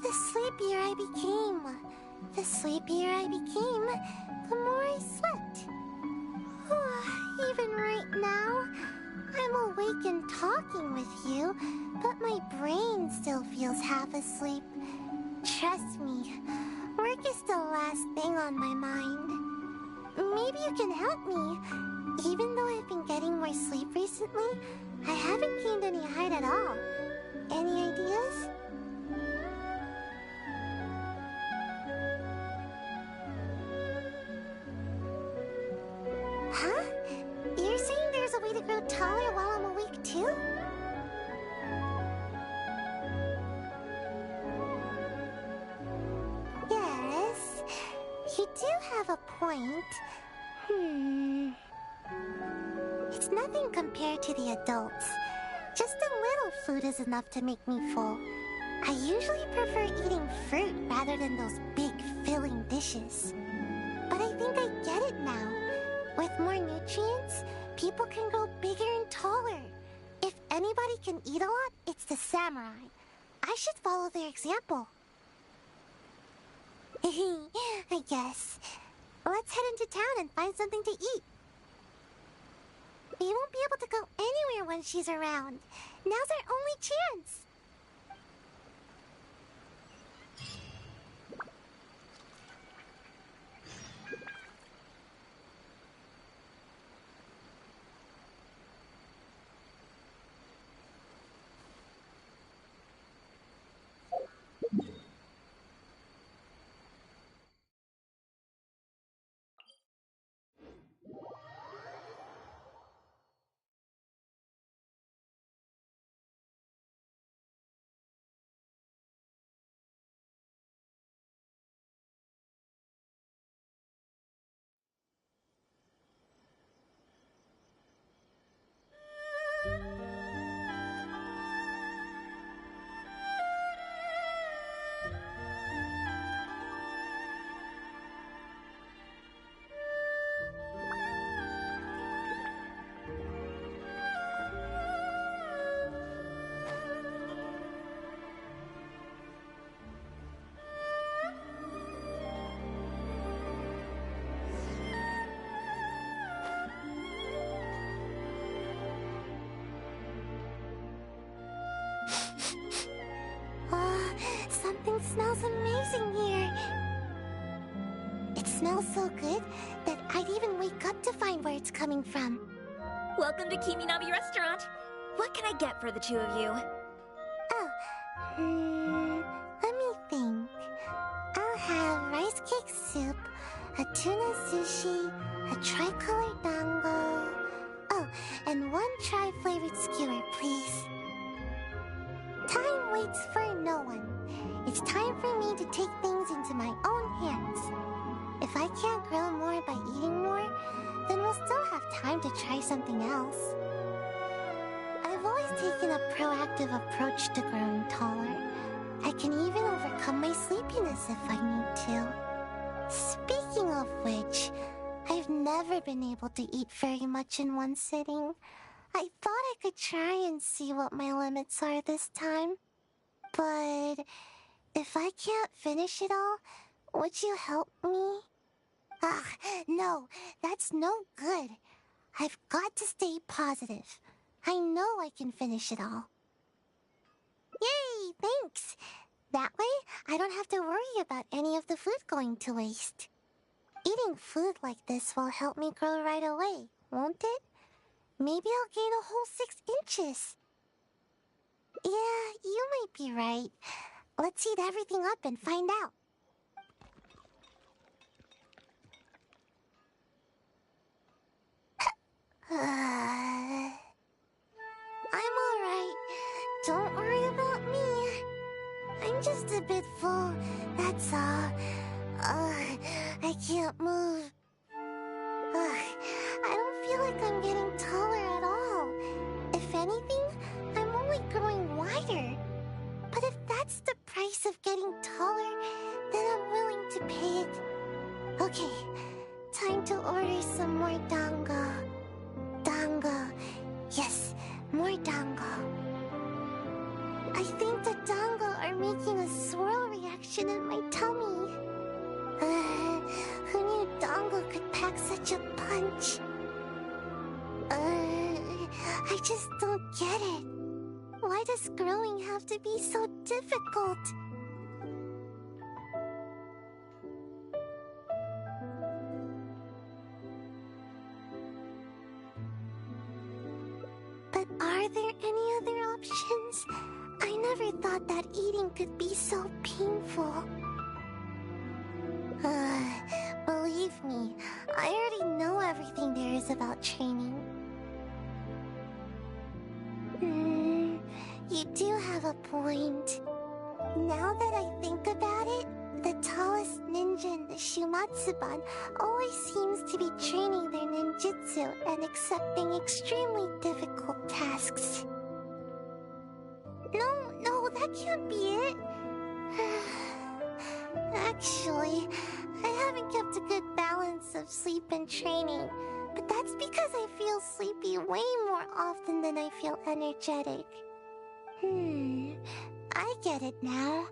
the sleepier I became. The sleepier I became, the more I slept. Even right now, I'm awake and talking with you, but my brain still feels half asleep. Trust me, work is the last thing on my mind. Maybe you can help me. Even though I've been getting more sleep recently, I haven't gained any height at all. Any ideas? Huh? You're saying there's a way to grow taller while I'm awake too? Yes, you do have a point. It's nothing compared to the adults. Just a little food is enough to make me full. I usually prefer eating fruit rather than those big, filling dishes. But I think I get it now. With more nutrients, people can grow bigger and taller. If anybody can eat a lot, it's the samurai. I should follow their example. I guess. Let's head into town and find something to eat. We won't be able to go anywhere when she's around. Now's our only chance. Everything smells amazing here. It smells so good that I'd even wake up to find where it's coming from. Welcome to Kiminabi Restaurant. What can I get for the two of you? Oh, let me think. I'll have rice cake soup, a tuna sushi, a tricolor dango. Oh, and one tri-flavored skewer, please. Time waits for no one. It's time for me to take things into my own hands. If I can't grow more by eating more, then we'll still have time to try something else. I've always taken a proactive approach to growing taller. I can even overcome my sleepiness if I need to. Speaking of which, I've never been able to eat very much in one sitting. I thought I could try and see what my limits are this time. But if I can't finish it all, would you help me? No, that's no good. I've got to stay positive. I know I can finish it all. Yay, thanks. That way, I don't have to worry about any of the food going to waste. Eating food like this will help me grow right away, won't it? Maybe I'll gain a whole 6 inches. Yeah, you might be right. Let's heat everything up and find out. I'm alright. Don't worry about me. I'm just a bit full, that's all. I can't move. I don't feel like I'm getting taller at all. If anything, I'm only growing wider. But if that's the price of getting taller, then I'm willing to pay it. Okay, time to order some more dango. Dango. Yes, more dango. I think the dango are making a swirl reaction in my tummy. Who knew dango could pack such a punch? I just don't get it. Why does growing have to be so difficult? But are there any other options? I never thought that eating could be so painful. Believe me, I already know everything there is about training. You do have a point. Now that I think about it, the tallest ninja in the Shumatsuban always seems to be training their ninjutsu and accepting extremely difficult tasks. No, that can't be it. Actually, I haven't kept a good balance of sleep and training, but that's because I feel sleepy way more often than I feel energetic. I get it now.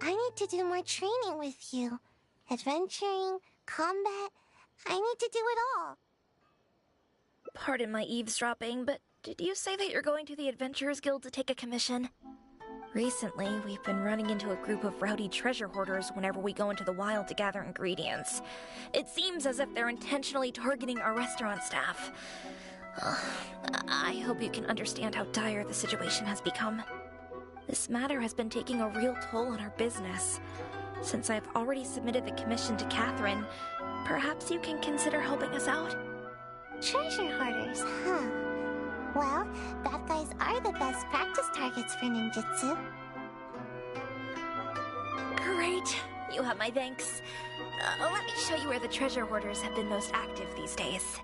I need to do more training with you. Adventuring, combat, I need to do it all. Pardon my eavesdropping, but did you say that you're going to the Adventurers Guild to take a commission? Recently, we've been running into a group of rowdy treasure hoarders whenever we go into the wild to gather ingredients. It seems as if they're intentionally targeting our restaurant staff. I hope you can understand how dire the situation has become. This matter has been taking a real toll on our business. Since I've already submitted the commission to Catherine, perhaps you can consider helping us out? Treasure hoarders, huh? Well, bad guys are the best practice targets for ninjutsu. Great. You have my thanks. Let me show you where the treasure hoarders have been most active these days.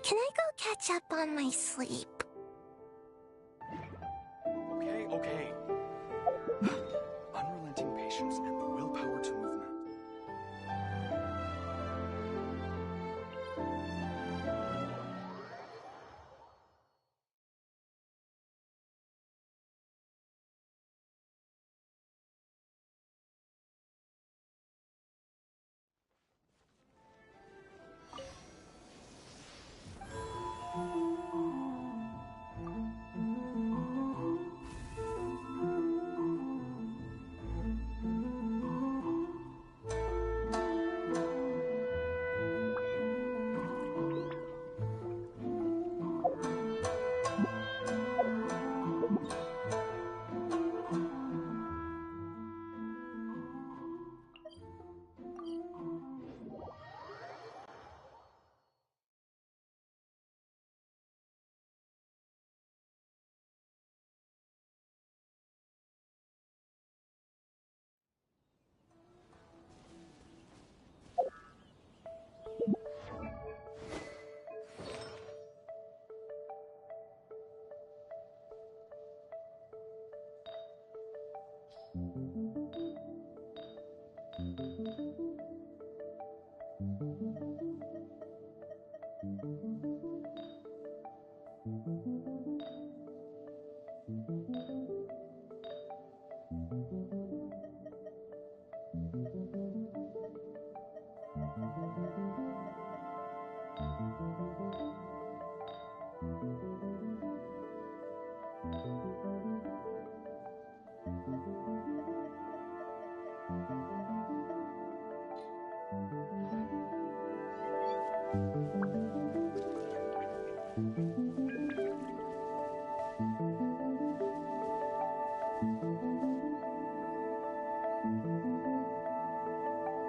Can I go catch up on my sleep? Okay. Unrelenting patience and the willpower to move now.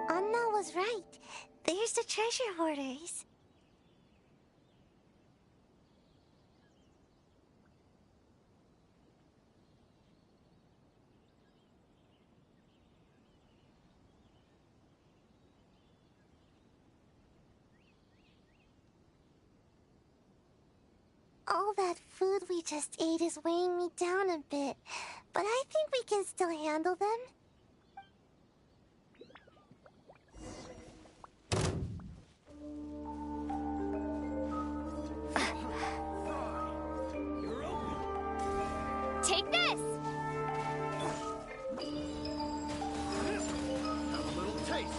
Anna was right. There's the treasure hoarders. All that food we just ate is weighing me down a bit, but I think we can still handle them. Take this! Have a little taste.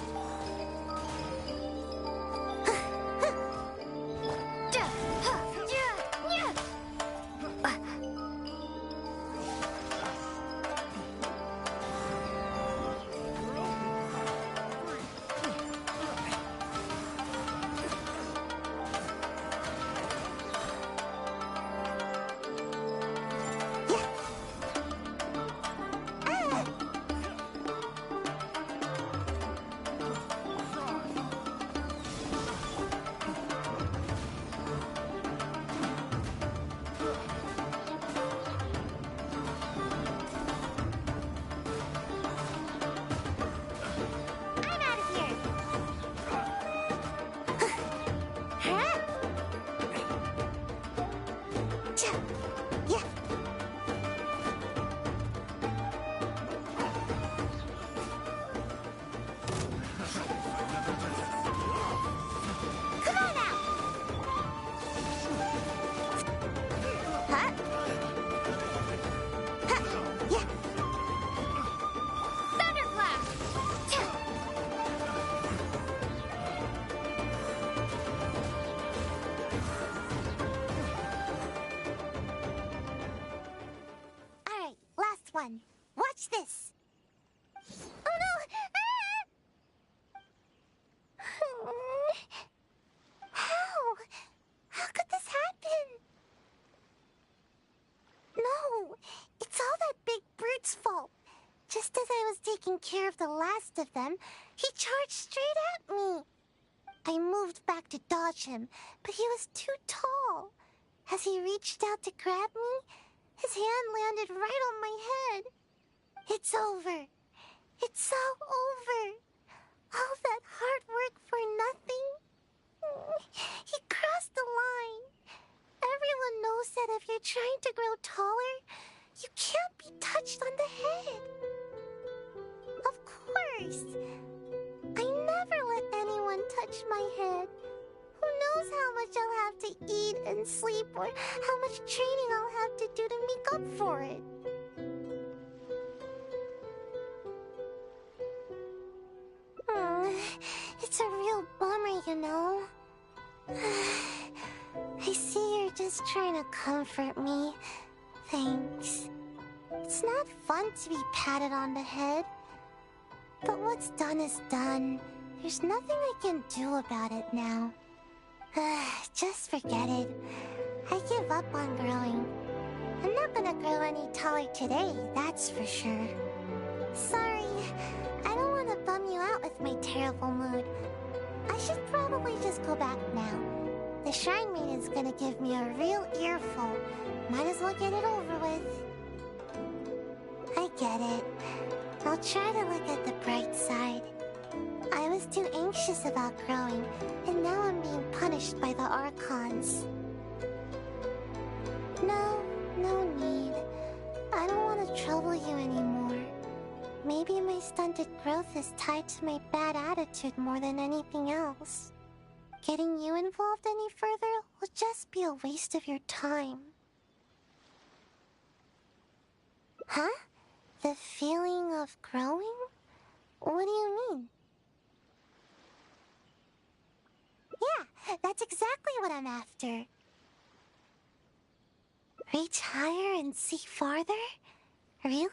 Watch this. Oh no! How could this happen? No, it's all that big brute's fault. Just as I was taking care of the last of them, he charged straight at me. I moved back to dodge him, but he was too tall. As he reached out to grab me, his hand landed right on my head. It's over. It's all over. All that hard work for nothing. He crossed the line. Everyone knows that if you're trying to grow taller, you can't be touched on the head. Of course. I never let anyone touch my head. Who knows how much I'll have to eat and sleep, or how much training I'll have to do to make up for it. It's a real bummer, you know. I see you're just trying to comfort me. Thanks. It's not fun to be patted on the head. But what's done is done. There's nothing I can do about it now. Just forget it. I give up on growing. I'm not gonna grow any taller today, that's for sure. Sorry, I don't want to bum you out with my terrible mood. I should probably just go back now. The Shrine Maiden's gonna give me a real earful. Might as well get it over with. I get it. I'll try to look at the bright side. I was too anxious about growing, and now I'm being punished by the Archons. No need. I don't want to trouble you anymore. maybe my stunted growth is tied to my bad attitude more than anything else. Getting you involved any further will just be a waste of your time. Huh? The feeling of growing? What do you mean? Yeah, that's exactly what I'm after. Reach higher and see farther? Really?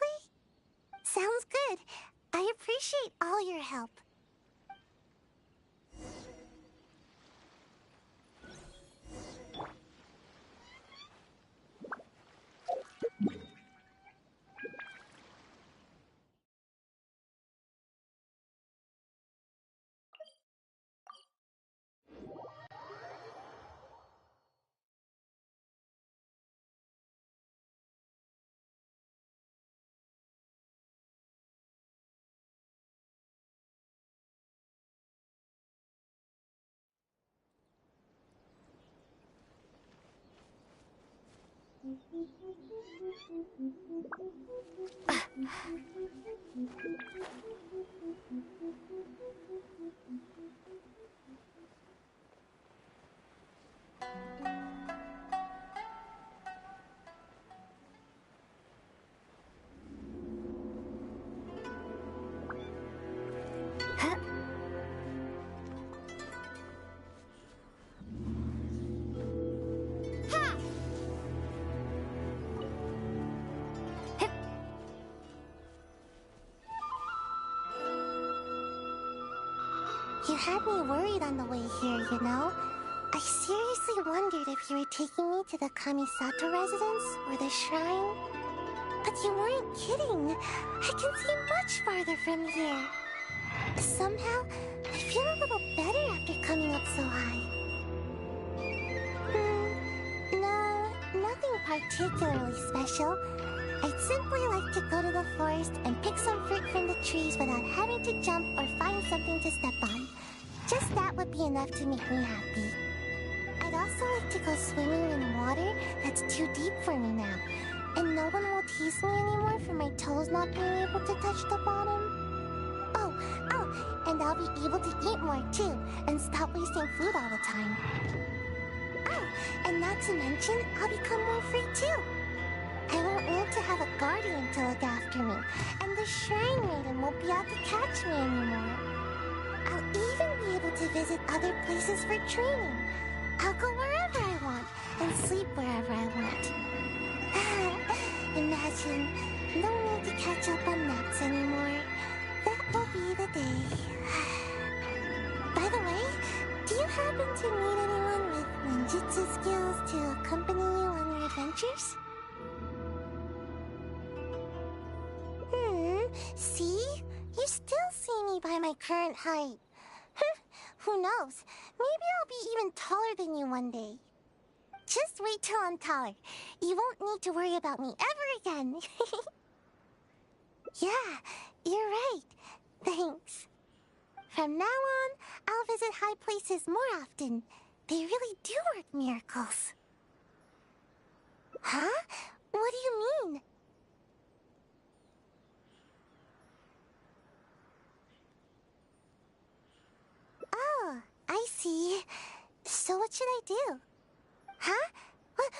Sounds good. I appreciate all your help. You had me worried on the way here, you know? I seriously wondered if you were taking me to the Kamisato residence or the shrine. But you weren't kidding. I can see much farther from here. Somehow, I feel a little better after coming up so high. No, nothing particularly special. I'd simply like to go to the forest and pick some fruit from the trees without having to jump or find something to step on. Just that would be enough to make me happy. I'd also like to go swimming in water that's too deep for me now. And no one will tease me anymore for my toes not being able to touch the bottom. Oh, and I'll be able to eat more too, and stop wasting food all the time. Oh, and not to mention, I'll become more free too. I won't need to have a guardian to look after me, and the Shrine Maiden won't be out to catch me anymore. I'll even be able to visit other places for training. I'll go wherever I want, and sleep wherever I want. Imagine, no need to catch up on naps anymore. That will be the day. By the way, do you happen to meet anyone with ninjutsu skills to accompany you on your adventures? See? You still see me by my current height. Who knows? Maybe I'll be even taller than you one day. Just wait till I'm taller. You won't need to worry about me ever again. Yeah, you're right. Thanks. From now on, I'll visit high places more often. They really do work miracles. Huh? What do you mean? Oh, I see. So what should I do? Huh? What?